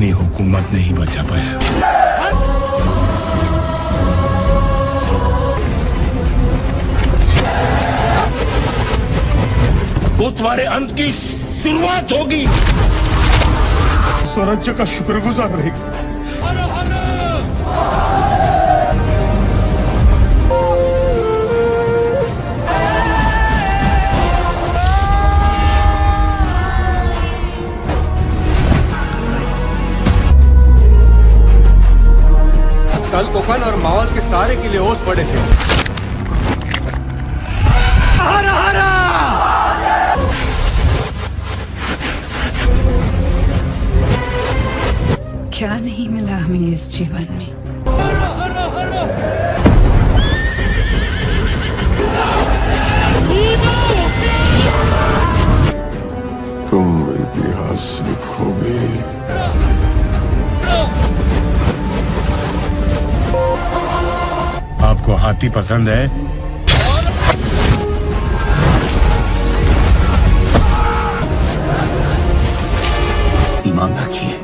अपनी हुकूमत नहीं बचा पाया। वो तुम्हारे अंत की शुरुआत होगी। स्वराज्य का शुक्रगुजार रहेगी। कल कोकन और मावल के सारे किले ओस पड़े थे। हरा हरा! क्या नहीं मिला हमें इस जीवन में। तुम इतिहास लिखोगे। आपको हाथी पसंद है? ईमान रखिए।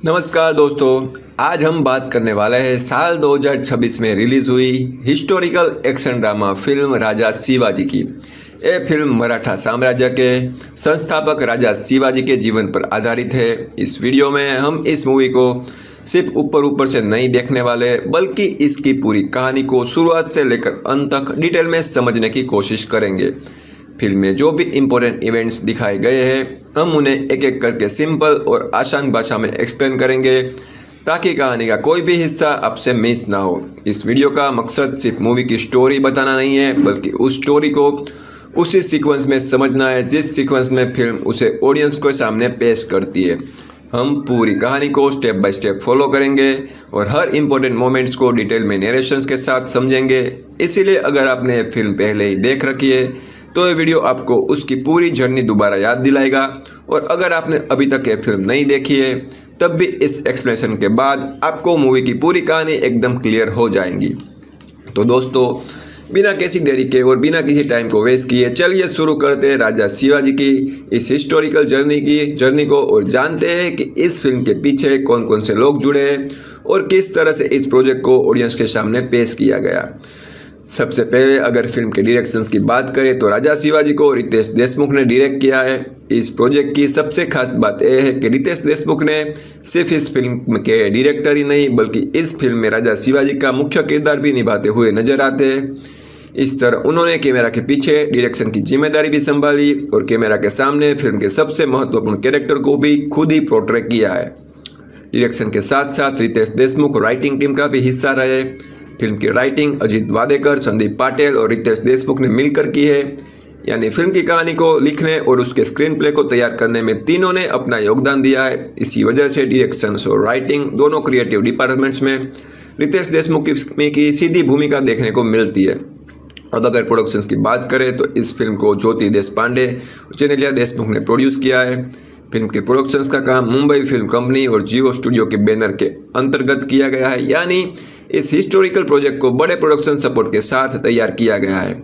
नमस्कार दोस्तों, आज हम बात करने वाले हैं साल 2026 में रिलीज़ हुई हिस्टोरिकल एक्शन ड्रामा फिल्म राजा शिवाजी की। ये फिल्म मराठा साम्राज्य के संस्थापक राजा शिवाजी के जीवन पर आधारित है। इस वीडियो में हम इस मूवी को सिर्फ ऊपर से नहीं देखने वाले, बल्कि इसकी पूरी कहानी को शुरुआत से लेकर अंत तक डिटेल में समझने की कोशिश करेंगे। फिल्म में जो भी इम्पोर्टेंट इवेंट्स दिखाए गए हैं, हम उन्हें एक एक करके सिंपल और आसान भाषा में एक्सप्लेन करेंगे ताकि कहानी का कोई भी हिस्सा आपसे मिस ना हो। इस वीडियो का मकसद सिर्फ मूवी की स्टोरी बताना नहीं है, बल्कि उस स्टोरी को उसी सीक्वेंस में समझना है जिस सीक्वेंस में फिल्म उसे ऑडियंस के सामने पेश करती है। हम पूरी कहानी को स्टेप बाय स्टेप फॉलो करेंगे और हर इम्पोर्टेंट मोमेंट्स को डिटेल में नरेशंस के साथ समझेंगे। इसीलिए अगर आपने ये फिल्म पहले ही देख रखी है तो ये वीडियो आपको उसकी पूरी जर्नी दोबारा याद दिलाएगा, और अगर आपने अभी तक ये फिल्म नहीं देखी है तब भी इस एक्सप्लेनेशन के बाद आपको मूवी की पूरी कहानी एकदम क्लियर हो जाएंगी। तो दोस्तों, बिना किसी देरी के और बिना किसी टाइम को वेस्ट किए चलिए शुरू करते हैं राजा शिवाजी की इस हिस्टोरिकल जर्नी को और जानते हैं कि इस फिल्म के पीछे कौन कौन से लोग जुड़े हैं और किस तरह से इस प्रोजेक्ट को ऑडियंस के सामने पेश किया गया। सबसे पहले अगर फिल्म के डायरेक्शंस की बात करें तो राजा शिवाजी को रितेश देशमुख ने डायरेक्ट किया है। इस प्रोजेक्ट की सबसे खास बात यह है कि रितेश देशमुख ने सिर्फ इस फिल्म के डायरेक्टर ही नहीं बल्कि इस फिल्म में राजा शिवाजी का मुख्य किरदार भी निभाते हुए नजर आते हैं। इस तरह उन्होंने कैमरा के पीछे डायरेक्शन की जिम्मेदारी भी संभाली और कैमरा के सामने फिल्म के सबसे महत्वपूर्ण कैरेक्टर को भी खुद ही पोर्ट्रे किया है। डायरेक्शन के साथ साथ रितेश देशमुख राइटिंग टीम का भी हिस्सा रहे। फिल्म की राइटिंग अजीत वाडेकर, संदीप पाटिल और रितेश देशमुख ने मिलकर की है, यानी फिल्म की कहानी को लिखने और उसके स्क्रीन प्ले को तैयार करने में तीनों ने अपना योगदान दिया है। इसी वजह से डायरेक्शन और राइटिंग दोनों क्रिएटिव डिपार्टमेंट्स में रितेश देशमुख की सीधी भूमिका देखने को मिलती है। अब अगर प्रोडक्शंस की बात करें तो इस फिल्म को ज्योति देशपांडे और चेनेलिया देशमुख ने प्रोड्यूस किया है। फिल्म के प्रोडक्शंस का काम मुंबई फिल्म कंपनी और जियो स्टूडियो के बैनर के अंतर्गत किया गया है, यानी इस हिस्टोरिकल प्रोजेक्ट को बड़े प्रोडक्शन सपोर्ट के साथ तैयार किया गया है।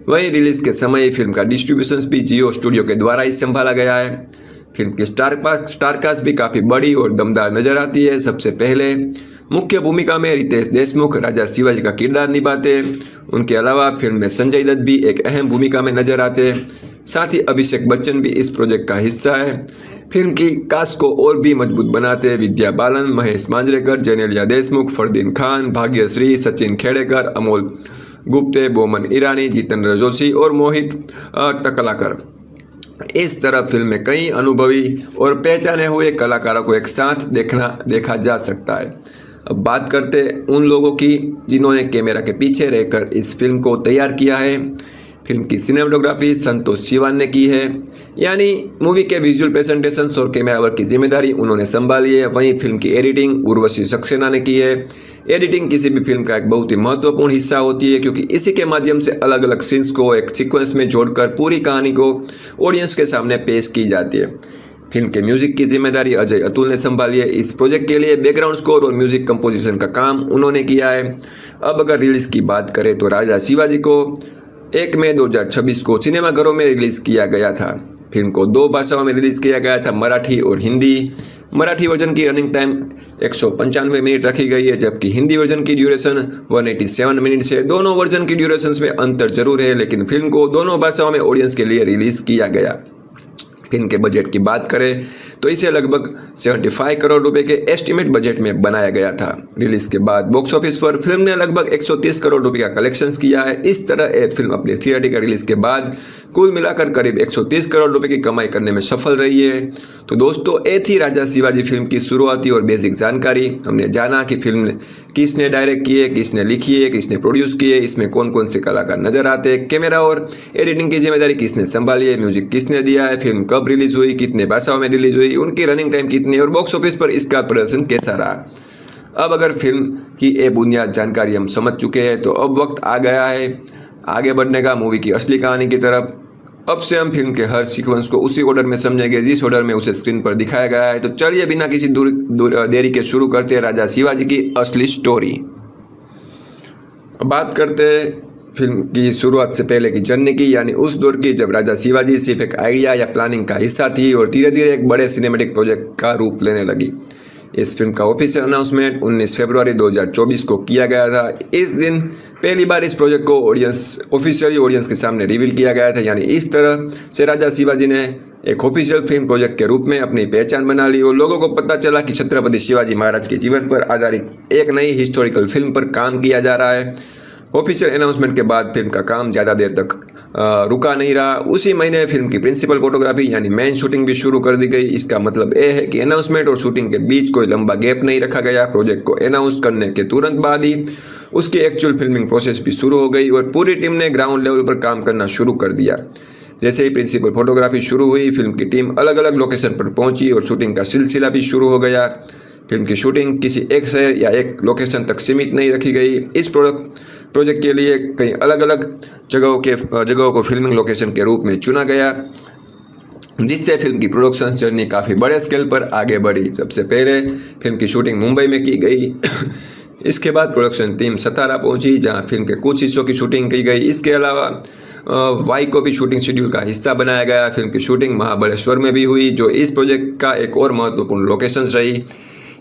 वहीं रिलीज के समय फिल्म का डिस्ट्रीब्यूशन भी जियो स्टूडियो के द्वारा ही संभाला गया है। फिल्म की स्टारकास्ट भी काफ़ी बड़ी और दमदार नजर आती है। सबसे पहले मुख्य भूमिका में रितेश देशमुख राजा शिवाजी का किरदार निभाते हैं। उनके अलावा फिल्म में संजय दत्त भी एक अहम भूमिका में नजर आते हैं। साथ ही अभिषेक बच्चन भी इस प्रोजेक्ट का हिस्सा है। फिल्म की कास्ट को और भी मजबूत बनाते हैं विद्या बालन, महेश मांजरेकर, जेनेलिया देशमुख, फरदीन खान, भाग्यश्री, सचिन खेड़ेकर, अमोल गुप्ते, बोमन ईरानी, जितेंद्र जोशी और मोहित टकलाकर। इस तरह फिल्म में कई अनुभवी और पहचाने हुए कलाकारों को एक साथ देखा जा सकता है। अब बात करते हैं उन लोगों की जिन्होंने कैमरा के पीछे रहकर इस फिल्म को तैयार किया है। फिल्म की सिनेमेटोग्राफी संतोष सिवान ने की है, यानी मूवी के विजुअल प्रेजेंटेशन और कैमरा वर्क की जिम्मेदारी उन्होंने संभाली है। वहीं फिल्म की एडिटिंग उर्वशी सक्सेना ने की है। एडिटिंग किसी भी फिल्म का एक बहुत ही महत्वपूर्ण हिस्सा होती है, क्योंकि इसी के माध्यम से अलग अलग सीन्स को एक सीक्वेंस में जोड़कर पूरी कहानी को ऑडियंस के सामने पेश की जाती है। फिल्म के म्यूजिक की जिम्मेदारी अजय अतुल ने संभाली है। इस प्रोजेक्ट के लिए बैकग्राउंड स्कोर और म्यूजिक कंपोजिशन का काम उन्होंने किया है। अब अगर रिलीज़ की बात करें तो राजा शिवाजी को 1 मई 2026 को सिनेमाघरों में रिलीज़ किया गया था। फिल्म को 2 भाषाओं में रिलीज़ किया गया था, मराठी और हिंदी। मराठी वर्जन की रनिंग टाइम 195 मिनट रखी गई है, जबकि हिंदी वर्जन की ड्यूरेशन 187 मिनट है। दोनों वर्जन की ड्यूरेशन में अंतर जरूर है, लेकिन फिल्म को दोनों भाषाओं में ऑडियंस के लिए रिलीज़ किया गया। फिल्म के बजट की बात करें तो इसे लगभग 75 करोड़ रुपए के एस्टिमेट बजट में बनाया गया था। रिलीज के बाद बॉक्स ऑफिस पर फिल्म ने लगभग 130 करोड़ रुपए का कलेक्शंस किया है। इस तरह ये फिल्म अपने थिएटर रिलीज के बाद कुल मिलाकर करीब 130 करोड़ रुपए की कमाई करने में सफल रही है। तो दोस्तों, ये थी राजा शिवाजी फिल्म की शुरुआती और बेसिक जानकारी। हमने जाना कि फिल्म किसने डायरेक्ट की है, किसने लिखी है, किसने प्रोड्यूस की है, इसमें कौन कौन से कलाकार नजर आते हैं, कैमरा और एडिटिंग की जिम्मेदारी किसने संभाली है, म्यूजिक किसने दिया है, फिल्म कब रिलीज हुई, कितने भाषाओं में रिलीज हुई, उनकी रनिंग टाइम कितनी और बॉक्स ऑफिस पर इसका प्रदर्शन कैसा रहा। अब अगर फिल्म की ये बुनियाद जानकारी हम समझ चुके हैं तो अब वक्त आ गया है आगे बढ़ने का मूवी की असली कहानी की तरफ। अब से हम फिल्म के हर सीक्वेंस को उसी ऑर्डर में समझेंगे जिस ऑर्डर में उसे स्क्रीन पर दिखाया गया है। तो चलिए बिना किसी देरी के शुरू करते हैं राजा शिवाजी की असली स्टोरी। बात करते हैं फिल्म की शुरुआत से पहले की जर्नी की, यानी उस दौर की जब राजा शिवाजी सिर्फ एक आइडिया या प्लानिंग का हिस्सा थी और धीरे धीरे एक बड़े सिनेमेटिक प्रोजेक्ट का रूप लेने लगी। इस फिल्म का ऑफिशियल अनाउंसमेंट 19 फरवरी 2024 को किया गया था। इस दिन पहली बार इस प्रोजेक्ट को ऑफिशियली ऑडियंस के सामने रिवील किया गया था, यानी इस तरह से राजा शिवाजी ने एक ऑफिशियल फिल्म प्रोजेक्ट के रूप में अपनी पहचान बना ली और लोगों को पता चला कि छत्रपति शिवाजी महाराज के जीवन पर आधारित एक नई हिस्टोरिकल फिल्म पर काम किया जा रहा है। ऑफिशियल अनाउंसमेंट के बाद फिल्म का काम ज़्यादा देर तक रुका नहीं रहा। उसी महीने फिल्म की प्रिंसिपल फोटोग्राफी यानी मेन शूटिंग भी शुरू कर दी गई। इसका मतलब यह है कि अनाउंसमेंट और शूटिंग के बीच कोई लंबा गैप नहीं रखा गया। प्रोजेक्ट को अनाउंस करने के तुरंत बाद ही उसकी एक्चुअल फिल्मिंग प्रोसेस भी शुरू हो गई और पूरी टीम ने ग्राउंड लेवल पर काम करना शुरू कर दिया। जैसे ही प्रिंसिपल फोटोग्राफी शुरू हुई, फिल्म की टीम अलग अलग लोकेशन पर पहुंची और शूटिंग का सिलसिला भी शुरू हो गया। फिल्म की शूटिंग किसी एक शहर या एक लोकेशन तक सीमित नहीं रखी गई। इस प्रोजेक्ट के लिए कई अलग अलग जगहों को फिल्मिंग लोकेशन के रूप में चुना गया, जिससे फिल्म की प्रोडक्शन जर्नी काफ़ी बड़े स्केल पर आगे बढ़ी। सबसे पहले फिल्म की शूटिंग मुंबई में की गई। इसके बाद प्रोडक्शन टीम सतारा पहुंची, जहां फिल्म के कुछ हिस्सों की शूटिंग की गई। इसके अलावा वाई को भी शूटिंग शेड्यूल का हिस्सा बनाया गया। फिल्म की शूटिंग महाबलेश्वर में भी हुई, जो इस प्रोजेक्ट का एक और महत्वपूर्ण लोकेशंस रही।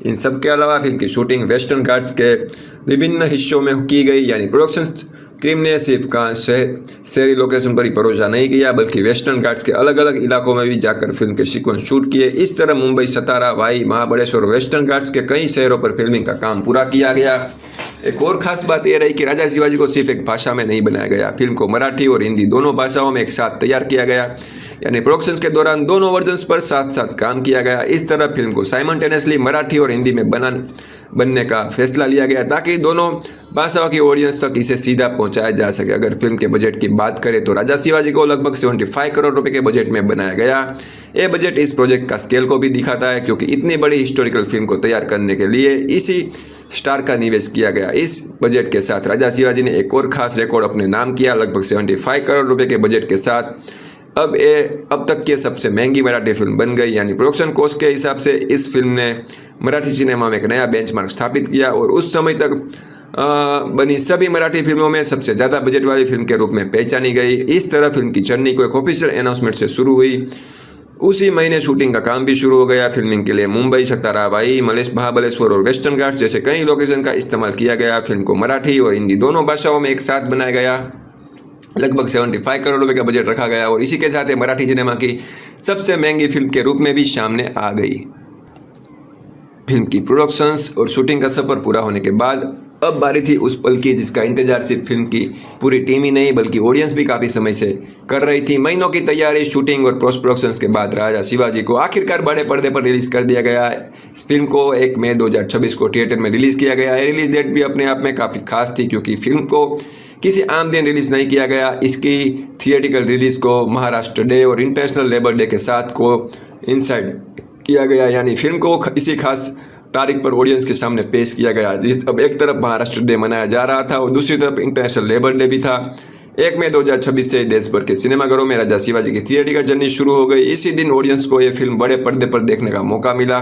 इन सब के अलावा फिल्म की शूटिंग वेस्टर्न घाट्स के विभिन्न हिस्सों में की गई, यानी प्रोडक्शन टीम ने सिर्फ शहरी लोकेशन पर ही भरोसा नहीं किया, बल्कि वेस्टर्न घाट्स के अलग अलग इलाकों में भी जाकर फिल्म के सीक्वेंस शूट किए। इस तरह मुंबई, सतारा, वाई, महाबलेश्वर और वेस्टर्न घाट्स के कई शहरों पर फिल्मिंग का काम पूरा किया गया। एक और खास बात यह रही कि राजा शिवाजी को सिर्फ एक भाषा में नहीं बनाया गया, फिल्म को मराठी और हिंदी दोनों भाषाओं में एक साथ तैयार किया गया, यानी प्रोडक्शंस के दौरान दोनों वर्जन्स पर साथ साथ काम किया गया। इस तरह फिल्म को साइमल्टेनियसली मराठी और हिंदी में बनने का फैसला लिया गया, ताकि दोनों भाषाओं की ऑडियंस तक इसे सीधा पहुंचाया जा सके। अगर फिल्म के बजट की बात करें तो राजा शिवाजी को लगभग 75 करोड़ रुपए के बजट में बनाया गया। ये बजट इस प्रोजेक्ट का स्केल को भी दिखाता है, क्योंकि इतनी बड़ी हिस्टोरिकल फिल्म को तैयार करने के लिए इसी स्टार का निवेश किया गया। इस बजट के साथ राजा शिवाजी ने एक और खास रिकॉर्ड अपने नाम किया। लगभग 75 करोड़ रुपए के बजट के साथ अब तक की सबसे महंगी मराठी फिल्म बन गई, यानी प्रोडक्शन कॉस्ट के हिसाब से इस फिल्म ने मराठी सिनेमा में एक नया बेंचमार्क स्थापित किया और उस समय तक बनी सभी मराठी फिल्मों में सबसे ज़्यादा बजट वाली फिल्म के रूप में पहचानी गई। इस तरह फिल्म की जर्नी को एक ऑफिशियल अनाउंसमेंट से शुरू हुई। उसी महीने शूटिंग का काम भी शुरू हो गया। फिल्मिंग के लिए मुंबई, सतारा, वाई, महाबलेश्वर और वेस्टर्न घाट्स जैसे कई लोकेशन का इस्तेमाल किया गया। फिल्म को मराठी और हिंदी दोनों भाषाओं में एक साथ बनाया गया। लगभग 75 करोड़ रुपए का बजट रखा गया और इसी के साथ मराठी सिनेमा की सबसे महंगी फिल्म के रूप में भी सामने आ गई। फिल्म की प्रोडक्शंस और शूटिंग का सफर पूरा होने के बाद अब बारी थी उस पल की जिसका इंतजार सिर्फ फिल्म की पूरी टीम ही नहीं बल्कि ऑडियंस भी काफ़ी समय से कर रही थी। महीनों की तैयारी, शूटिंग और पोस्ट प्रोडक्शंस के बाद राजा शिवाजी को आखिरकार बड़े पर्दे पर रिलीज़ कर दिया गया। इस फिल्म को 1 मई 2026 को थिएटर में रिलीज़ किया गया है। रिलीज़ डेट भी अपने आप में काफ़ी खास थी, क्योंकि फिल्म को किसी आम दिन रिलीज़ नहीं किया गया। इसकी थिएटिकल रिलीज़ को महाराष्ट्र डे और इंटरनेशनल लेबर डे के साथ को इंसाइड किया गया, यानी फिल्म को इसी खास तारीख पर ऑडियंस के सामने पेश किया गया। अब एक तरफ महाराष्ट्र डे मनाया जा रहा था और दूसरी तरफ इंटरनेशनल लेबर डे भी था। 1 मई 2026 से देश भर के सिनेमाघरों में राजा शिवाजी की थिएटिकल जर्नी शुरू हो गई। इसी दिन ऑडियंस को ये फिल्म बड़े पर्दे पर देखने का मौका मिला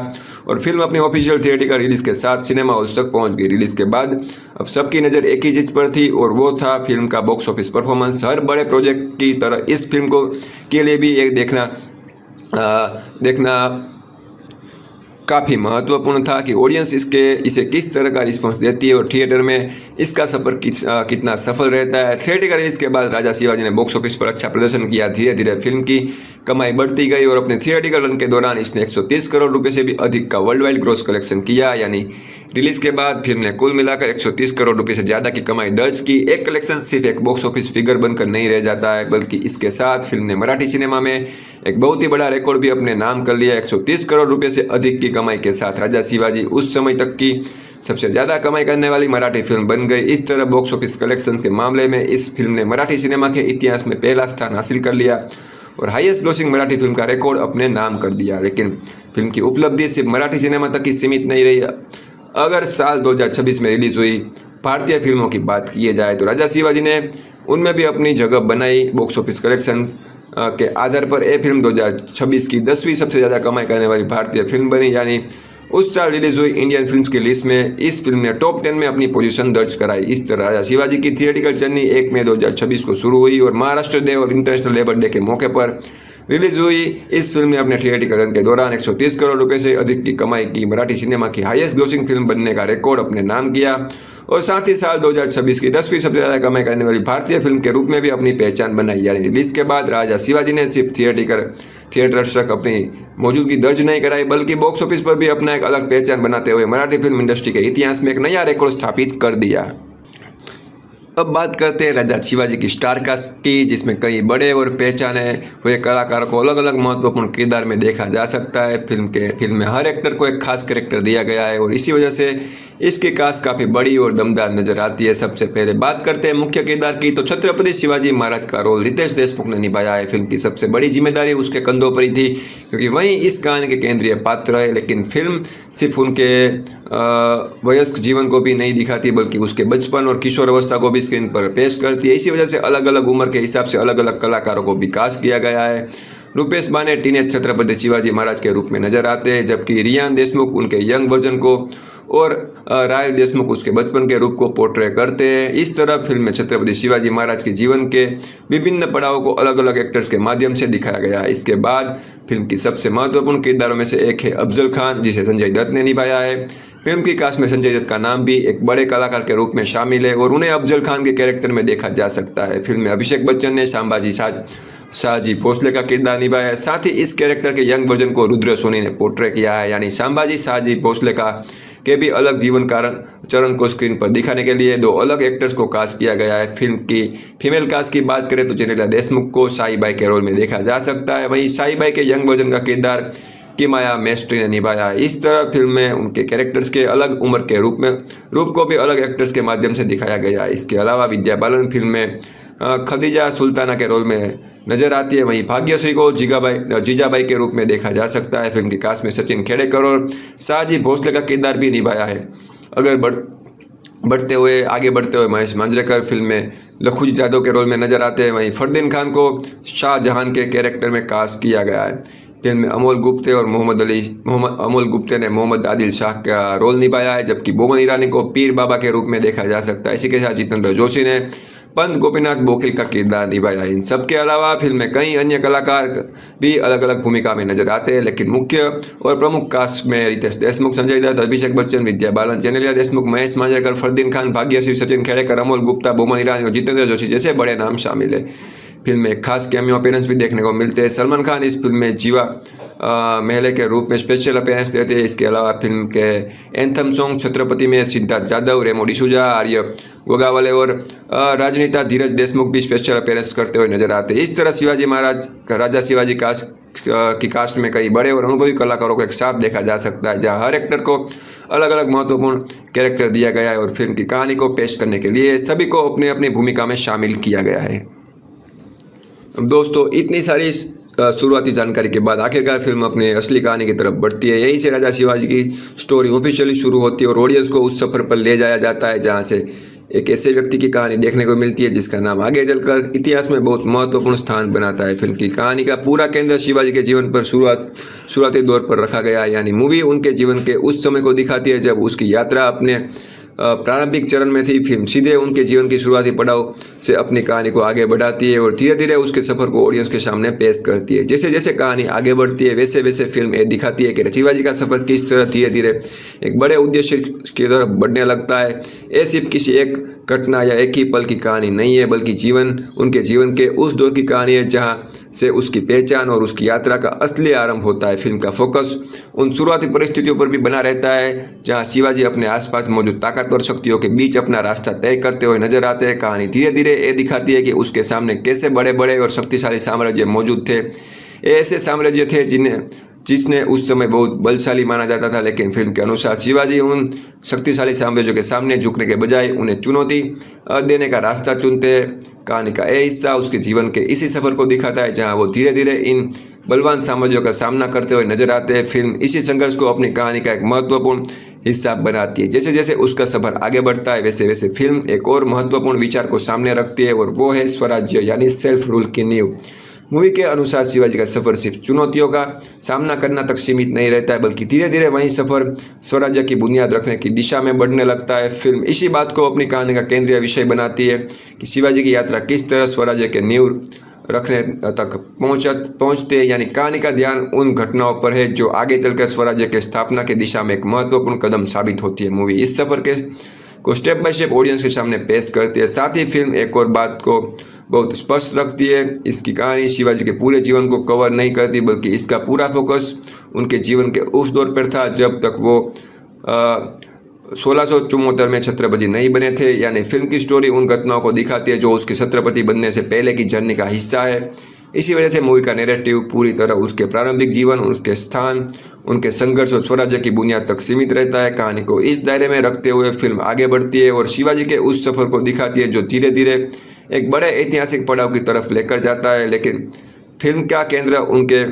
और फिल्म अपनी ऑफिशियल थिएटिकल रिलीज के साथ सिनेमा हॉल्स तक पहुंच गई। रिलीज के बाद अब सबकी नज़र एक ही चीज़ पर थी और वो था फिल्म का बॉक्स ऑफिस परफॉर्मेंस। हर बड़े प्रोजेक्ट की तरह इस फिल्म को के लिए भी एक देखना काफ़ी महत्वपूर्ण था कि ऑडियंस इसे किस तरह का रिस्पॉन्स देती है और थिएटर में इसका सफ़र कितना सफल रहता है। थिएटर रिलीज के बाद राजा शिवाजी ने बॉक्स ऑफिस पर अच्छा प्रदर्शन किया। धीरे धीरे फिल्म की कमाई बढ़ती गई और अपने थिएटिकल रन के दौरान इसने 130 करोड़ रुपए से भी अधिक का वर्ल्ड वाइड ग्रॉस कलेक्शन किया, यानी रिलीज के बाद फिल्म ने कुल मिलाकर 130 करोड़ रुपए से ज़्यादा की कमाई दर्ज की। एक कलेक्शन सिर्फ एक बॉक्स ऑफिस फिगर बनकर नहीं रह जाता है, बल्कि इसके साथ फिल्म ने मराठी सिनेमा में एक बहुत ही बड़ा रिकॉर्ड भी अपने नाम कर लिया। 130 करोड़ रुपए से अधिक की कमाई के साथ राजा शिवाजी उस समय तक की सबसे ज़्यादा कमाई करने वाली मराठी फिल्म बन गई। इस तरह बॉक्स ऑफिस कलेक्शंस के मामले में इस फिल्म ने मराठी सिनेमा के इतिहास में पहला स्थान हासिल कर लिया और हाईएस्ट ग्रॉसिंग मराठी फिल्म का रिकॉर्ड अपने नाम कर दिया। लेकिन फिल्म की उपलब्धि सिर्फ मराठी सिनेमा तक ही सीमित नहीं रही। अगर साल 2026 में रिलीज़ हुई भारतीय फिल्मों की बात की जाए तो राजा शिवाजी ने उनमें भी अपनी जगह बनाई। बॉक्स ऑफिस कलेक्शन के आधार पर यह फिल्म 2026 की 10वीं सबसे ज़्यादा कमाई करने वाली भारतीय फिल्म बनी, यानी उस साल रिलीज हुई इंडियन फिल्म्स की लिस्ट में इस फिल्म ने टॉप 10 में अपनी पोजीशन दर्ज कराई। इस तरह राजा शिवाजी की थिएटिकल जर्नी 1 मई 2026 को शुरू हुई और महाराष्ट्र डे और इंटरनेशनल लेबर डे के मौके पर रिलीज हुई। इस फिल्म ने अपने थिएटिकल रन के दौरान 130 करोड़ रुपए से अधिक की कमाई की, मराठी सिनेमा की हाईएस्ट ग्रोसिंग फिल्म बनने का रिकॉर्ड अपने नाम किया और साथ ही साल 2026 की 10वीं सबसे ज़्यादा कमाई करने वाली भारतीय फिल्म के रूप में भी अपनी पहचान बनाई। यानी रिलीज के बाद राजा शिवाजी ने सिर्फ थिएटर्स तक अपनी मौजूदगी दर्ज नहीं कराई, बल्कि बॉक्स ऑफिस पर भी अपना एक अलग पहचान बनाते हुए मराठी फिल्म इंडस्ट्री के इतिहास में एक नया रिकॉर्ड स्थापित कर दिया। अब बात करते हैं राजा शिवाजी की स्टार कास्ट की, जिसमें कई बड़े और पहचाने हुए कलाकारों को अलग अलग महत्वपूर्ण किरदार में देखा जा सकता है। फिल्म में हर एक्टर को एक खास कैरेक्टर दिया गया है और इसी वजह से इसकी कास्ट काफ़ी बड़ी और दमदार नजर आती है। सबसे पहले बात करते हैं मुख्य किरदार की, तो छत्रपति शिवाजी महाराज का रोल रितेश देशमुख ने निभाया है। फिल्म की सबसे बड़ी जिम्मेदारी उसके कंधों पर ही थी, क्योंकि वही इस कहानी के केंद्रीय पात्र है। लेकिन फिल्म सिर्फ उनके वयस्क जीवन को भी नहीं दिखाती, बल्कि उसके बचपन और किशोर अवस्था को भी स्क्रीन पर पेश करती है। इसी वजह से अलग अलग उम्र के हिसाब से अलग अलग कलाकारों को भी कास्ट किया गया है। रूपेश बाने टीनेज छत्रपति शिवाजी महाराज के रूप में नजर आते हैं, जबकि रियान देशमुख उनके यंग वर्जन को और रायल देशमुख उसके बचपन के रूप को पोर्ट्रे करते हैं। इस तरह फिल्म में छत्रपति शिवाजी महाराज के जीवन के विभिन्न पड़ावों को अलग अलग एक्टर्स के माध्यम से दिखाया गया है। इसके बाद फिल्म की सबसे महत्वपूर्ण किरदारों में से एक है अफजल खान, जिसे संजय दत्त ने निभाया है। फिल्म की कास्ट में संजय दत्त का नाम भी एक बड़े कलाकार के रूप में शामिल है और उन्हें अफजल खान के कैरेक्टर में देखा जा सकता है। फिल्म में अभिषेक बच्चन ने संभाजी शाहजी भोसले का किरदार निभाया है। साथ ही इस कैरेक्टर के यंग वर्जन को रुद्र सोनी ने पोर्ट्रे किया है, यानी संभाजी शाहजी भोसले के भी अलग जीवन चरण को स्क्रीन पर दिखाने के लिए दो अलग एक्टर्स को कास्ट किया गया है। फिल्म की फीमेल कास्ट की बात करें तो जेनेलिया देशमुख को शाही बाई के रोल में देखा जा सकता है। वहीं शाही बाई के यंग वर्जन का किरदार किमाया मेस्ट्री ने निभाया है। इस तरह फिल्म में उनके कैरेक्टर्स के अलग उम्र के रूप को भी अलग एक्टर्स के माध्यम से दिखाया गया है। इसके अलावा विद्या बालन फिल्म में खदीजा सुल्ताना के रोल में नजर आती है। वहीं भाग्यश्री को जीजाबाई के रूप में देखा जा सकता है। फिल्म की कास्ट में सचिन खेड़ेकर और शाहजी भोसले का किरदार भी निभाया है। आगे बढ़ते हुए महेश मांजरेकर फिल्म में लखुजी जादव के रोल में नजर आते हैं। वहीं फरदीन खान को शाहजहां के कैरेक्टर में कास्ट किया गया है। फिल्म में अमोल गुप्ते ने मोहम्मद आदिल शाह का रोल निभाया है, जबकि बोमन ईरानी को पीर बाबा के रूप में देखा जा सकता है। इसी के साथ जितेंद्र जोशी ने पंत गोपीनाथ बोकिल का किरदार निभाया है। इन सब के अलावा फिल्म में कई अन्य कलाकार भी अलग अलग भूमिका में नजर आते हैं, लेकिन मुख्य और प्रमुख कास्ट में रितेश देशमुख, संजय दत्त, अभिषेक बच्चन, विद्या बालन, जेनेलिया देशमुख, महेश मांजरेकर, फरदीन खान, भाग्यश्री, सचिन खेड़ेकर, अमोल गुप्ता, बोमन ईरानी और जितेंद्र जोशी जैसे बड़े नाम शामिल है। फिल्म में खास कैमियो अपीयरेंस भी देखने को मिलते हैं। सलमान खान इस फिल्म में जीवा महले के रूप में स्पेशल अपीयरेंस देते हैं। इसके अलावा फिल्म के एंथम सॉन्ग छत्रपति में सिद्धार्थ जाधव, रेमो डिसूजा, आर्य गोगावले और राजनेता धीरज देशमुख भी स्पेशल अपीयरेंस करते हुए नजर आते हैं। इस तरह राजा शिवाजी की कास्ट में कई बड़े और अनुभवी कलाकारों को एक साथ देखा जा सकता है, जहां हर एक्टर को अलग अलग महत्वपूर्ण कैरेक्टर दिया गया है और फिल्म की कहानी को पेश करने के लिए सभी को अपनी अपनी भूमिका में शामिल किया गया है। दोस्तों, इतनी सारी शुरुआती जानकारी के बाद आखिरकार फिल्म अपने असली कहानी की तरफ बढ़ती है। यहीं से राजा शिवाजी की स्टोरी ऑफिशियली शुरू होती है और ऑडियंस को उस सफ़र पर ले जाया जाता है, जहां से एक ऐसे व्यक्ति की कहानी देखने को मिलती है जिसका नाम आगे चलकर इतिहास में बहुत महत्वपूर्ण स्थान बनाता है। फिल्म की कहानी का पूरा केंद्र शिवाजी के जीवन पर शुरुआती दौर पर रखा गया है, यानी मूवी उनके जीवन के उस समय को दिखाती है जब उसकी यात्रा अपने प्रारंभिक चरण में थी। फिल्म सीधे उनके जीवन की शुरुआती पड़ाव से अपनी कहानी को आगे बढ़ाती है और धीरे धीरे उसके सफ़र को ऑडियंस के सामने पेश करती है। जैसे जैसे कहानी आगे बढ़ती है वैसे वैसे फिल्म ये दिखाती है कि शिवाजी का सफ़र किस तरह धीरे धीरे एक बड़े उद्देश्य की तरफ बढ़ने लगता है। ये सिर्फ किसी एक घटना या एक ही पल की कहानी नहीं है, बल्कि उनके जीवन के उस दौर की कहानी है जहाँ से उसकी पहचान और उसकी यात्रा का असली आरंभ होता है। फिल्म का फोकस उन शुरुआती परिस्थितियों पर भी बना रहता है जहां शिवाजी अपने आसपास मौजूद ताकतवर शक्तियों के बीच अपना रास्ता तय करते हुए नजर आते हैं। कहानी धीरे धीरे ये दिखाती है कि उसके सामने कैसे बड़े बड़े और शक्तिशाली साम्राज्य मौजूद थे। ऐसे साम्राज्य थे जिसने उस समय बहुत बलशाली माना जाता था, लेकिन फिल्म के अनुसार शिवाजी उन शक्तिशाली साम्राज्यों के सामने झुकने के बजाय उन्हें चुनौती देने का रास्ता चुनते हैं। कहानी का यह हिस्सा उसके जीवन के इसी सफ़र को दिखाता है जहां वो धीरे धीरे इन बलवान साम्राज्यों का सामना करते हुए नजर आते हैं। फिल्म इसी संघर्ष को अपनी कहानी का एक महत्वपूर्ण हिस्सा बनाती है। जैसे जैसे उसका सफ़र आगे बढ़ता है वैसे वैसे फिल्म एक और महत्वपूर्ण विचार को सामने रखती है और वो है स्वराज्य यानी सेल्फ रूल की नींव। मूवी के अनुसार शिवाजी का सफ़र सिर्फ चुनौतियों का सामना करना तक सीमित नहीं रहता है, बल्कि धीरे धीरे वही सफ़र स्वराज्य की बुनियाद रखने की दिशा में बढ़ने लगता है। फिल्म इसी बात को अपनी कहानी का केंद्रीय विषय बनाती है कि शिवाजी की यात्रा किस तरह स्वराज्य के नींव रखने तक पहुँचते हैं, यानी कहानी का ध्यान उन घटनाओं पर है जो आगे चलकर स्वराज्य के स्थापना की दिशा में एक महत्वपूर्ण कदम साबित होती है। मूवी इस सफ़र को स्टेप बाय स्टेप ऑडियंस के सामने पेश करती है। साथ ही फिल्म एक और बात को बहुत स्पष्ट रखती है, इसकी कहानी शिवाजी के पूरे जीवन को कवर नहीं करती, बल्कि इसका पूरा फोकस उनके जीवन के उस दौर पर था जब तक वो 1674 में छत्रपति नहीं बने थे, यानी फिल्म की स्टोरी उन घटनाओं को दिखाती है जो उसके छत्रपति बनने से पहले की जर्नी का हिस्सा है। इसी वजह से मूवी का नैरेटिव पूरी तरह उसके प्रारंभिक जीवन, उसके स्थान, उनके संघर्ष और स्वराज्य की बुनियाद तक सीमित रहता है। कहानी को इस दायरे में रखते हुए फिल्म आगे बढ़ती है और शिवाजी के उस सफ़र को दिखाती है जो धीरे धीरे एक बड़े ऐतिहासिक पड़ाव की तरफ लेकर जाता है। लेकिन फिल्म का केंद्र उनके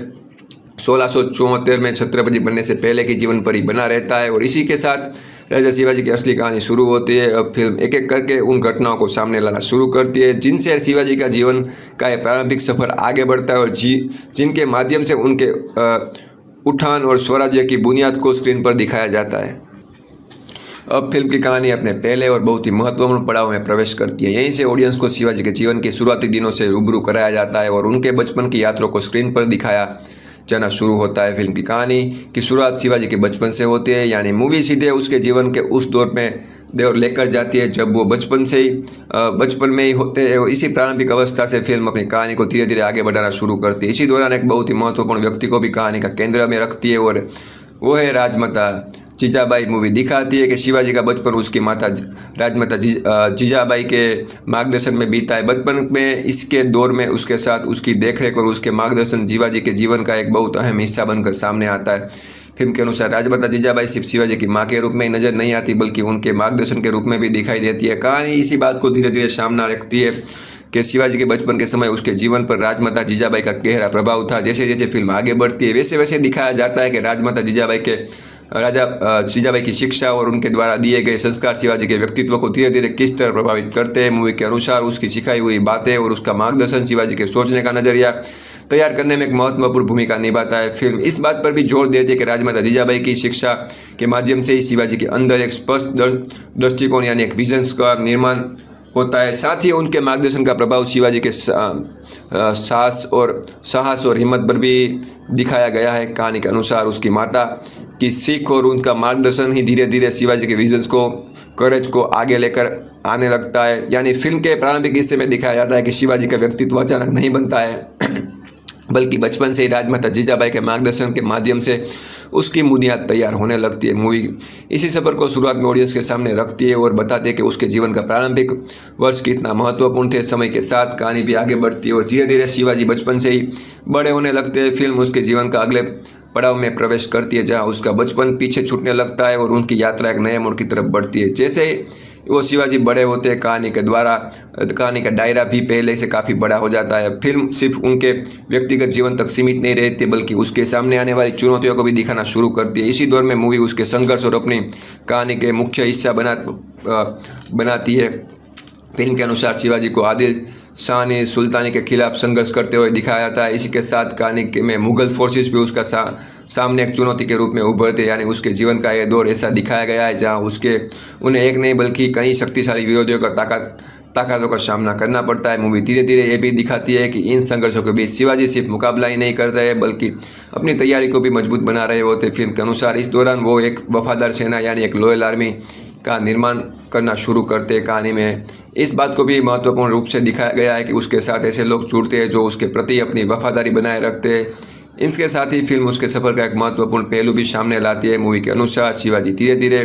1674 में छत्रपति बनने से पहले के जीवन पर ही बना रहता है और इसी के साथ राजा शिवाजी की असली कहानी शुरू होती है। अब फिल्म एक एक करके उन घटनाओं को सामने लाना शुरू करती है जिनसे शिवाजी का जीवन का ये प्रारंभिक सफ़र आगे बढ़ता है और जिनके माध्यम से उनके उठान और स्वराज्य की बुनियाद को स्क्रीन पर दिखाया जाता है। अब फिल्म की कहानी अपने पहले और बहुत ही महत्वपूर्ण पड़ाव में प्रवेश करती है। यहीं से ऑडियंस को शिवाजी के जीवन के शुरुआती दिनों से रूबरू कराया जाता है और उनके बचपन की यात्रा को स्क्रीन पर दिखाया जाना शुरू होता है। फिल्म की कहानी की शुरुआत शिवाजी के बचपन से होती है, यानी मूवी सीधे उसके जीवन के उस दौर में लेकर जाती है जब वो बचपन में ही होते हैं और इसी प्रारंभिक अवस्था से फिल्म अपनी कहानी को धीरे धीरे आगे बढ़ाना शुरू करती है। इसी दौरान एक बहुत ही महत्वपूर्ण व्यक्ति को भी कहानी का केंद्र में रखती है और वो है राजमाता जीजाबाई। मूवी दिखाती है कि शिवाजी का बचपन उसकी माता राजमाता जीजाबाई के मार्गदर्शन में बीता है। बचपन में इसके दौर में उसके साथ उसकी देखरेख और उसके मार्गदर्शन शिवाजी के जीवन का एक बहुत अहम हिस्सा बनकर सामने आता है। फिल्म के अनुसार राजमाता जीजाबाई सिर्फ शिवाजी की माँ के रूप में ही नजर नहीं आती बल्कि उनके मार्गदर्शन के रूप में भी दिखाई देती है। कहानी इसी बात को धीरे धीरे सामने रखती है कि शिवाजी के बचपन के समय उसके जीवन पर राजमाता जीजाबाई का गहरा प्रभाव था। जैसे जैसे फिल्म आगे बढ़ती है वैसे वैसे दिखाया जाता है कि राजमाता जीजाबाई के जीजाबाई की शिक्षा और उनके द्वारा दिए गए संस्कार शिवाजी के व्यक्तित्व को धीरे धीरे किस तरह प्रभावित करते हैं। मूवी के अनुसार उसकी सिखाई हुई बातें और उसका मार्गदर्शन शिवाजी के सोचने का नजरिया तैयार करने में एक महत्वपूर्ण भूमिका निभाता है। फिल्म इस बात पर भी जोर देती है कि राजमाता जीजाबाई की शिक्षा के माध्यम से ही शिवाजी के अंदर एक स्पष्ट दृष्टिकोण यानी एक विजन्स का निर्माण होता है। साथ ही उनके मार्गदर्शन का प्रभाव शिवाजी के साहस और हिम्मत पर भी दिखाया गया है। कहानी के अनुसार उसकी माता की सीख और उनका मार्गदर्शन ही धीरे धीरे शिवाजी के विजन्स को करेज को आगे लेकर आने लगता है। यानी फिल्म के प्रारंभिक हिस्से में दिखाया जाता है कि शिवाजी का व्यक्तित्व अचानक नहीं बनता है बल्कि बचपन से ही राजमाता जीजाबाई के मार्गदर्शन के माध्यम से उसकी बुनियाद तैयार होने लगती है। मूवी इसी सफ़र को शुरुआत में ऑडियंस के सामने रखती है और बताती है कि उसके जीवन का प्रारंभिक वर्ष कितना महत्वपूर्ण थे। समय के साथ कहानी भी आगे बढ़ती है और धीरे धीरे शिवाजी बचपन से ही बड़े होने लगते हैं। फिल्म उसके जीवन का अगले पड़ाव में प्रवेश करती है जहाँ उसका बचपन पीछे छूटने लगता है और उनकी यात्रा एक नए मोड़ की तरफ बढ़ती है। जैसे वो शिवाजी बड़े होते हैं कहानी का दायरा भी पहले से काफ़ी बड़ा हो जाता है। फिल्म सिर्फ उनके व्यक्तिगत जीवन तक सीमित नहीं रहती बल्कि उसके सामने आने वाली चुनौतियों को भी दिखाना शुरू करती है। इसी दौर में मूवी उसके संघर्ष और अपनी कहानी के मुख्य हिस्सा बनाती है। फिल्म के अनुसार शिवाजी को आदिल शाह सुल्तानी के खिलाफ संघर्ष करते हुए दिखाया जाता है। इसी के साथ कहानी में मुगल फोर्सेस भी उसका सामने एक चुनौती के रूप में उभरते, यानी उसके जीवन का यह दौर ऐसा दिखाया गया है जहां उन्हें एक नहीं बल्कि कई शक्तिशाली विरोधियों का ताकतों का सामना करना पड़ता है। मूवी धीरे धीरे ये भी दिखाती है कि इन संघर्षों के बीच शिवाजी सिर्फ मुकाबला ही नहीं करते हैं बल्कि अपनी तैयारी को भी मजबूत बना रहे होते। फिल्म के अनुसार इस दौरान वो एक वफादार सेना यानी एक लॉयल आर्मी का निर्माण करना शुरू करते हैं। कहानी में इस बात को भी महत्वपूर्ण रूप से दिखाया गया है कि उसके साथ ऐसे लोग जुड़ते हैं जो उसके प्रति अपनी वफादारी बनाए रखते हैं। इसके साथ ही फिल्म उसके सफ़र का एक महत्वपूर्ण पहलू भी सामने लाती है। मूवी के अनुसार शिवाजी धीरे धीरे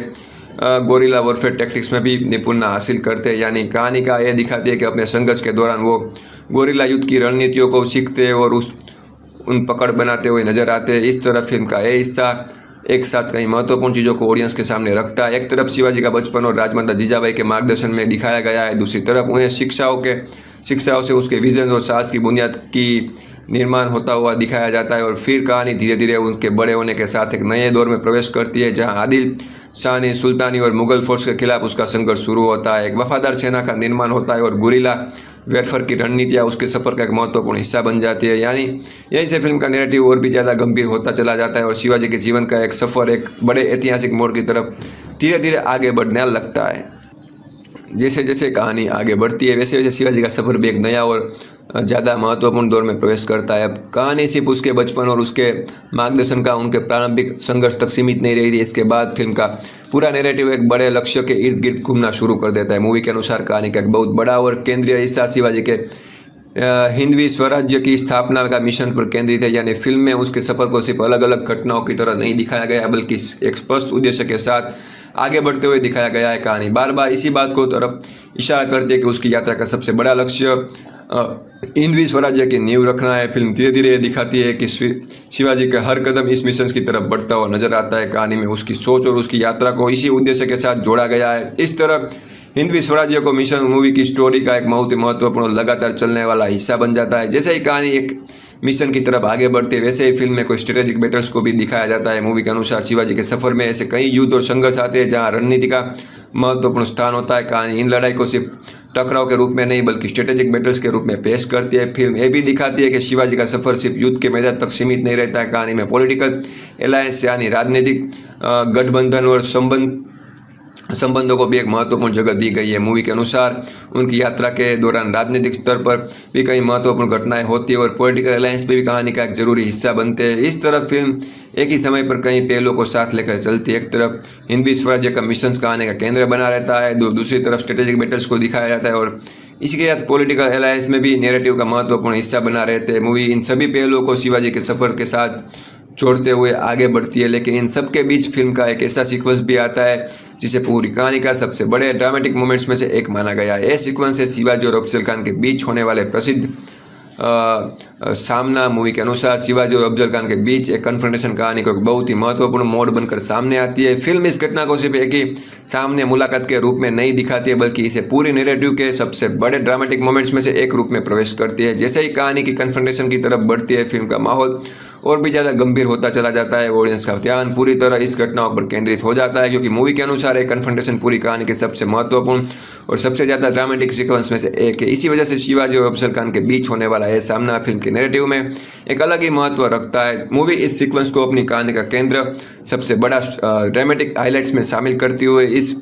गोरिल्ला वॉरफेयर टैक्टिक्स में भी निपुणता हासिल करते हैं, यानी कहानी का यह दिखाती है कि अपने संघर्ष के दौरान वो गोरिल्ला युद्ध की रणनीतियों को सीखते हैं और उन पकड़ बनाते हुए नजर आते हैं। इस तरह फिल्म का यह हिस्सा एक साथ कई महत्वपूर्ण चीज़ों को ऑडियंस के सामने रखता है। एक तरफ शिवाजी का बचपन और राजमाता जीजाबाई के मार्गदर्शन में दिखाया गया है, दूसरी तरफ उन्हें शिक्षाओं से उसके विजन और साहस की बुनियाद की निर्माण होता हुआ दिखाया जाता है। और फिर कहानी धीरे धीरे उनके बड़े होने के साथ एक नए दौर में प्रवेश करती है जहां आदिल शाह सुल्तानी और मुगल फोर्स के खिलाफ उसका संघर्ष शुरू होता है। एक वफादार सेना का निर्माण होता है और गुरिल्ला वेरफेयर की रणनीतियाँ उसके सफ़र का एक महत्वपूर्ण हिस्सा बन जाती है। यानी यहीं से फिल्म का नैरेटिव और भी ज़्यादा गंभीर होता चला जाता है और शिवाजी के जीवन का एक सफ़र एक बड़े ऐतिहासिक मोड़ की तरफ धीरे धीरे आगे बढ़ने लगता है। जैसे जैसे कहानी आगे बढ़ती है वैसे वैसे शिवाजी का सफ़र भी एक नया और ज़्यादा महत्वपूर्ण दौर में प्रवेश करता है। अब कहानी सिर्फ उसके बचपन और उसके मार्गदर्शन का उनके प्रारंभिक संघर्ष तक सीमित नहीं रही थी। इसके बाद फिल्म का पूरा नैरेटिव एक बड़े लक्ष्य के इर्द गिर्द घूमना शुरू कर देता है। मूवी के अनुसार कहानी का एक बहुत बड़ा और केंद्रीय हिस्सा शिवाजी के हिंदवी स्वराज्य की स्थापना का मिशन पर केंद्रित है। यानी फिल्म में उसके सफ़र को सिर्फ अलग अलग घटनाओं की तरह नहीं दिखाया गया बल्कि एक स्पष्ट उद्देश्य के साथ आगे बढ़ते हुए दिखाया गया है। कहानी बार बार इसी बात को तरफ इशारा करती है कि उसकी यात्रा का सबसे बड़ा लक्ष्य हिंदवी स्वराज्य की नींव रखना है। फिल्म धीरे धीरे दिखाती है कि शिवाजी का हर कदम इस मिशन की तरफ बढ़ता हुआ नजर आता है। कहानी में उसकी सोच और उसकी यात्रा को इसी उद्देश्य के साथ जोड़ा गया है। इस तरह हिंदवी स्वराज्य को मिशन मूवी की स्टोरी का एक बहुत ही महत्वपूर्ण लगातार चलने वाला हिस्सा बन जाता है। जैसे ही कहानी एक मिशन की तरफ आगे बढ़ती है वैसे ही फिल्म में कोई स्ट्रेटेजिक बैटल्स को भी दिखाया जाता है। मूवी के अनुसार शिवाजी के सफर में ऐसे कई युद्ध और संघर्ष आते हैं जहां रणनीति का महत्वपूर्ण स्थान होता है। कहानी इन लड़ाई को सिर्फ टकराव के रूप में नहीं बल्कि स्ट्रेटेजिक बैटल्स के रूप में पेश करती है। फिल्म ये भी दिखाती है कि शिवाजी का सफर सिर्फ युद्ध के मैदान तक सीमित नहीं रहता है। कहानी में पॉलिटिकल अलायंस यानी राजनीतिक गठबंधन और संबंधों को भी एक महत्वपूर्ण जगह दी गई है। मूवी के अनुसार उनकी यात्रा के दौरान राजनीतिक स्तर पर भी कई महत्वपूर्ण घटनाएं होती है और पॉलिटिकल अलायंस भी कहानी का एक जरूरी हिस्सा बनते हैं। इस तरह फिल्म एक ही समय पर कई पहलुओं को साथ लेकर चलती है। एक तरफ हिंदवी स्वराज्य का मिशन कहानी का केंद्र बना रहता है, दूसरी तरफ स्ट्रेटेजिक बैटल्स को दिखाया जाता है और इसके साथ पॉलिटिकल अलायंस में भी नैरेटिव का महत्वपूर्ण हिस्सा बना रहते हैं। मूवी इन सभी पहलुओं को शिवाजी के सफर के साथ जोड़ते हुए आगे बढ़ती है, लेकिन इन सब के बीच फिल्म का एक ऐसा सीक्वेंस भी आता है जिसे पूरी कहानी का सबसे बड़े ड्रामेटिक मोमेंट्स में से एक माना गया है। यह सीक्वेंस है शिवाजी और अफजल खान के बीच होने वाले प्रसिद्ध सामना। मूवी के अनुसार शिवाजी और अफजल खान के बीच एक कन्फ्रंटेशन कहानी को एक बहुत ही महत्वपूर्ण मोड़ बनकर सामने आती है। फिल्म इस घटना को सिर्फ एक ही सामने मुलाकात के रूप में नहीं दिखाती है बल्कि इसे पूरी नैरेटिव के सबसे बड़े ड्रामेटिक मोमेंट्स में से एक रूप में प्रवेश करती है। जैसे ही कहानी की कन्फ्रंटेशन की तरफ बढ़ती है फिल्म का माहौल और भी ज़्यादा गंभीर होता चला जाता है। ऑडियंस का ध्यान पूरी तरह इस घटनाओं पर केंद्रित हो जाता है क्योंकि मूवी के अनुसार एक कन्फ्रंटेशन पूरी कहानी के सबसे महत्वपूर्ण और सबसे ज़्यादा ड्रामेटिक सीक्वेंस में से एक है। इसी वजह से शिवाजी और अफजल खान के बीच होने वाला यह सामना फिल्म के नैरेटिव में एक अलग ही महत्व रखता है। मूवी इस सीक्वेंस को अपनी कहानी का केंद्र सबसे बड़ा ड्रामेटिक हाईलाइट्स में शामिल करते हुए इस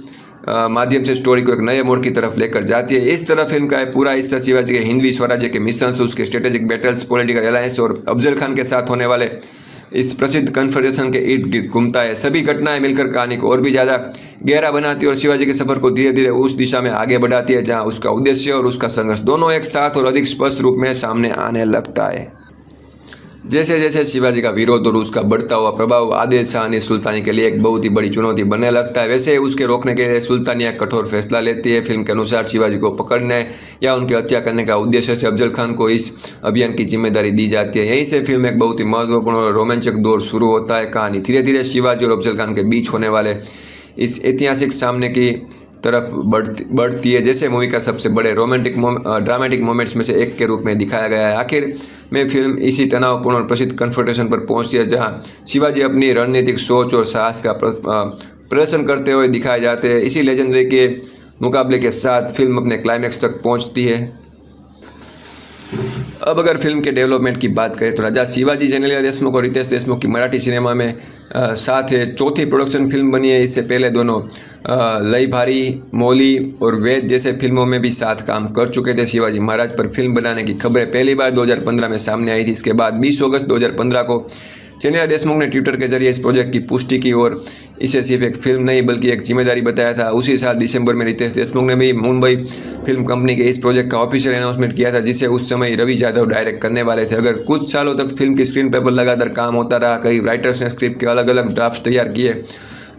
माध्यम से स्टोरी को एक नए मोड़ की तरफ लेकर जाती है। इस तरह फिल्म का पूरा हिस्सा शिवाजी के हिंदवी स्वराज्य के मिशन, उसके स्ट्रेटेजिक बैटल्स, पॉलिटिकल अलायंस और अफजल खान के साथ होने वाले इस प्रसिद्ध कन्फ्रंटेशन के इर्द गिर्द घूमता है। सभी घटनाएं मिलकर कहानी को और भी ज़्यादा गहरा बनाती है और शिवाजी के सफर को धीरे धीरे उस दिशा में आगे बढ़ाती है जहां उसका उद्देश्य और उसका संघर्ष दोनों एक साथ और अधिक स्पष्ट रूप में सामने आने लगता है। जैसे जैसे शिवाजी का विरोध और उसका बढ़ता हुआ प्रभाव आदिल शाह ने सुल्तानी के लिए एक बहुत ही बड़ी चुनौती बनने लगता है, वैसे उसके रोकने के लिए सुल्तानिया कठोर फैसला लेती है। फिल्म के अनुसार शिवाजी को पकड़ने या उनकी हत्या करने का उद्देश्य से अफजल खान को इस अभियान की जिम्मेदारी दी जाती है। यहीं से फिल्म एक बहुत ही महत्वपूर्ण और रोमांचक दौर शुरू होता है। कहानी धीरे धीरे शिवाजी और अफजल खान के बीच होने वाले इस ऐतिहासिक सामने की तरफ बढ़ती है जैसे मूवी का सबसे बड़े ड्रामेटिक मोमेंट्स में से एक के रूप में दिखाया गया है। आखिर में फिल्म इसी तनावपूर्ण और प्रसिद्ध कन्फ्रंटेशन पर पहुंचती है जहां शिवाजी अपनी रणनीतिक सोच और साहस का प्रदर्शन करते हुए दिखाए जाते हैं। इसी लेजेंडरी के मुकाबले के साथ फिल्म अपने क्लाइमैक्स तक पहुंचती है। अब अगर फिल्म के डेवलपमेंट की बात करें तो राजा शिवाजी जेनेलिया देशमुख और रितेश देशमुख की मराठी सिनेमा में साथ है चौथी प्रोडक्शन फिल्म बनी है। इससे पहले दोनों लई भारी, मौली और वेद जैसे फिल्मों में भी साथ काम कर चुके थे। शिवाजी महाराज पर फिल्म बनाने की खबरें पहली बार 2015 में सामने आई थी। इसके बाद 20 अगस्त 2015 को जेनेलिया देशमुख ने ट्विटर के जरिए इस प्रोजेक्ट की पुष्टि की और इसे सिर्फ एक फिल्म नहीं बल्कि एक जिम्मेदारी बताया था। उसी साल दिसंबर में रितेश देशमुख ने भी मुंबई फिल्म कंपनी के इस प्रोजेक्ट का ऑफिशियल अनाउंसमेंट किया था जिसे उस समय रवि यादव डायरेक्ट करने वाले थे। अगर कुछ सालों तक फिल्म के स्क्रीन पर लगातार काम होता रहा, कई राइटर्स ने स्क्रिप्ट के अलग अलग ड्राफ्ट तैयार किए,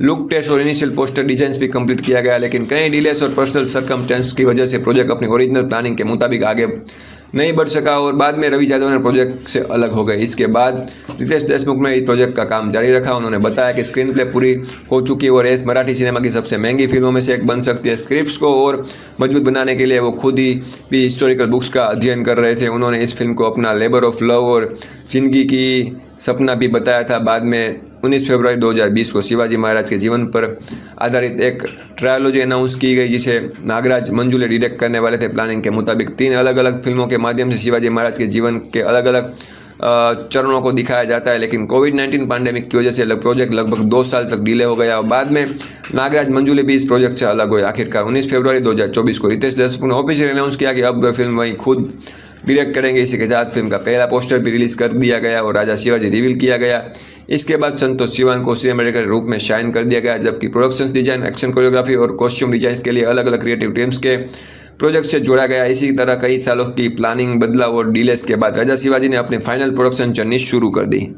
लुक टेस्ट और इनिशियल पोस्टर डिजाइन भी कंप्लीट किया गया, लेकिन कई डिलेस और पर्सनल सर्कमस्टेंस की वजह से प्रोजेक्ट अपनी ओरिजिनल प्लानिंग के मुताबिक आगे नहीं बढ़ सका और बाद में रवि यादव ने प्रोजेक्ट से अलग हो गए। इसके बाद रितेश देशमुख ने इस प्रोजेक्ट का काम जारी रखा। उन्होंने बताया कि स्क्रीन प्ले पूरी हो चुकी है और इस मराठी सिनेमा की सबसे महंगी फिल्मों में से एक बन सकती है। स्क्रिप्ट्स को और मजबूत बनाने के लिए वो खुद ही भी हिस्टोरिकल बुक्स का अध्ययन कर रहे थे। उन्होंने इस फिल्म को अपना लेबर ऑफ लव और जिंदगी की सपना भी बताया था। बाद में 19 फरवरी 2020 को शिवाजी महाराज के जीवन पर आधारित एक ट्रायोलॉजी अनाउंस की गई जिसे नागराज मंजुले डायरेक्ट करने वाले थे। प्लानिंग के मुताबिक 3 अलग अलग फिल्मों के माध्यम से शिवाजी महाराज के जीवन के अलग अलग चरणों को दिखाया जाता है, लेकिन कोविड-19 पैंडेमिक की वजह से प्रोजेक्ट लगभग 2 साल तक डिले हो गया और बाद में नागराज मंजुले भी इस प्रोजेक्ट से अलग हुए। आखिरकार 19 फरवरी 2024 को रितेश देशमुख ने ऑफिशियल अनाउंस किया कि अब वह फिल्म वहीं खुद डायरेक्ट करेंगे। इसी के साथ फिल्म का पहला पोस्टर भी रिलीज कर दिया गया और राजा शिवाजी रिवील किया गया। इसके बाद संतोष सिवान को सिनेमेटोग्राफर के रूप में शाइन कर दिया गया, जबकि प्रोडक्शन डिजाइन, एक्शन कोरियोग्राफी और कॉस्ट्यूम डिजाइन के लिए अलग अलग क्रिएटिव टीम्स के प्रोजेक्ट से जोड़ा गया। इसी तरह कई सालों की प्लानिंग, बदलाव और डिलेस के बाद राजा शिवाजी ने अपनी फाइनल प्रोडक्शन जर्नी शुरू कर दी।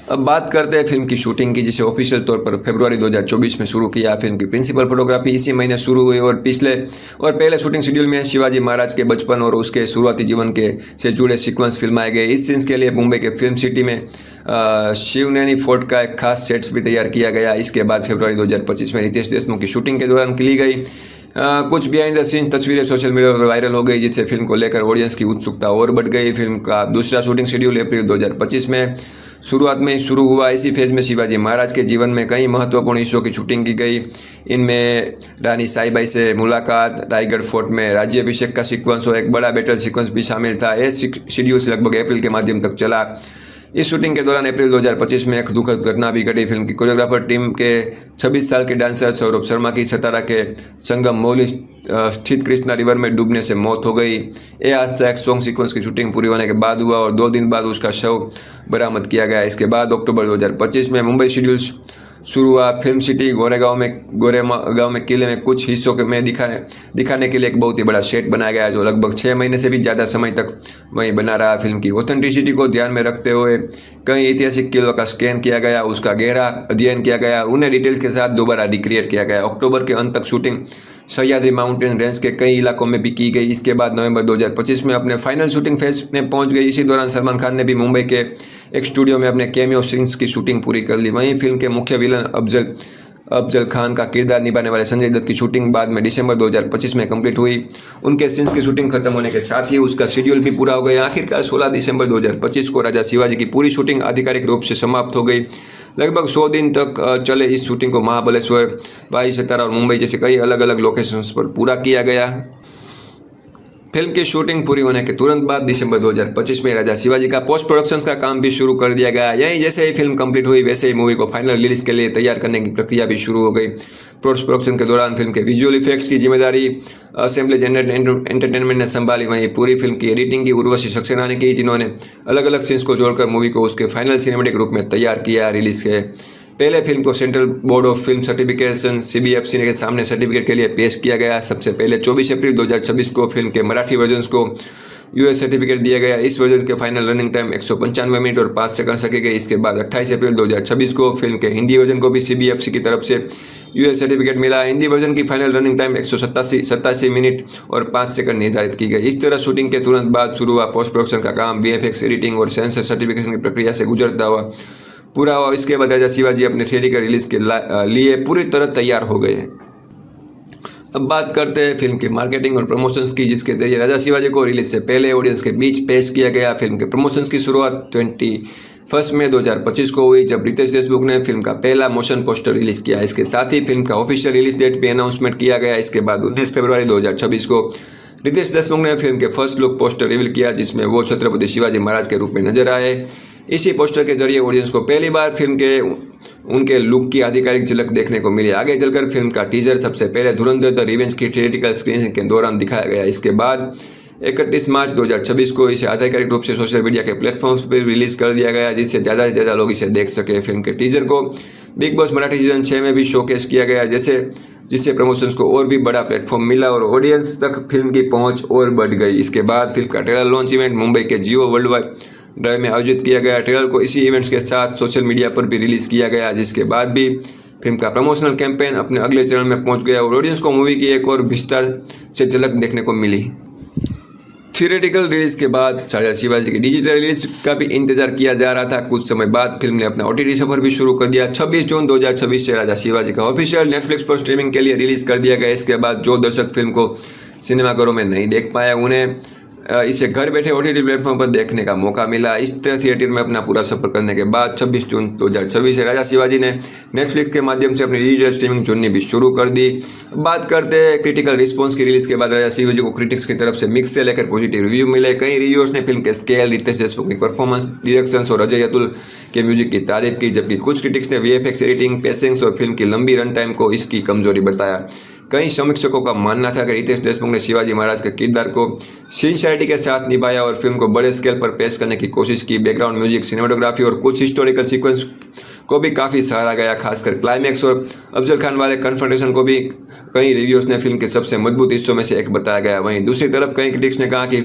अब बात करते हैं फिल्म की शूटिंग की, जिसे ऑफिशियल तौर पर फरवरी 2024 में शुरू किया। फिल्म की प्रिंसिपल फोटोग्राफी इसी महीने शुरू हुई और पहले शूटिंग शेड्यूल में शिवाजी महाराज के बचपन और उसके शुरुआती जीवन के से जुड़े सीक्वेंस फिल्माए गए। इस सीन्स के लिए मुंबई के फिल्म सिटी में शिवनेरी फोर्ट का एक खास सेट्स भी तैयार किया गया। इसके बाद फरवरी 2025 में रितेश देशमुख की शूटिंग के दौरान ली गई कुछ बिहाइंड द सीन तस्वीरें सोशल मीडिया पर वायरल हो गई, जिससे फिल्म को लेकर ऑडियंस की उत्सुकता और बढ़ गई। फिल्म का दूसरा शूटिंग शेड्यूल अप्रैल 2025 में शुरुआत में ही शुरू हुआ। इसी फेज में शिवाजी महाराज के जीवन में कई महत्वपूर्ण हिस्सों की शूटिंग की गई। इनमें रानी साईबाई से मुलाकात, रायगढ़ फोर्ट में राज्याभिषेक का सीक्वेंस और एक बड़ा बैटल सीक्वेंस भी शामिल था। यह शेड्यूल लगभग अप्रैल के माध्यम तक चला। इस शूटिंग के दौरान अप्रैल 2025 में एक दुखद घटना भी घटी। फिल्म की कोरियोग्राफर टीम के 26 साल के डांसर सौरभ शर्मा की सतारा के संगम मौली स्थित कृष्णा रिवर में डूबने से मौत हो गई। यह हादसा एक सॉन्ग सीक्वेंस की शूटिंग पूरी होने के बाद हुआ और 2 दिन बाद उसका शव बरामद किया गया। इसके बाद अक्टूबर 2025 में मुंबई शेड्यूल शुरू हुआ। फिल्म सिटी गोरेगांव में किले में कुछ हिस्सों में दिखाने के लिए एक बहुत ही बड़ा सेट बनाया गया, जो लगभग 6 महीने से भी ज़्यादा समय तक वहीं बना रहा। फिल्म की ऑथेंटिसिटी को ध्यान में रखते हुए कई ऐतिहासिक किलों का स्कैन किया गया, उसका गहरा अध्ययन किया गया, उन्हें डिटेल्स के साथ दोबारा रिक्रिएट किया गया। अक्टूबर के अंत तक शूटिंग सह्याद्री माउंटेन रेंज के कई इलाकों में भी की गई। इसके बाद नवंबर 2025 में अपने फाइनल शूटिंग फेज में पहुंच गई। इसी दौरान सलमान खान ने भी मुंबई के एक स्टूडियो में अपने कैमियो सीन्स की शूटिंग पूरी कर ली। वहीं फिल्म के मुख्य विलन अफजल खान का किरदार निभाने वाले संजय दत्त की शूटिंग बाद में दिसंबर 2025 में कंप्लीट हुई। उनके सीन्स की शूटिंग खत्म होने के साथ ही उसका शेड्यूल भी पूरा हो गया। आखिरकार 16 दिसंबर 2025 को राजा शिवाजी की पूरी शूटिंग आधिकारिक रूप से समाप्त हो गई। लगभग 100 दिन तक चले इस शूटिंग को महाबलेश्वर, बाई सतारा और मुंबई जैसे कई अलग अलग लोकेशंस पर पूरा किया गया। फिल्म की शूटिंग पूरी होने के तुरंत बाद दिसंबर 2025 में राजा शिवाजी का पोस्ट प्रोडक्शन का काम भी शुरू कर दिया गया। यहीं जैसे ही फिल्म कंप्लीट हुई वैसे ही मूवी को फाइनल रिलीज के लिए तैयार करने की प्रक्रिया भी शुरू हो गई। पोस्ट प्रोडक्शन के दौरान फिल्म के विजुअल इफेक्ट्स की जिम्मेदारी असेंबलेज एंटरटेनमेंट ने संभाली। वहीं पूरी फिल्म की एडिटिंग की उर्वशी सक्सेना ने की, जिन्होंने अलग अलग सीन्स को जोड़कर मूवी को उसके फाइनल सिनेमेटिक रूप में तैयार किया। रिलीज के पहले फिल्म को central board of film certification CBFC के सामने सर्टिफिकेट के लिए पेश किया गया। सबसे पहले 24 अप्रैल 2026 को फिल्म के मराठी वर्जन को US सर्टिफिकेट दिया गया। इस वर्जन के फाइनल रनिंग टाइम 195 मिनट और 5 सेकंड सके गए। इसके बाद 28 अप्रैल 2026 को फिल्म के हिंदी वर्जन को भी CBFC की तरफ से US सर्टिफिकेट मिला। हिंदी वर्जन की फाइनल रनिंग टाइम 187 मिनट और 5 सेकंड निर्धारित की गई। इस तरह शूटिंग के तुरंत बाद शुरू हुआ पोस्ट प्रोडक्शन का काम VFX एडिटिंग और सेंसर सर्टिफिकेशन की प्रक्रिया से गुजरता हुआ पूरा हुआ। इसके बाद राजा शिवाजी अपने थिएट्रिकल रिलीज के लिए पूरी तरह तैयार हो गए। अब बात करते हैं फिल्म की मार्केटिंग और प्रमोशंस की, जिसके जरिए राजा शिवाजी को रिलीज से पहले ऑडियंस के बीच पेश किया गया। फिल्म के प्रमोशंस की शुरुआत 21 मई 2025 को हुई, जब रितेश देशमुख ने फिल्म का पहला मोशन पोस्टर रिलीज किया। इसके साथ ही फिल्म का ऑफिशियल रिलीज डेट भी अनाउंसमेंट किया गया। इसके बाद 19 फरवरी 2026 को रितेश देशमुख ने फिल्म के फर्स्ट लुक पोस्टर रिवील किया, जिसमें वो छत्रपति शिवाजी महाराज के रूप में नजर आए। इसी पोस्टर के जरिए ऑडियंस को पहली बार फिल्म के उनके लुक की आधिकारिक झलक देखने को मिली। आगे चलकर फिल्म का टीजर सबसे पहले धुरंधर द रिवेंज की थिएट्रिकल स्क्रीनिंग के दौरान दिखाया गया। इसके बाद 31 मार्च 2026 को इसे आधिकारिक रूप से सोशल मीडिया के प्लेटफॉर्म्स पर रिलीज कर दिया गया, जिससे ज़्यादा से ज़्यादा लोग इसे देख सके। फिल्म के टीजर को बिग बॉस मराठी सीजन 6 में भी शोकेस किया गया, जिससे प्रमोशंस को और भी बड़ा प्लेटफॉर्म मिला और ऑडियंस तक फिल्म की पहुंच और बढ़ गई। इसके बाद फिल्म का ट्रेलर लॉन्च इवेंट मुंबई के जियो वर्ल्ड वाइड ड्राइव में आयोजित किया गया। ट्रेलर को इसी इवेंट्स के साथ सोशल मीडिया पर भी रिलीज किया गया, जिसके बाद भी फिल्म का प्रमोशनल कैंपेन अपने अगले चरण में पहुंच गया और ऑडियंस को मूवी की एक और विस्तार से झलक देखने को मिली। थिएट्रिकल रिलीज के बाद राजा शिवाजी की डिजिटल रिलीज का भी इंतजार किया जा रहा था। कुछ समय बाद फिल्म ने अपना OTT सफर भी शुरू कर दिया। 26 जून 2026 से राजा शिवाजी का ऑफिशियल नेटफ्लिक्स पर स्ट्रीमिंग के लिए रिलीज कर दिया गया। इसके बाद जो दर्शक फिल्म को सिनेमाघरों में नहीं देख पाए, उन्हें इसे घर बैठे OTT प्लेटफॉर्म पर देखने का मौका मिला। इस तरह थिएटर में अपना पूरा सफर करने के बाद 26 जून 2026 से राजा शिवाजी ने नेटफ्लिक्स के माध्यम से अपनी डिजिटल स्ट्रीमिंग जोड़नी भी शुरू कर दी। बात करते हैं क्रिटिकल रिस्पॉन्स की। रिलीज के बाद राजा शिवाजी को क्रिटिक्स की तरफ से मिक्स से लेकर पॉजिटिव रिव्यू मिले। कई रिव्यूअर्स ने फिल्म के स्केल, रितेश देशमुख की परफॉर्मेंस, डायरेक्शन और अजय अतुल के म्यूजिक की तारीफ की, जबकि कुछ क्रिटिक्स ने VFX एडिटिंग, पेसिंग्स और फिल्म की लंबी रन टाइम को इसकी कमजोरी बताया। कई समीक्षकों का मानना था कि रितेश देशमुख ने शिवाजी महाराज के किरदार को सिंसियरिटी के साथ निभाया और फिल्म को बड़े स्केल पर पेश करने की कोशिश की। बैकग्राउंड म्यूजिक, सिनेमाटोग्राफी और कुछ हिस्टोरिकल सीक्वेंस को भी काफ़ी सराहा गया, खासकर क्लाइमैक्स और अफजल खान वाले कन्फ्रंटेशन को भी कई रिव्यूअर्स ने फिल्म के सबसे मजबूत हिस्सों में से एक बताया गया। वहीं दूसरी तरफ कई क्रिटिक्स ने कहा कि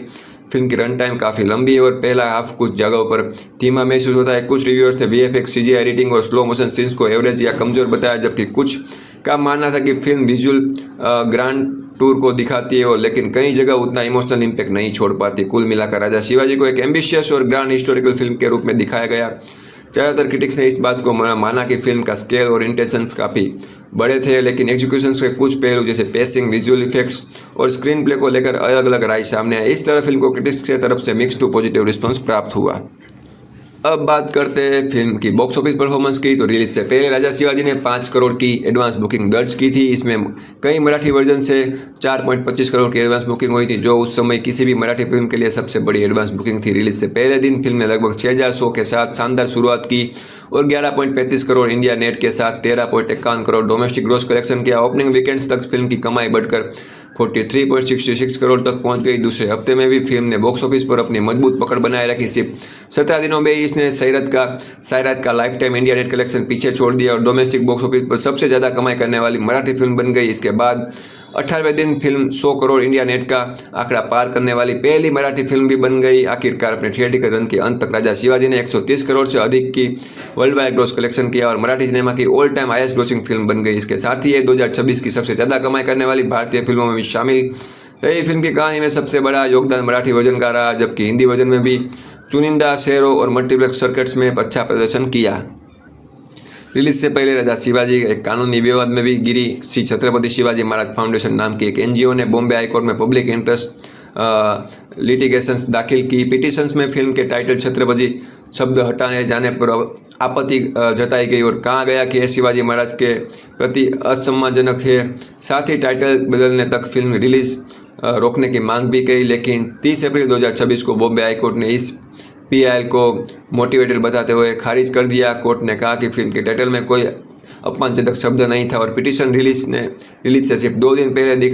फिल्म की रन टाइम काफ़ी लंबी है और पहला हाफ कुछ जगहों पर धीमा महसूस होता है। कुछ रिव्यूअर्स ने वीएफएक्स, सीजीआई एडिटिंग और स्लो मोशन सीन्स को एवरेज या कमज़ोर बताया, जबकि कुछ का मानना था कि फिल्म विजुअल ग्रांड टूर को दिखाती है और लेकिन कई जगह उतना इमोशनल इम्पैक्ट नहीं छोड़ पाती। कुल मिलाकर राजा शिवाजी को एक एम्बिशियस और ग्रांड हिस्टोरिकल फिल्म के रूप में दिखाया गया। ज़्यादातर क्रिटिक्स ने इस बात को माना कि फिल्म का स्केल और इंटेंशंस काफ़ी बड़े थे, लेकिन एग्जीक्यूशन के कुछ पहलू जैसे पेसिंग, विजुअल इफेक्ट्स और स्क्रीन प्ले को लेकर अलग अलग राय सामने आए। इस तरह फिल्म को क्रिटिक्स की तरफ से मिक्स टू पॉजिटिव रिस्पॉन्स प्राप्त हुआ। अब बात करते हैं फिल्म की बॉक्स ऑफिस परफॉर्मेंस की। तो रिलीज से पहले राजा शिवाजी ने 5 करोड़ की एडवांस बुकिंग दर्ज की थी। इसमें कई मराठी वर्जन से 4.25 करोड़ की एडवांस बुकिंग हुई थी, जो उस समय किसी भी मराठी फिल्म के लिए सबसे बड़ी एडवांस बुकिंग थी। रिलीज से पहले दिन फिल्म ने लगभग 6,000 शो के साथ शानदार शुरुआत की और 11.35 करोड़ इंडिया नेट के साथ 13.51 करोड़ डोमेस्टिक ग्रॉस कलेक्शन किया। ओपनिंग वीकेंड्स तक फिल्म की कमाई बढ़कर 43.66 करोड़ तक पहुंच गई। दूसरे हफ्ते में भी फिल्म ने बॉक्स ऑफिस पर अपनी मजबूत पकड़ बनाए रखी। सिर्फ 17 दिनों में इसने सायरत का life time India net collection पीछे छोड़ दिया और डोमेस्टिक बॉक्स ऑफिस पर सबसे ज़्यादा कमाई करने वाली मराठी फिल्म बन गई। इसके बाद 18वें दिन फिल्म 100 करोड़ इंडिया नेट का आंकड़ा पार करने वाली पहली मराठी फिल्म भी बन गई। आखिरकार अपने थिएटिकल रन के अंत तक राजा शिवाजी ने 130 करोड़ से अधिक की वर्ल्ड वाइड ग्रॉस कलेक्शन किया और मराठी सिनेमा की all time highest grossing film बन गई। इसके साथ ही ये 2026 की सबसे ज़्यादा कमाई करने वाली भारतीय फिल्मों में भी शामिल रही। फिल्म की कहानी में सबसे बड़ा योगदान मराठी वर्जन का रहा, जबकि हिंदी वर्जन में भी चुनिंदा शहरों और मल्टीप्लेक्स सर्किट्स में अच्छा प्रदर्शन किया। रिलीज से पहले राजा शिवाजी एक कानूनी विवाद में भी गिरी। श्री छत्रपति शिवाजी महाराज फाउंडेशन नाम की एक एनजीओ ने बॉम्बे हाईकोर्ट में पब्लिक इंटरेस्ट लिटिगेशंस दाखिल की। पिटिशंस में फिल्म के टाइटल छत्रपति शब्द हटाने जाने पर आपत्ति जताई गई और कहा गया कि यह शिवाजी महाराज के प्रति असम्मानजनक है। साथ ही टाइटल बदलने तक फिल्म रिलीज रोकने की मांग भी की, लेकिन 30 अप्रैल 2026 को बॉम्बे हाईकोर्ट ने इस पीआईएल को मोटिवेटेड बताते हुए खारिज कर दिया। कोर्ट ने कहा कि फिल्म के टाइटल में कोई अपमानजनक शब्द नहीं था और पिटीशन रिलीज से सिर्फ 2 दिन पहले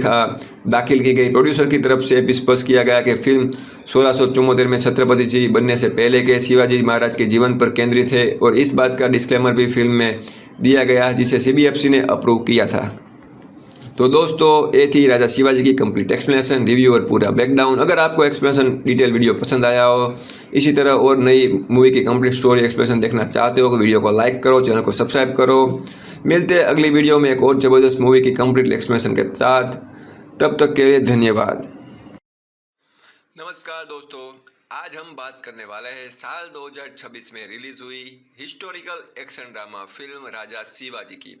दाखिल की गई। प्रोड्यूसर की तरफ से भी स्पष्ट किया गया कि फिल्म 1674 में छत्रपति जी बनने से पहले के शिवाजी महाराज के जीवन पर केंद्रित है और इस बात का डिस्क्लेमर भी फिल्म में दिया गया, जिसे सीबीएफसी ने अप्रूव किया था। तो दोस्तों, ये थी राजा शिवाजी की कंप्लीट एक्सप्लेनेशन, रिव्यू और पूरा ब्रेकडाउन। अगर आपको एक्सप्लेनेशन डिटेल वीडियो पसंद आया हो, इसी तरह और नई मूवी की कंप्लीट स्टोरी एक्सप्लेनेशन देखना चाहते हो तो वीडियो को लाइक करो, चैनल को सब्सक्राइब करो। मिलते हैं अगली वीडियो में एक और ज़बरदस्त मूवी की कंप्लीट एक्सप्लेनेशन के साथ। तब तक के लिए धन्यवाद। नमस्कार दोस्तों, आज हम बात करने वाले हैं साल 2026 में रिलीज हुई हिस्टोरिकल एक्शन ड्रामा फिल्म राजा शिवाजी की।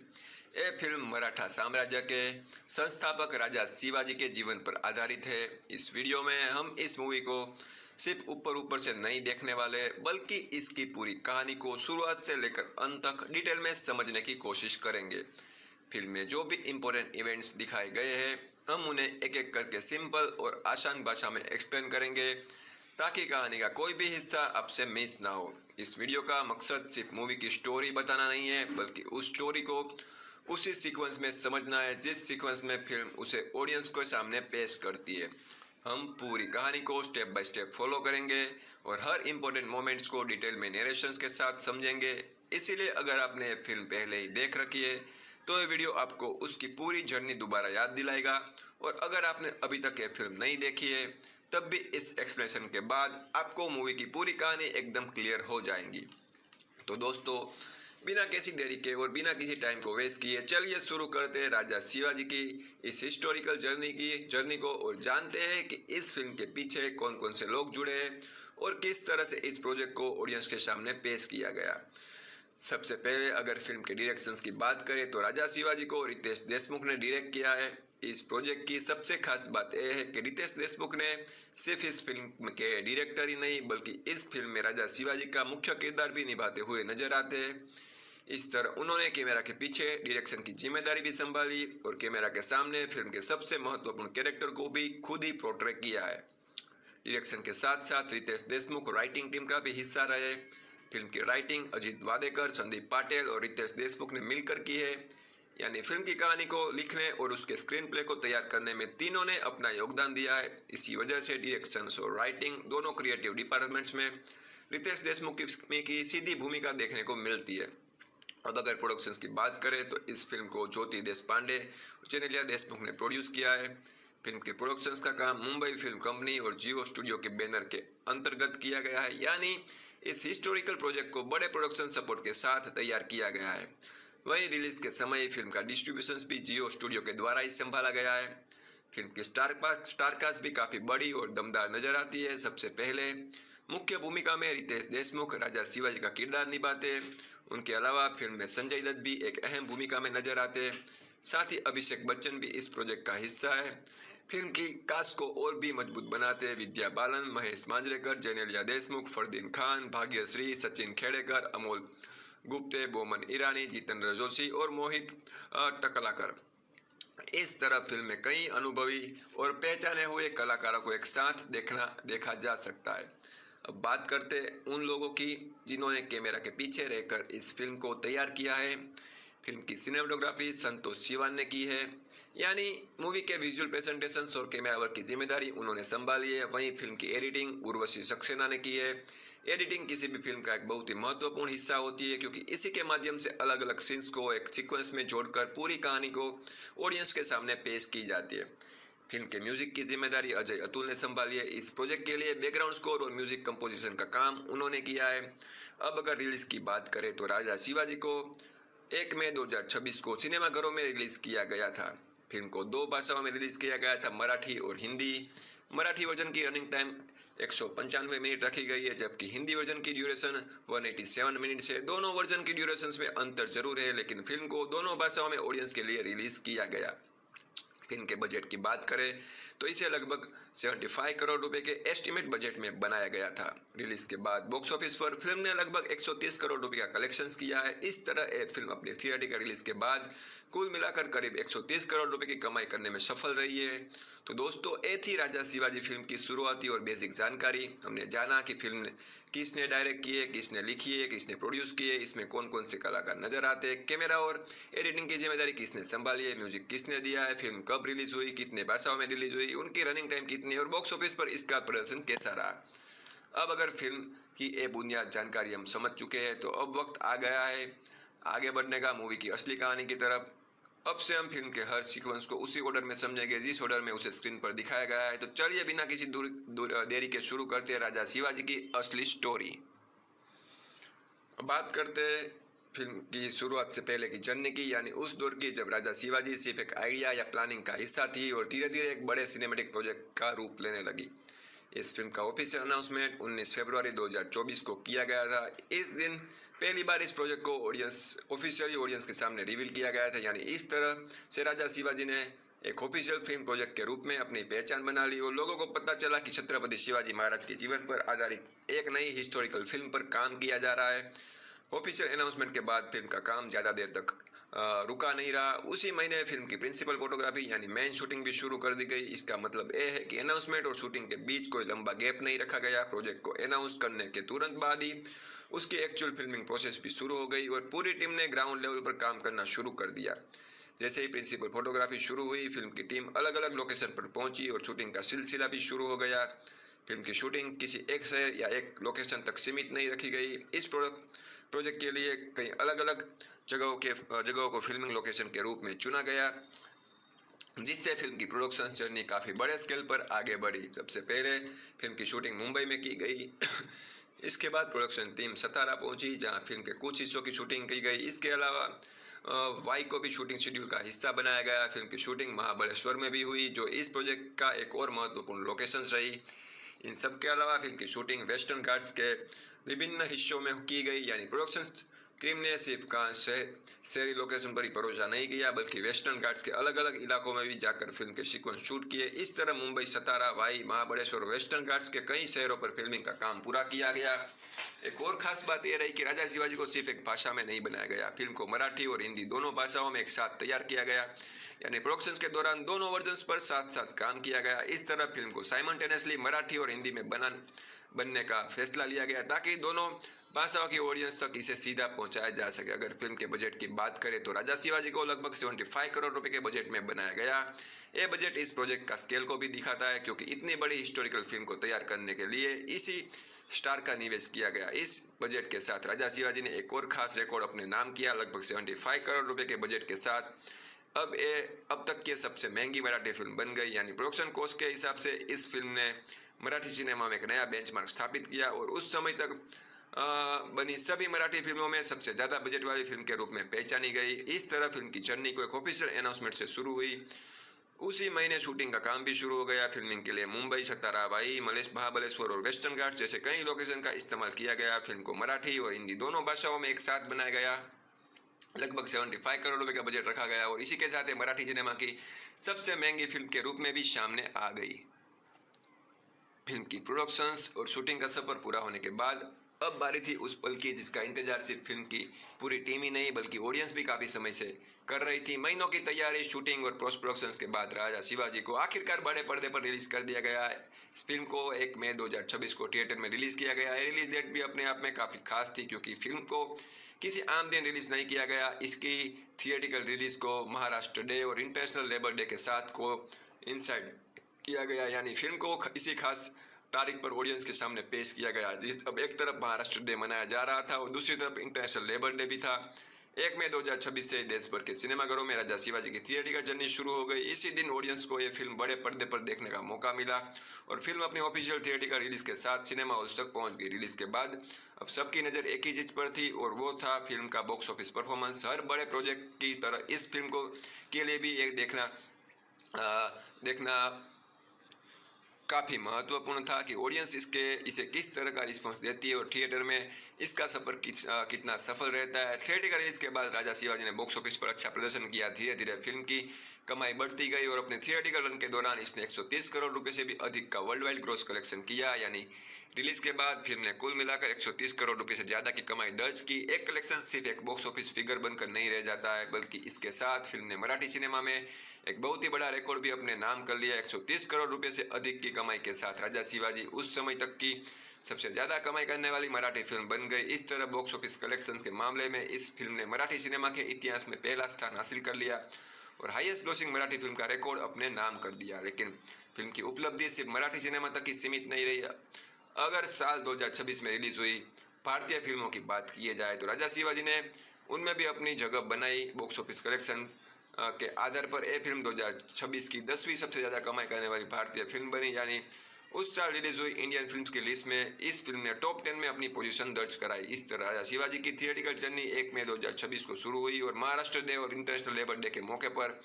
ये फिल्म मराठा साम्राज्य के संस्थापक राजा शिवाजी के जीवन पर आधारित है। इस वीडियो में हम इस मूवी को सिर्फ ऊपर से नहीं देखने वाले, बल्कि इसकी पूरी कहानी को शुरुआत से लेकर अंत तक डिटेल में समझने की कोशिश करेंगे। फिल्म में जो भी इम्पोर्टेंट इवेंट्स दिखाए गए हैं, हम उन्हें एक एक करके सिंपल और आसान भाषा में एक्सप्लेन करेंगे ताकि कहानी का कोई भी हिस्सा आपसे मिस ना हो। इस वीडियो का मकसद सिर्फ मूवी की स्टोरी बताना नहीं है, बल्कि उस स्टोरी को उसी सीक्वेंस में समझना है जिस सीक्वेंस में फिल्म उसे ऑडियंस के सामने पेश करती है। हम पूरी कहानी को स्टेप बाय स्टेप फॉलो करेंगे और हर इम्पोर्टेंट मोमेंट्स को डिटेल में नरेशंस के साथ समझेंगे। इसीलिए अगर आपने ये फिल्म पहले ही देख रखी है तो ये वीडियो आपको उसकी पूरी जर्नी दोबारा याद दिलाएगा, और अगर आपने अभी तक ये फिल्म नहीं देखी है तब भी इस एक्सप्लेनेशन के बाद आपको मूवी की पूरी कहानी एकदम क्लियर हो जाएंगी। तो दोस्तों, बिना किसी देरी के और बिना किसी टाइम को वेस्ट किए चलिए शुरू करते हैं राजा शिवाजी की इस हिस्टोरिकल जर्नी को और जानते हैं कि इस फिल्म के पीछे कौन कौन से लोग जुड़े हैं और किस तरह से इस प्रोजेक्ट को ऑडियंस के सामने पेश किया गया। सबसे पहले अगर फिल्म के डायरेक्शंस की बात करें तो राजा शिवाजी को रितेश देशमुख ने डायरेक्ट किया है। इस प्रोजेक्ट की सबसे खास बात यह है कि रितेश देशमुख ने सिर्फ इस फिल्म के डायरेक्टर ही नहीं बल्कि इस फिल्म में राजा शिवाजी का मुख्य किरदार भी निभाते हुए नजर आते हैं। इस तरह उन्होंने कैमरा के पीछे डायरेक्शन की जिम्मेदारी भी संभाली और कैमरा के सामने फिल्म के सबसे महत्वपूर्ण कैरेक्टर को भी खुद ही पोर्ट्रे किया है। डायरेक्शन के साथ साथ रितेश देशमुख राइटिंग टीम का भी हिस्सा रहे। फिल्म की राइटिंग अजीत वाडेकर, संदीप पाटिल और रितेश देशमुख ने मिलकर की है, यानी फिल्म की कहानी को लिखने और उसके स्क्रीन प्ले को तैयार करने में तीनों ने अपना योगदान दिया है। इसी वजह से डायरेक्शन और राइटिंग दोनों क्रिएटिव डिपार्टमेंट्स में रितेश देशमुख की सीधी भूमिका देखने को मिलती है। अब अगर प्रोडक्शंस की बात करें तो इस फिल्म को ज्योति देशपांडे, चैनलिया देशमुख ने प्रोड्यूस किया है। फिल्म के प्रोडक्शंस का काम मुंबई फिल्म कंपनी और जियो स्टूडियो के बैनर के अंतर्गत किया गया है, यानी इस हिस्टोरिकल प्रोजेक्ट को बड़े प्रोडक्शन सपोर्ट के साथ तैयार किया गया है। वहीं रिलीज के समय फिल्म का डिस्ट्रीब्यूशन भी जियो स्टूडियो के द्वारा ही संभाला गया है। फिल्म की स्टारकास्ट भी काफ़ी बड़ी और दमदार नजर आती है। सबसे पहले मुख्य भूमिका में रितेश देशमुख राजा शिवाजी का किरदार निभाते हैं। उनके अलावा फिल्म में संजय दत्त भी एक अहम भूमिका में नजर आते हैं। साथ ही अभिषेक बच्चन भी इस प्रोजेक्ट का हिस्सा है। फिल्म की कास्ट को और भी मजबूत बनाते हैं विद्या बालन, महेश मांजरेकर, जेनेलिया देशमुख, फरदीन खान, भाग्यश्री, सचिन खेड़ेकर, अमोल गुप्ते, बोमन ईरानी, जितेंद्र जोशी और मोहित टकलाकर। इस तरह फिल्म में कई अनुभवी और पहचाने हुए कलाकारों को एक साथ देखा जा सकता है। अब बात करते उन लोगों की जिन्होंने कैमरा के पीछे रहकर इस फिल्म को तैयार किया है। फिल्म की सिनेमेटोग्राफी संतोष सिवान ने की है, यानी मूवी के विजुअल प्रेजेंटेशन और कैमरा वर्क की जिम्मेदारी उन्होंने संभाली है। वहीं फिल्म की एडिटिंग उर्वशी सक्सेना ने की है। एडिटिंग किसी भी फिल्म का एक बहुत ही महत्वपूर्ण हिस्सा होती है, क्योंकि इसी के माध्यम से अलग अलग सीन्स को एक सीक्वेंस में जोड़कर पूरी कहानी को ऑडियंस के सामने पेश की जाती है। फिल्म के म्यूजिक की जिम्मेदारी अजय अतुल ने संभाली है। इस प्रोजेक्ट के लिए बैकग्राउंड स्कोर और म्यूजिक कंपोजिशन का काम उन्होंने किया है। अब अगर रिलीज की बात करें तो राजा शिवाजी को 1 मई 2026 को सिनेमाघरों में रिलीज किया गया था। फिल्म को 2 भाषाओं में रिलीज किया गया था, मराठी और हिंदी। मराठी वर्जन की रनिंग टाइम 195 मिनट रखी गई है, जबकि हिंदी वर्जन की ड्यूरेशन 187 मिनट है। दोनों वर्जन की ड्यूरेशन में अंतर जरूर है, लेकिन फिल्म को दोनों भाषाओं में ऑडियंस के लिए रिलीज किया गया। फिल्म के बजट की बात करें तो इसे लगभग 75 करोड़ रुपए के एस्टिमेट बजट में बनाया गया था। रिलीज के बाद बॉक्स ऑफिस पर फिल्म ने लगभग 130 करोड़ रुपए का कलेक्शंस किया है। इस तरह ये फिल्म अपने थिएटर रिलीज के बाद कुल मिलाकर करीब 130 करोड़ रुपए की कमाई करने में सफल रही है। तो दोस्तों, ये थी राजा शिवाजी फिल्म की शुरुआती और बेसिक जानकारी। हमने जाना कि फिल्म किसने डायरेक्ट की है, किसने लिखी है, किसने प्रोड्यूस की है, इसमें कौन कौन से कलाकार नजर आते हैं, कैमरा और एडिटिंग की जिम्मेदारी किसने संभाली है, म्यूजिक किसने दिया है, फिल्म कब रिलीज हुई, कितने भाषाओं में रिलीज हुई, उनकी रनिंग टाइम कितनी और बॉक्स ऑफिस पर इसका प्रदर्शन कैसा रहा। अब अगर फिल्म की ये बुनियाद जानकारी हम समझ चुके हैं, तो अब वक्त आ गया है आगे बढ़ने का मूवी की असली कहानी की तरफ। अब से हम फिल्म के हर सीक्वेंस को उसी ऑर्डर में समझेंगे जिस ऑर्डर में उसे स्क्रीन पर दिखाया गया है। तो चलिए बिना किसी देरी के शुरू करते हैं राजा शिवाजी की असली स्टोरी। बात करते हैं फिल्म की शुरुआत से पहले की जर्नी की, यानी उस दौर की जब राजा शिवाजी सिर्फ एक आइडिया या प्लानिंग का हिस्सा थी और धीरे धीरे एक बड़े सिनेमेटिक प्रोजेक्ट का रूप लेने लगी। इस फिल्म का ऑफिशियल अनाउंसमेंट 19 फरवरी 2024 को किया गया था। इस दिन पहली बार इस प्रोजेक्ट को ऑफिशियली ऑडियंस के सामने रिवील किया गया था, यानी इस तरह से राजा शिवाजी ने एक ऑफिशियल फिल्म प्रोजेक्ट के रूप में अपनी पहचान बना ली और लोगों को पता चला कि छत्रपति शिवाजी महाराज के जीवन पर आधारित एक नई हिस्टोरिकल फिल्म पर काम किया जा रहा है। ऑफिशियल अनाउंसमेंट के बाद फिल्म का काम ज़्यादा देर तक रुका नहीं रहा। उसी महीने फिल्म की प्रिंसिपल फोटोग्राफी यानी मेन शूटिंग भी शुरू कर दी गई। इसका मतलब यह है कि अनाउंसमेंट और शूटिंग के बीच कोई लंबा गैप नहीं रखा गया। प्रोजेक्ट को अनाउंस करने के तुरंत बाद ही उसकी एक्चुअल फिल्मिंग प्रोसेस भी शुरू हो गई और पूरी टीम ने ग्राउंड लेवल पर काम करना शुरू कर दिया। जैसे ही प्रिंसिपल फोटोग्राफी शुरू हुई, फिल्म की टीम अलग अलग लोकेशन पर पहुंची और शूटिंग का सिलसिला भी शुरू हो गया। फिल्म की शूटिंग किसी एक शहर या एक लोकेशन तक सीमित नहीं रखी गई। इस प्रोजेक्ट के लिए कई अलग अलग जगहों को फिल्मिंग लोकेशन के रूप में चुना गया, जिससे फिल्म की प्रोडक्शन जर्नी काफ़ी बड़े स्केल पर आगे बढ़ी। सबसे पहले फिल्म की शूटिंग मुंबई में की गई। इसके बाद प्रोडक्शन टीम सतारा पहुंची, जहां फिल्म के कुछ हिस्सों की शूटिंग की गई। इसके अलावा वाई को भी शूटिंग शेड्यूल का हिस्सा बनाया गया। फिल्म की शूटिंग महाबलेश्वर में भी हुई, जो इस प्रोजेक्ट का एक और महत्वपूर्ण लोकेशन रही। इन सब के अलावा फिल्म की शूटिंग वेस्टर्न घाट्स के विभिन्न हिस्सों में की गई, यानी प्रोडक्शन टीम ने सिर्फ शहरी लोकेशन पर ही भरोसा नहीं किया, बल्कि वेस्टर्न घाट्स के अलग अलग इलाकों में भी जाकर फिल्म के सीक्वेंस शूट किए। इस तरह मुंबई, सतारा, वाई, महाबलेश्वर, वेस्टर्न घाट्स के कई शहरों पर फिल्मिंग का काम पूरा किया गया। एक और खास बात यह रही कि राजा शिवाजी को सिर्फ एक भाषा में नहीं बनाया गया। फिल्म को मराठी और हिंदी दोनों भाषाओं में एक साथ तैयार किया गया, यानी प्रोडक्शंस के दौरान दोनों वर्जन्स पर साथ साथ काम किया गया। इस तरह फिल्म को साइमल्टेनियसली मराठी और हिंदी में बनने का फैसला लिया गया, ताकि दोनों भाषाओं की ऑडियंस तक इसे सीधा पहुंचाया जा सके। अगर फिल्म के बजट की बात करें तो राजा शिवाजी को लगभग 75 करोड़ रुपए के बजट में बनाया गया। यह बजट इस प्रोजेक्ट का स्केल को भी दिखाता है, क्योंकि इतनी बड़ी हिस्टोरिकल फिल्म को तैयार करने के लिए इसी स्टार का निवेश किया गया। इस बजट के साथ राजा शिवाजी ने एक और खास रिकॉर्ड अपने नाम किया। लगभग 75 करोड़ रुपए के बजट के साथ अब तक की सबसे महंगी मराठी फिल्म बन गई। यानी प्रोडक्शन कॉस्ट के हिसाब से इस फिल्म ने मराठी सिनेमा में एक नया बेंचमार्क स्थापित किया और उस समय तक बनी सभी मराठी फिल्मों में सबसे ज़्यादा बजट वाली फिल्म के रूप में पहचानी गई। इस तरह फिल्म की जर्नी को एक ऑफिशियल अनाउंसमेंट से शुरू हुई। उसी महीने शूटिंग का काम भी शुरू हो गया। फिल्मिंग के लिए मुंबई, सताराबाई, महाबलेश्वर और वेस्टर्न घाट जैसे कई लोकेशन का इस्तेमाल किया गया। फिल्म को मराठी और हिंदी दोनों भाषाओं में एक साथ बनाया गया। लगभग 75 करोड़ रुपए का बजट रखा गया और इसी के साथ मराठी सिनेमा की सबसे महंगी फिल्म के रूप में भी सामने आ गई। फिल्म की प्रोडक्शंस और शूटिंग का सफर पूरा होने के बाद अब बारी थी उस पल की जिसका इंतजार सिर्फ फिल्म की पूरी टीम ही नहीं बल्कि ऑडियंस भी काफी समय से कर रही थी। महीनों की तैयारी, शूटिंग और पोस्ट प्रोडक्शंस के बाद राजा शिवाजी को आखिरकार बड़े पर्दे पर रिलीज कर दिया गया है। इस फिल्म को 1 मई 2026 को थिएटर में रिलीज किया गया है। रिलीज डेट भी अपने आप में काफी खास थी क्योंकि फिल्म को किसी आम दिन रिलीज नहीं किया गया। इसकी थिएटिकल रिलीज को महाराष्ट्र डे और इंटरनेशनल लेबर डे के साथ को इंसाइड किया गया। यानी फिल्म को इसी खास तारीख पर ऑडियंस के सामने पेश किया गया। अब एक तरफ महाराष्ट्र डे मनाया जा रहा था और दूसरी तरफ इंटरनेशनल लेबर डे भी था। 1 मई 2026 से देश भर के सिनेमाघरों में राजा शिवाजी की थिएटिकल जर्नी शुरू हो गई। इसी दिन ऑडियंस को ये फिल्म बड़े पर्दे पर देखने का मौका मिला और फिल्म अपनी ऑफिशियल थिएटिकल रिलीज के साथ सिनेमा हॉल्स तक पहुंच गई। रिलीज के बाद अब सबकी नज़र एक ही चीज पर थी और वो था फिल्म का बॉक्स ऑफिस परफॉर्मेंस। हर बड़े प्रोजेक्ट की तरह इस फिल्म को के लिए भी एक देखना काफ़ी महत्वपूर्ण था कि ऑडियंस इसे किस तरह का रिस्पॉन्स देती है और थिएटर में इसका सफर कितना सफल रहता है। थिएटर रिलीज के बाद राजा शिवाजी ने बॉक्स ऑफिस पर अच्छा प्रदर्शन किया। धीरे धीरे फिल्म की कमाई बढ़ती गई और अपने थिएटिकल रन के दौरान इसने 130 करोड़ रुपए से भी अधिक का वर्ल्ड वाइड ग्रॉस कलेक्शन किया। यानी रिलीज के बाद फिल्म ने कुल मिलाकर 130 करोड़ रुपए से ज़्यादा की कमाई दर्ज की। एक कलेक्शन सिर्फ एक बॉक्स ऑफिस फिगर बनकर नहीं रह जाता है बल्कि इसके साथ फिल्म ने मराठी सिनेमा में एक बहुत ही बड़ा रिकॉर्ड भी अपने नाम कर लिया। 130 करोड़ रुपए से अधिक की कमाई के साथ राजा शिवाजी उस समय तक की सबसे ज़्यादा कमाई करने वाली मराठी फिल्म बन गई। इस तरह बॉक्स ऑफिस कलेक्शंस के मामले में इस फिल्म ने मराठी सिनेमा के इतिहास में पहला स्थान हासिल कर लिया और हाईएस्ट ग्रॉसिंग मराठी फिल्म का रिकॉर्ड अपने नाम कर दिया। लेकिन फिल्म की उपलब्धि सिर्फ मराठी सिनेमा तक ही सीमित नहीं रही। अगर साल 2026 में रिलीज हुई भारतीय फिल्मों की बात की जाए तो राजा शिवाजी ने उनमें भी अपनी जगह बनाई। बॉक्स ऑफिस कलेक्शन के आधार पर यह फिल्म 2026 की 10वीं सबसे ज़्यादा कमाई करने वाली भारतीय फिल्म बनी। यानी उस साल रिलीज हुई इंडियन फिल्म्स की लिस्ट में इस फिल्म ने टॉप 10 में अपनी पोजीशन दर्ज कराई। इस तरह राजा शिवाजी की थिएटिकल जर्नी 1 मई 2026 को शुरू हुई और महाराष्ट्र डे और इंटरनेशनल लेबर डे के मौके पर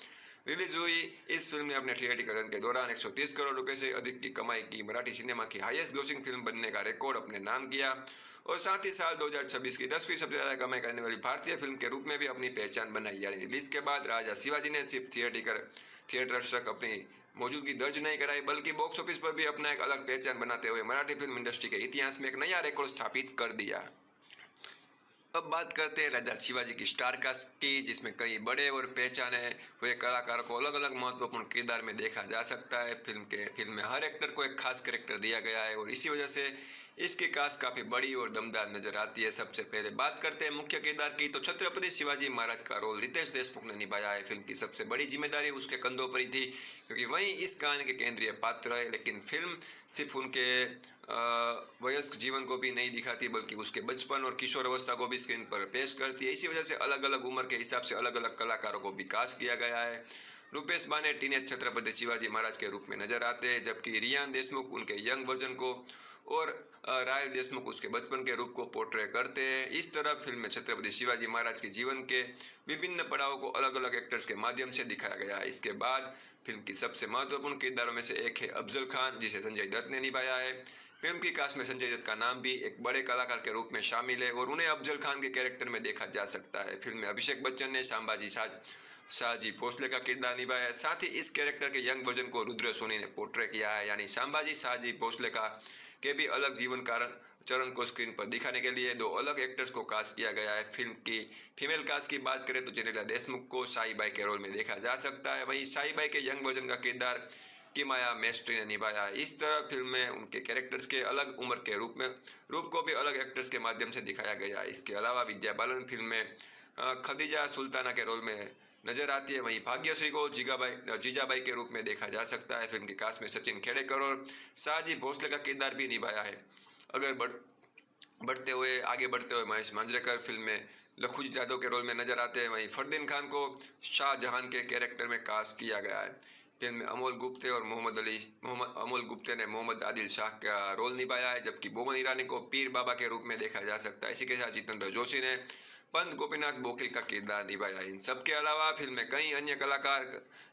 रिलीज हुई। इस फिल्म ने अपने थिएटिकल रन के दौरान 130 करोड़ रुपए से अधिक की कमाई की, मराठी सिनेमा की हाईएस्ट ग्रोसिंग फिल्म बनने का रिकॉर्ड अपने नाम किया और साथ ही साल 2026 की 10वीं सबसे ज़्यादा कमाई करने वाली भारतीय फिल्म के रूप में भी अपनी पहचान बनाई। यानी रिलीज के बाद राजा शिवाजी ने सिर्फ थिएटर्स तक अपनी मौजूदगी दर्ज नहीं कराई बल्कि बॉक्स ऑफिस पर भी अपना एक अलग पहचान बनाते हुए मराठी फिल्म इंडस्ट्री के इतिहास में एक नया रिकॉर्ड स्थापित कर दिया। अब बात करते हैं राजा शिवाजी की स्टार कास्ट की, जिसमें कई बड़े और पहचाने हुए कलाकारों को अलग अलग महत्वपूर्ण किरदार में देखा जा सकता है। फिल्म में हर एक्टर को एक खास कैरेक्टर दिया गया है और इसी वजह से इसकी कास्ट काफ़ी बड़ी और दमदार नजर आती है। सबसे पहले बात करते हैं मुख्य किरदार की, तो छत्रपति शिवाजी महाराज का रोल रितेश देशमुख ने निभाया है। फिल्म की सबसे बड़ी जिम्मेदारी उसके कंधों पर ही थी क्योंकि वही इस कहानी के केंद्रीय पात्र है। लेकिन फिल्म सिर्फ उनके वयस्क जीवन को भी नहीं दिखाती बल्कि उसके बचपन और किशोर अवस्था को भी स्क्रीन पर पेश करती है। इसी वजह से अलग अलग उम्र के हिसाब से अलग अलग कलाकारों को भी कास्ट किया गया है। रूपेश बाने टीनेज छत्रपति शिवाजी महाराज के रूप में नजर आते हैं, जबकि रियान देशमुख उनके यंग वर्जन को और रायल देशमुख उसके बचपन के रूप को पोर्ट्रे करते हैं। इस तरह फिल्म में छत्रपति शिवाजी महाराज के जीवन के विभिन्न पड़ावों को अलग अलग एक्टर्स के माध्यम से दिखाया गया है। इसके बाद फिल्म की सबसे महत्वपूर्ण किरदारों में से एक है अफजल खान, जिसे संजय दत्त ने निभाया है। फिल्म की कास्ट में संजय दत्त का नाम भी एक बड़े कलाकार के रूप में शामिल है और उन्हें अफजल खान के कैरेक्टर में देखा जा सकता है। फिल्म में अभिषेक बच्चन ने संभाजी शाहजी भोसले का किरदार निभाया है। साथ ही इस कैरेक्टर के यंग वर्जन को रुद्र सोनी ने पोर्ट्रे किया है। यानी संभाजी शाहजी भोसले के भी अलग जीवन चरण को स्क्रीन पर दिखाने के लिए दो अलग एक्टर्स को कास्ट किया गया है। फिल्म की फीमेल कास्ट की बात करें तो जेनेलिया देशमुख को साईबाई के रोल में देखा जा सकता है। वहीं साईबाई के यंग वर्जन का किरदार किमाया मेस्ट्री ने निभाया है। इस तरह फिल्म में उनके कैरेक्टर्स के अलग उम्र के रूप को भी अलग एक्टर्स के माध्यम से दिखाया गया है। इसके अलावा विद्या बालन फिल्म में खदीजा सुल्ताना के रोल में नजर आती है। वहीं भाग्यश्री को जीजाबाई के रूप में देखा जा सकता है। फिल्म की कास्ट में सचिन खेड़ेकर और शाहजी भोसले का किरदार भी निभाया है। आगे बढ़ते हुए महेश मांजरेकर फिल्म में लखुजी जादव के रोल में नजर आते हैं। वहीं फरदीन खान को शाहजहां के कैरेक्टर में कास्ट किया गया है। फिल्म में अमोल गुप्ते और अमोल गुप्ते ने मोहम्मद आदिल शाह का रोल निभाया है, जबकि बोमन ईरानी को पीर बाबा के रूप में देखा जा सकता है। इसी के साथ जितेंद्र जोशी ने पंत गोपीनाथ बोकिल का किरदार निभाया। इन सब के अलावा फिल्म में कई अन्य कलाकार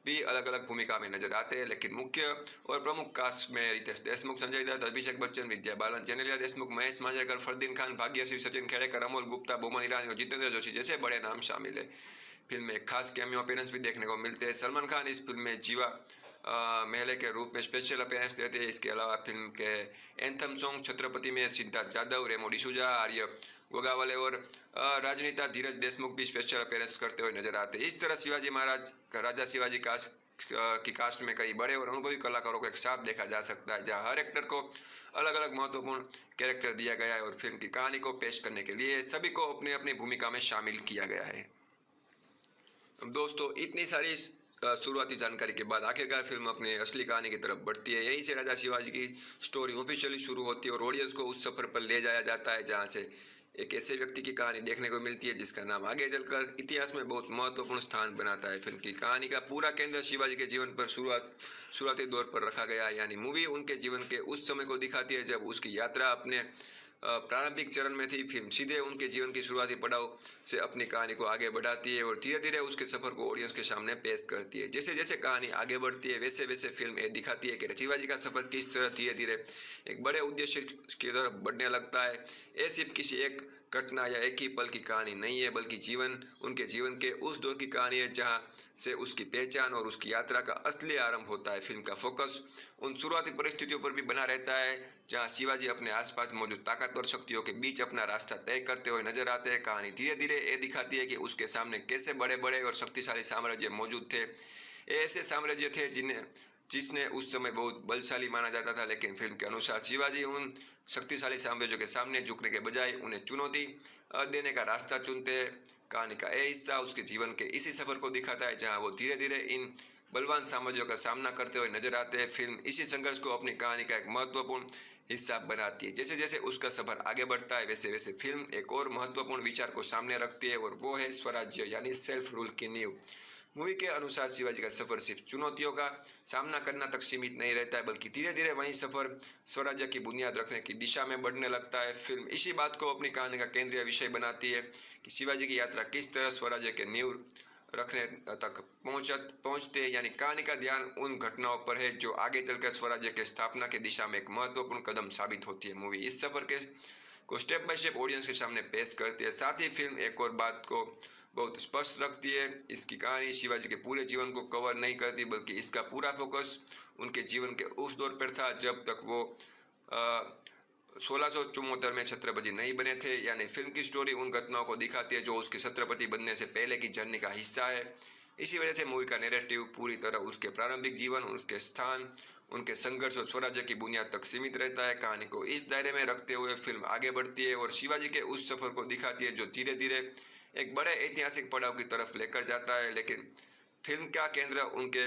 भी अलग अलग भूमिका में नजर आते हैं, लेकिन मुख्य और प्रमुख कास्ट में रितेश देशमुख, संजय दत्त, अभिषेक बच्चन, विद्या बालन, जेनेलिया देशमुख, महेश मांजरेकर, फरदीन खान, भाग्यश्री, सचिन खेड़ेकर, अमोल गुप्ता, बोमन ईरानी और जितेंद्र जोशी जैसे बड़े नाम शामिल है। फिल्म में खास कैमियो अपीयरेंस भी देखने को मिलते हैं। सलमान खान इस फिल्म में जीवा मेहले के रूप में स्पेशल अपीयरेंस देते हैं। इसके अलावा फिल्म के एंथम सॉन्ग छत्रपति में सिद्धार्थ जाधव, रेमो डिसूजा, आर्य गोगावले और राजनीता धीरज देशमुख भी स्पेशल अपीयरेंस करते हुए नजर आते हैं। इस तरह शिवाजी महाराज राजा शिवाजी की कास्ट में कई बड़े और अनुभवी कलाकारों को एक साथ देखा जा सकता है, जहां हर एक्टर को अलग अलग महत्वपूर्ण कैरेक्टर दिया गया है और फिल्म की कहानी को पेश करने के लिए सभी को अपनी अपनी भूमिका में शामिल किया गया है। दोस्तों, इतनी सारी शुरुआती जानकारी के बाद आखिरकार फिल्म अपने असली कहानी की तरफ बढ़ती है। यहीं से राजा शिवाजी की स्टोरी ऑफिशियली शुरू होती है और ऑडियंस को उस सफर पर ले जाया जाता है, जहां से एक ऐसे व्यक्ति की कहानी देखने को मिलती है जिसका नाम आगे चलकर इतिहास में बहुत महत्वपूर्ण स्थान बनाता है। फिल्म की कहानी का पूरा केंद्र शिवाजी के जीवन पर शुरुआती दौर पर रखा गया है, यानी मूवी उनके जीवन के उस समय को दिखाती है जब उसकी यात्रा अपने प्रारंभिक चरण में थी। फिल्म सीधे उनके जीवन की शुरुआती पड़ाव से अपनी कहानी को आगे बढ़ाती है और धीरे धीरे उसके सफर को ऑडियंस के सामने पेश करती है। जैसे जैसे कहानी आगे बढ़ती है वैसे वैसे फिल्म ये दिखाती है कि शिवाजी का सफर किस तरह धीरे धीरे एक बड़े उद्देश्य की तरफ बढ़ने लगता है। ये सिर्फ किसी एक घटना या एक ही पल की कहानी नहीं है, बल्कि उनके जीवन के उस दौर की कहानी है जहाँ से उसकी पहचान और उसकी यात्रा का असली आरंभ होता है। फिल्म का फोकस उन शुरुआती परिस्थितियों पर भी बना रहता है जहां शिवाजी अपने आसपास मौजूद ताकतवर शक्तियों के बीच अपना रास्ता तय करते हुए नजर आते हैं। कहानी धीरे धीरे ये दिखाती है कि उसके सामने कैसे बड़े बड़े और शक्तिशाली साम्राज्य मौजूद थे। ऐसे साम्राज्य थे जिसने उस समय बहुत बलशाली माना जाता था, लेकिन फिल्म के अनुसार शिवाजी उन शक्तिशाली साम्राज्यों के सामने झुकने के बजाय उन्हें चुनौती देने का रास्ता चुनते हैं। कहानी का यह हिस्सा उसके जीवन के इसी सफर को दिखाता है जहां वो धीरे धीरे इन बलवान साम्राज्यों का सामना करते हुए नजर आते हैं। फिल्म इसी संघर्ष को अपनी कहानी का एक महत्वपूर्ण हिस्सा बनाती है। जैसे जैसे उसका सफर आगे बढ़ता है वैसे वैसे फिल्म एक और महत्वपूर्ण विचार को सामने रखती है और वो है स्वराज्य यानी सेल्फ रूल की नींव। मूवी के अनुसार शिवाजी का सफर सिर्फ चुनौतियों का सामना करना तक सीमित नहीं रहता है, बल्कि धीरे धीरे वही सफर स्वराज्य की बुनियाद रखने की दिशा में बढ़ने लगता है। फिल्म इसी बात को अपनी कहानी का केंद्रीय विषय बनाती है कि शिवाजी की यात्रा किस तरह स्वराज्य के नींव रखने तक पहुंचते हैं, यानी कहानी का ध्यान उन घटनाओं पर है जो आगे चलकर स्वराज्य के स्थापना की दिशा में एक महत्वपूर्ण कदम साबित होती है। मूवी इस सफर को स्टेप बाय स्टेप ऑडियंस के सामने पेश करती है। साथ ही फिल्म एक और बात को बहुत स्पष्ट रखती है, इसकी कहानी शिवाजी के पूरे जीवन को कवर नहीं करती, बल्कि इसका पूरा फोकस उनके जीवन के उस दौर पर था जब तक वो 1674 में छत्रपति नहीं बने थे। यानी फिल्म की स्टोरी उन घटनाओं को दिखाती है जो उसके छत्रपति बनने से पहले की जर्नी का हिस्सा है। इसी वजह से मूवी का नैरेटिव पूरी तरह उसके प्रारंभिक जीवन, उसके स्थान, उनके संघर्ष और स्वराज्य की बुनियाद तक सीमित रहता है। कहानी को इस दायरे में रखते हुए फिल्म आगे बढ़ती है और शिवाजी के उस सफर को दिखाती है जो धीरे धीरे एक बड़े ऐतिहासिक पड़ाव की तरफ लेकर जाता है। लेकिन फिल्म का केंद्र उनके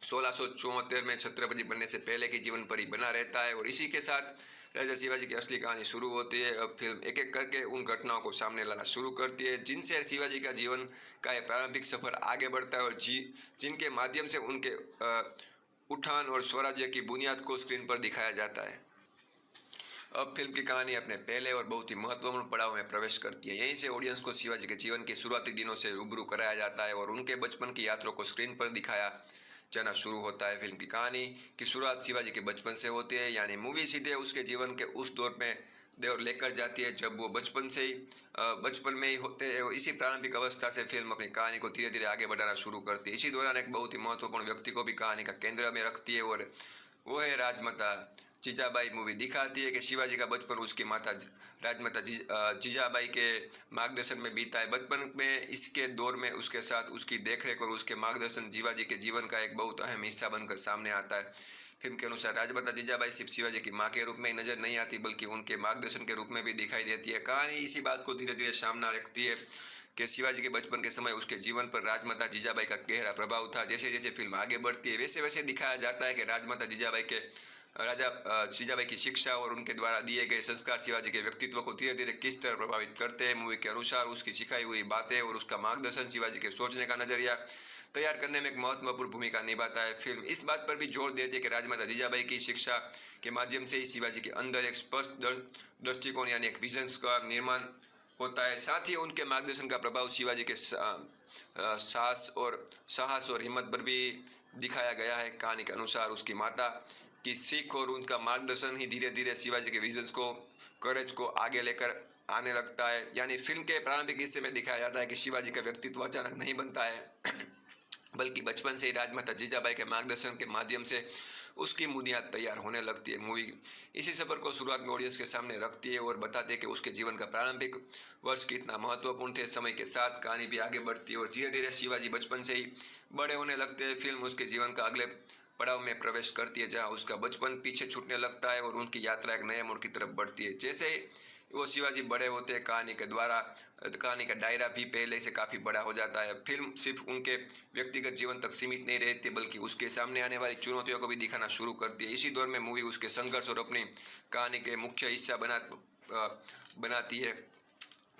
1674 में छत्रपति बनने से पहले के जीवन पर ही बना रहता है और इसी के साथ राजा शिवाजी की असली कहानी शुरू होती है। अब फिल्म एक एक करके उन घटनाओं को सामने लाना शुरू करती है जिनसे शिवाजी का जीवन का एक प्रारंभिक सफर आगे बढ़ता है और जिनके माध्यम से उनके उठान और स्वराज्य की बुनियाद को स्क्रीन पर दिखाया जाता है। अब फिल्म की कहानी अपने पहले और बहुत ही महत्वपूर्ण पड़ाव में प्रवेश करती है। यहीं से ऑडियंस को शिवाजी के जीवन के शुरुआती दिनों से रूबरू कराया जाता है और उनके बचपन की यात्रा को स्क्रीन पर दिखाया जाना शुरू होता है। फिल्म की कहानी की शुरुआत शिवाजी के बचपन से होती है, यानी मूवी सीधे उसके जीवन के उस दौर में लेकर जाती है जब वो बचपन में ही होते हैं। इसी प्रारंभिक अवस्था से फिल्म अपनी कहानी को धीरे धीरे आगे बढ़ाना शुरू करती है। इसी दौरान एक बहुत ही महत्वपूर्ण व्यक्ति को भी कहानी का केंद्र में रखती है और वो है राजमाता जीजाबाई। मूवी दिखाती है कि शिवाजी का बचपन उसकी माता राजमाता जीजाबाई के मार्गदर्शन में बीता है। बचपन में इसके दौर में उसके साथ उसकी देखरेख और उसके मार्गदर्शन शिवाजी के जीवन का एक बहुत अहम हिस्सा बनकर सामने आता है। फिल्म के अनुसार राजमाता जीजाबाई सिर्फ शिवाजी की माँ के रूप में ही नजर नहीं आती, बल्कि उनके मार्गदर्शन के रूप में भी दिखाई देती है। कहानी इसी बात को धीरे धीरे सामने रखती है कि शिवाजी के बचपन के समय उसके जीवन पर राजमाता जीजाबाई का गहरा प्रभाव था। जैसे जैसे फिल्म आगे बढ़ती है वैसे वैसे दिखाया जाता है कि राजमाता जीजाबाई के राजा जीजाबाई की शिक्षा और उनके द्वारा दिए गए संस्कार शिवाजी के व्यक्तित्व को धीरे धीरे किस तरह प्रभावित करते हैं। मूवी के अनुसार उसकी सिखाई हुई बातें और उसका मार्गदर्शन शिवाजी के सोचने का नजरिया तैयार करने में एक महत्वपूर्ण भूमिका निभाता है। फिल्म इस बात पर भी जोर देती है कि राजमाता जीजाबाई की शिक्षा के माध्यम से ही शिवाजी के अंदर एक स्पष्ट दृष्टिकोण यानी एक विजन्स का निर्माण होता है। साथ ही उनके मार्गदर्शन का प्रभाव शिवाजी के साहस और हिम्मत पर भी दिखाया गया है। कहानी के अनुसार उसकी माता की सीख और उनका मार्गदर्शन ही धीरे धीरे शिवाजी के विजन्स को करेज को आगे लेकर आने लगता है। यानी फिल्म के प्रारंभिक हिस्से में दिखाया जाता है कि शिवाजी का व्यक्तित्व अचानक नहीं बनता है बल्कि बचपन से ही राजमाता जीजाबाई के मार्गदर्शन के माध्यम से उसकी बुनियाद तैयार होने लगती है। मूवी इसी सफर को शुरुआत में ऑडियंस के सामने रखती है और बताती है कि उसके जीवन का प्रारंभिक वर्ष कितना महत्वपूर्ण थे। समय के साथ कहानी भी आगे बढ़ती है और धीरे धीरे शिवाजी बचपन से ही बड़े होने लगते हैं। फिल्म उसके जीवन का अगले पड़ाव में प्रवेश करती है जहाँ उसका बचपन पीछे छूटने लगता है और उनकी यात्रा एक नए मोड़ की तरफ बढ़ती है। जैसे ही वो शिवाजी बड़े होते हैं कहानी का दायरा भी पहले से काफ़ी बड़ा हो जाता है। फिल्म सिर्फ उनके व्यक्तिगत जीवन तक सीमित नहीं रहती बल्कि उसके सामने आने वाली चुनौतियों को भी दिखाना शुरू करती है। इसी दौर में मूवी उसके संघर्ष और अपनी कहानी के मुख्य हिस्सा बनाती है।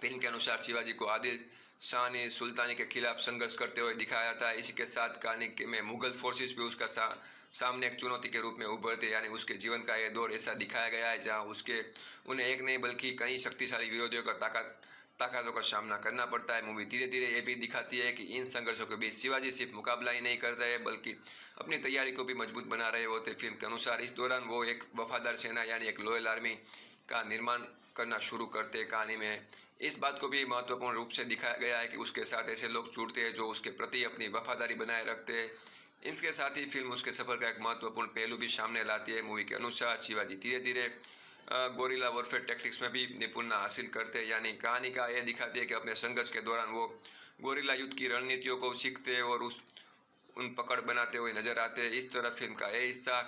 फिल्म के अनुसार शिवाजी को आदिल शाह सुल्तानी के खिलाफ संघर्ष करते हुए दिखाया जाता है। इसी के साथ कहानी में मुगल फोर्सेस भी उसका सामने एक चुनौती के रूप में उभरते यानी उसके जीवन का यह दौर ऐसा दिखाया गया है जहां उन्हें एक नहीं बल्कि कई शक्तिशाली विरोधियों का ताकतों का सामना करना पड़ता है। मूवी धीरे धीरे ये भी दिखाती है कि इन संघर्षों के बीच शिवाजी सिर्फ मुकाबला ही नहीं करता है बल्कि अपनी तैयारी को भी मजबूत बना रहे होते। फिल्म के अनुसार इस दौरान वो एक वफादार सेना यानी एक लॉयल आर्मी का निर्माण करना शुरू करते। कहानी में इस बात को भी महत्वपूर्ण रूप से दिखाया गया है कि उसके साथ ऐसे लोग जुड़ते हैं जो उसके प्रति अपनी वफादारी बनाए रखते हैं। इसके साथ ही फिल्म उसके सफर का एक महत्वपूर्ण पहलू भी सामने लाती है। मूवी के अनुसार शिवाजी धीरे धीरे गोरिल्ला वॉरफेयर टैक्टिक्स में भी निपुणता हासिल करते हैं। यानी कहानी का यह दिखाती है कि अपने संघर्ष के दौरान वो गोरिल्ला युद्ध की रणनीतियों को सीखते हैं और उन पकड़ बनाते हुए नजर आते हैं। इस तरह फिल्म का यह हिस्सा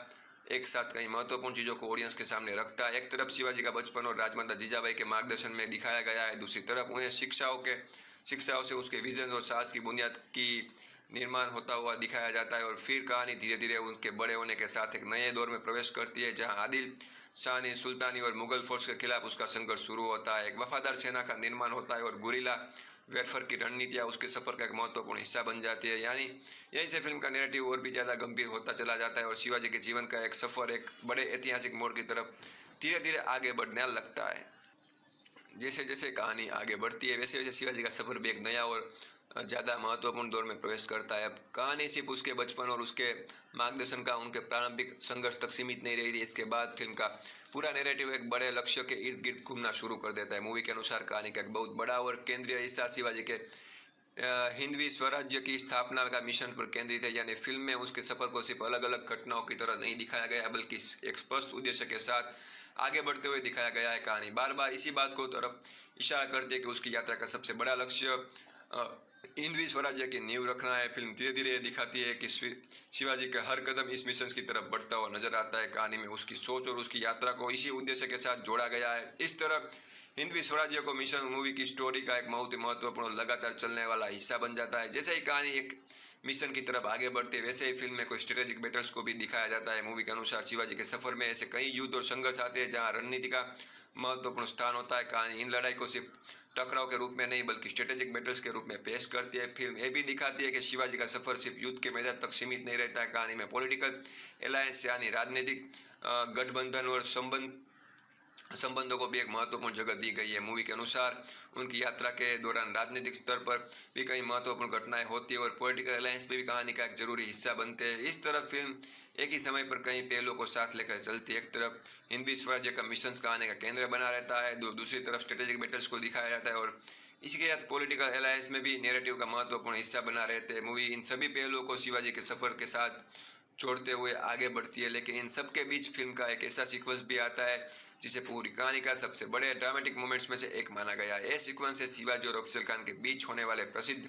एक साथ कई महत्वपूर्ण चीज़ों को ऑडियंस के सामने रखता है। एक तरफ शिवाजी का बचपन और राजमाता जीजाबाई के मार्गदर्शन में दिखाया गया है, दूसरी तरफ उन्हें शिक्षाओं से उसके विजन और साहस की बुनियाद की निर्माण होता हुआ दिखाया जाता है। और फिर कहानी धीरे धीरे उनके बड़े होने के साथ एक नए दौर में प्रवेश करती है जहां आदिल शाह सुल्तानी और मुगल फोर्स के खिलाफ उसका संघर्ष शुरू होता है। एक वफादार सेना का निर्माण होता है और गुरिल्ला वेरफेयर की रणनीतियाँ उसके सफर का एक महत्वपूर्ण हिस्सा बन जाती है। यानी यहीं से फिल्म का नैरेटिव और भी ज़्यादा गंभीर होता चला जाता है और शिवाजी के जीवन का एक सफ़र एक बड़े ऐतिहासिक मोड़ की तरफ धीरे धीरे आगे बढ़ने लगता है। जैसे जैसे कहानी आगे बढ़ती है वैसे वैसे शिवाजी का सफ़र भी एक नया और ज़्यादा महत्वपूर्ण दौर में प्रवेश करता है। अब कहानी सिर्फ उसके बचपन और उसके मार्गदर्शन का उनके प्रारंभिक संघर्ष तक सीमित नहीं रही थी। इसके बाद फिल्म का पूरा नैरेटिव एक बड़े लक्ष्य के इर्द गिर्द घूमना शुरू कर देता है। मूवी के अनुसार कहानी का एक बहुत बड़ा और केंद्रीय हिस्सा शिवाजी के हिंदवी स्वराज्य की स्थापना का मिशन पर केंद्रित है। यानी फिल्म में उसके सफ़र को सिर्फ अलग अलग घटनाओं की तरह नहीं दिखाया गया बल्कि एक स्पष्ट उद्देश्य के साथ आगे बढ़ते हुए दिखाया गया है। कहानी बार बार इसी बात को तरफ इशारा करती है कि उसकी यात्रा का सबसे बड़ा लक्ष्य हिंदवी स्वराज्य की नींव रखना है। फिल्म धीरे धीरे दिखाती है कि शिवाजी का हर कदम इस मिशन की तरफ बढ़ता हुआ नजर आता है। कहानी में उसकी सोच और उसकी यात्रा को इसी उद्देश्य के साथ जोड़ा गया है। इस तरह हिंदवी स्वराज्य को मिशन मूवी की स्टोरी का एक बहुत ही महत्वपूर्ण लगातार चलने वाला हिस्सा बन जाता है। जैसे ही कहानी एक मिशन की तरफ आगे बढ़ती है वैसे ही फिल्म में कोई स्ट्रेटेजिक बैटल्स को भी दिखाया जाता है। मूवी के अनुसार शिवाजी के सफर में ऐसे कई युद्ध और संघर्ष आते हैं जहां रणनीति का महत्वपूर्ण स्थान होता है। कहानी इन लड़ाई को सिर्फ टकराव के रूप में नहीं बल्कि स्ट्रेटेजिक बैटल्स के रूप में पेश करती है। फिल्म ये भी दिखाती है कि शिवाजी का सफर सिर्फ युद्ध के मैदान तक सीमित नहीं रहता है। कहानी में पॉलिटिकल अलायंस यानी राजनीतिक गठबंधन और संबंधों को भी एक महत्वपूर्ण जगह दी गई है। मूवी के अनुसार उनकी यात्रा के दौरान राजनीतिक स्तर पर भी कई महत्वपूर्ण घटनाएं होती है और पॉलिटिकल अलायंस भी कहानी का एक जरूरी हिस्सा बनते हैं। इस तरह फिल्म एक ही समय पर कई पहलुओं को साथ लेकर चलती है। एक तरफ हिंदवी स्वराज्य का मिशन कहानी का केंद्र बना रहता है, दूसरी तरफ स्ट्रेटेजिक बैटल्स को दिखाया जाता है और इसके साथ पॉलिटिकल अलायंस में भी नैरेटिव का महत्वपूर्ण हिस्सा बना रहते हैं। मूवी इन सभी पहलुओं को शिवाजी के सफर के साथ जोड़ते हुए आगे बढ़ती है, लेकिन इन सब के बीच फिल्म का एक ऐसा सीक्वेंस भी आता है जिसे पूरी कहानी का सबसे बड़े ड्रामेटिक मोमेंट्स में से एक माना गया है। यह सीक्वेंस है शिवाजी और अफजल खान के बीच होने वाले प्रसिद्ध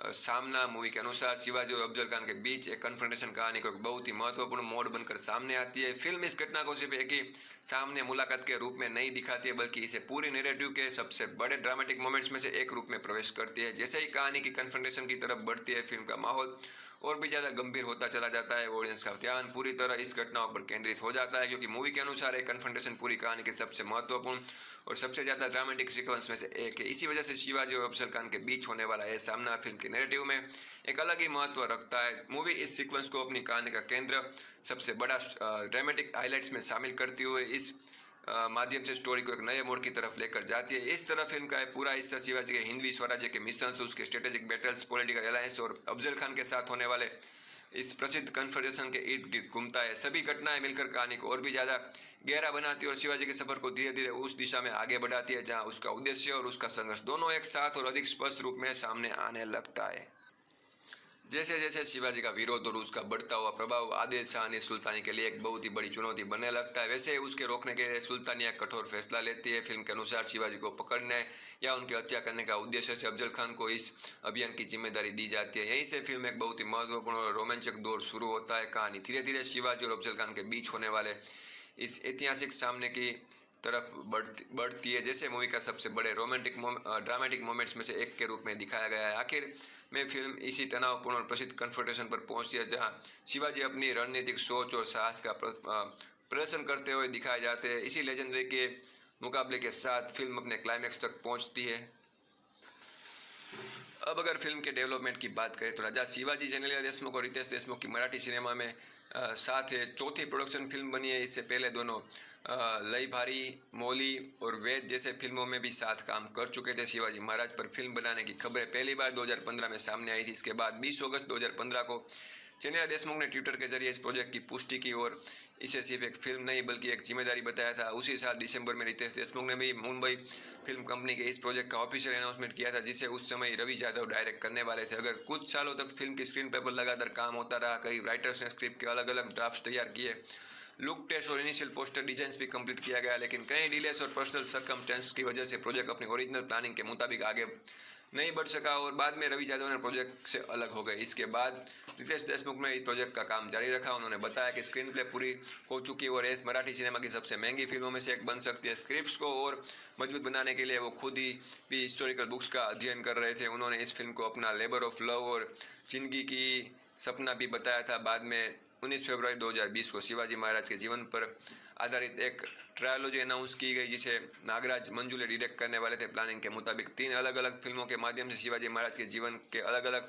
सामना मूवी के अनुसार शिवाजी और अफजल खान के बीच एक कन्फ्रंटेशन कहानी को एक बहुत ही महत्वपूर्ण मोड़ बनकर सामने आती है। फिल्म इस घटना को सिर्फ एक ही सामने मुलाकात के रूप में नहीं दिखाती है, बल्कि इसे पूरी नैरेटिव के सबसे बड़े ड्रामेटिक मोमेंट्स में से एक रूप में प्रवेश करती है। जैसे ही कहानी की कन्फ्रंटेशन की तरफ बढ़ती है, फिल्म का माहौल और भी ज़्यादा गंभीर होता चला जाता है। ऑडियंस का ध्यान पूरी तरह इस घटनाओं पर केंद्रित हो जाता है, क्योंकि मूवी के अनुसार एक कन्फ्रंटेशन पूरी कहानी के सबसे महत्वपूर्ण और सबसे ज़्यादा ड्रामेटिक सीक्वेंस में से एक है। इसी वजह से शिवाजी और अफजल खान के बीच होने वाला यह सामना फिल्म के नैरेटिव में एक अलग ही महत्व रखता है। मूवी इस सीक्वेंस को अपनी कहानी का केंद्र, सबसे बड़ा ड्रामेटिक हाईलाइट्स में शामिल करते हुए इस माध्यम से स्टोरी को एक नए मोड़ की तरफ लेकर जाती है। इस तरह फिल्म का पूरा हिस्सा शिवाजी के हिंदवी स्वराज्य के मिशन, उसके स्ट्रेटेजिक बैटल्स, पॉलिटिकल अलायंस और अफजल खान के साथ होने वाले इस प्रसिद्ध कन्फ्रंटेशन के इर्द गिर्द घूमता है। सभी घटनाएं मिलकर कहानी को और भी ज़्यादा गहरा बनाती है और शिवाजी के सफर को धीरे धीरे उस दिशा में आगे बढ़ाती है जहां उसका उद्देश्य और उसका संघर्ष दोनों एक साथ और अधिक स्पष्ट रूप में सामने आने लगता है। जैसे जैसे शिवाजी का विरोध और उसका बढ़ता हुआ प्रभाव आदिल शाह सुल्तानी के लिए एक बहुत ही बड़ी चुनौती बनने लगता है, वैसे उसके रोकने के लिए सुल्तानिया कठोर फैसला लेती है। फिल्म के अनुसार शिवाजी को पकड़ने या उनकी हत्या करने का उद्देश्य से अफजल खान को इस अभियान की जिम्मेदारी दी जाती है। यहीं से फिल्म एक बहुत ही महत्वपूर्ण और रोमांचक दौर शुरू होता है। कहानी धीरे धीरे शिवाजी और अफजल खान के बीच होने वाले इस ऐतिहासिक सामने की तरफ बढ़ती है, जैसे मूवी का सबसे बड़े ड्रामेटिक मोमेंट्स में से एक के रूप में दिखाया गया है। आखिर में फिल्म इसी तनावपूर्ण और प्रसिद्ध कन्फ्रंटेशन पर पहुंचती है जहां शिवाजी अपनी रणनीतिक सोच और साहस का प्रदर्शन करते हुए दिखाए जाते हैं। इसी लेजेंडरी के मुकाबले के साथ फिल्म अपने क्लाइमैक्स तक पहुंचती है। अब अगर फिल्म के डेवलपमेंट की बात करें तो राजा शिवाजी जेनेलिया देशमुख और रितेश देशमुख की मराठी सिनेमा में साथ है चौथी प्रोडक्शन फिल्म बनी है। इससे पहले दोनों लई भारी, मौली और वेद जैसे फिल्मों में भी साथ काम कर चुके थे। शिवाजी महाराज पर फिल्म बनाने की खबरें पहली बार 2015 में सामने आई थी। इसके बाद 20 अगस्त 2015 को जेनेलिया देशमुख ने ट्विटर के जरिए इस प्रोजेक्ट की पुष्टि की और इसे सिर्फ एक फिल्म नहीं बल्कि एक जिम्मेदारी बताया था। उसी साल दिसंबर में रितेश देशमुख ने भी मुंबई फिल्म कंपनी के इस प्रोजेक्ट का ऑफिशियल अनाउंसमेंट किया था, जिसे उस समय रवि यादव डायरेक्ट करने वाले थे। अगर कुछ सालों तक फिल्म की स्क्रीन पर लगातार काम होता रहा, कई राइटर्स ने स्क्रिप्ट के अलग अलग ड्राफ्ट तैयार किए, लुक टेस्ट और इनिशियल पोस्टर डिजाइन भी कंप्लीट किया गया, लेकिन कई डिलेस और पर्सनल सर्कमस्टेंस की वजह से प्रोजेक्ट अपनी ओरिजिनल प्लानिंग के मुताबिक आगे नहीं बढ़ सका और बाद में रवि यादव ने प्रोजेक्ट से अलग हो गए। इसके बाद रितेश देशमुख ने इस प्रोजेक्ट का काम जारी रखा। उन्होंने बताया कि स्क्रीन प्ले पूरी हो चुकी है और इस मराठी सिनेमा की सबसे महंगी फिल्मों में से एक बन सकती है। स्क्रिप्ट्स को और मजबूत बनाने के लिए वो खुद ही भी हिस्टोरिकल बुक्स का अध्ययन कर रहे थे। उन्होंने इस फिल्म को अपना लेबर ऑफ लव और जिंदगी की सपना भी बताया था। बाद में 19 फरवरी 2020 को शिवाजी महाराज के जीवन पर आधारित एक ट्रायोलॉजी अनाउंस की गई, जिसे नागराज मंजुले डायरेक्ट करने वाले थे। प्लानिंग के मुताबिक 3 अलग अलग फिल्मों के माध्यम से शिवाजी महाराज के जीवन के अलग अलग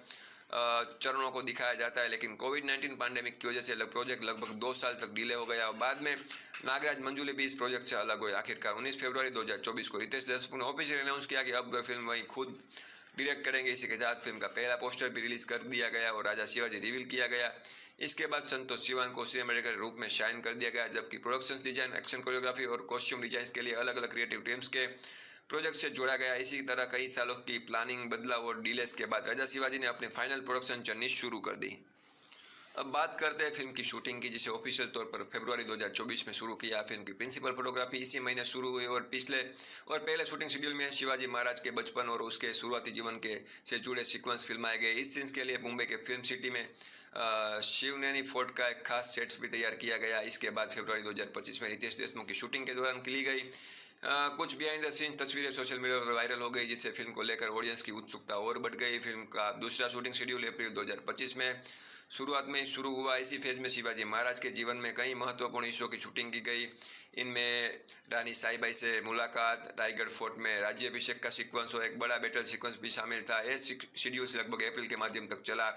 चरणों को दिखाया जाता है, लेकिन कोविड-19 पैंडेमिक की वजह से प्रोजेक्ट लगभग 2 साल तक डिले हो गया और बाद में नागराज मंजुले भी इस प्रोजेक्ट से अलग हुए। आखिरकार 19 फरवरी 2024 को रितेश देशमुख ने ऑफिशियल अनाउंस किया कि अब वह फिल्म वही खुद डायरेक्ट करेंगे। इसी के साथ फिल्म का पहला पोस्टर भी रिलीज कर दिया गया और राजा शिवाजी रिवील किया गया। इसके बाद संतोष सिवान को सिनेमेटोग्राफर रूप में शाइन कर दिया गया, जबकि प्रोडक्शन डिजाइन, एक्शन कोरियोग्राफी और कॉस्ट्यूम डिजाइन के लिए अलग अलग क्रिएटिव टीम्स के प्रोजेक्ट से जोड़ा गया। इसी तरह कई सालों की प्लानिंग, बदलाव और डिलेस के बाद राजा शिवाजी ने अपने फाइनल प्रोडक्शन जर्नी शुरू कर दी। अब बात करते हैं फिल्म की शूटिंग की, जिसे ऑफिशियल तौर पर फरवरी 2024 में शुरू किया। फिल्म की प्रिंसिपल फोटोग्राफी इसी महीने शुरू हुई और पहले शूटिंग शेड्यूल में शिवाजी महाराज के बचपन और उसके शुरुआती जीवन के से जुड़े सीक्वेंस फिल्माए गए। इस सीन्स के लिए मुंबई के फिल्म सिटी में शिवनेरी फोर्ट का एक खास सेट्स भी तैयार किया गया। इसके बाद फरवरी 2025 में रितेश देशमुख की शूटिंग के दौरान ली गई कुछ बिहाइंड द सीन तस्वीरें सोशल मीडिया पर वायरल हो गई, जिससे फिल्म को लेकर ऑडियंस की उत्सुकता और बढ़ गई। फिल्म का दूसरा शूटिंग शेड्यूल अप्रैल 2025 में शुरुआत में शुरू हुआ। इसी फेज में शिवाजी महाराज के जीवन में कई महत्वपूर्ण हिस्सों की शूटिंग की गई। इनमें रानी साईबाई से मुलाकात, रायगढ़ फोर्ट में राज्याभिषेक का सीक्वेंस और एक बड़ा बैटल सीक्वेंस भी शामिल था। यह शेड्यूल लगभग अप्रैल के माध्यम तक चला।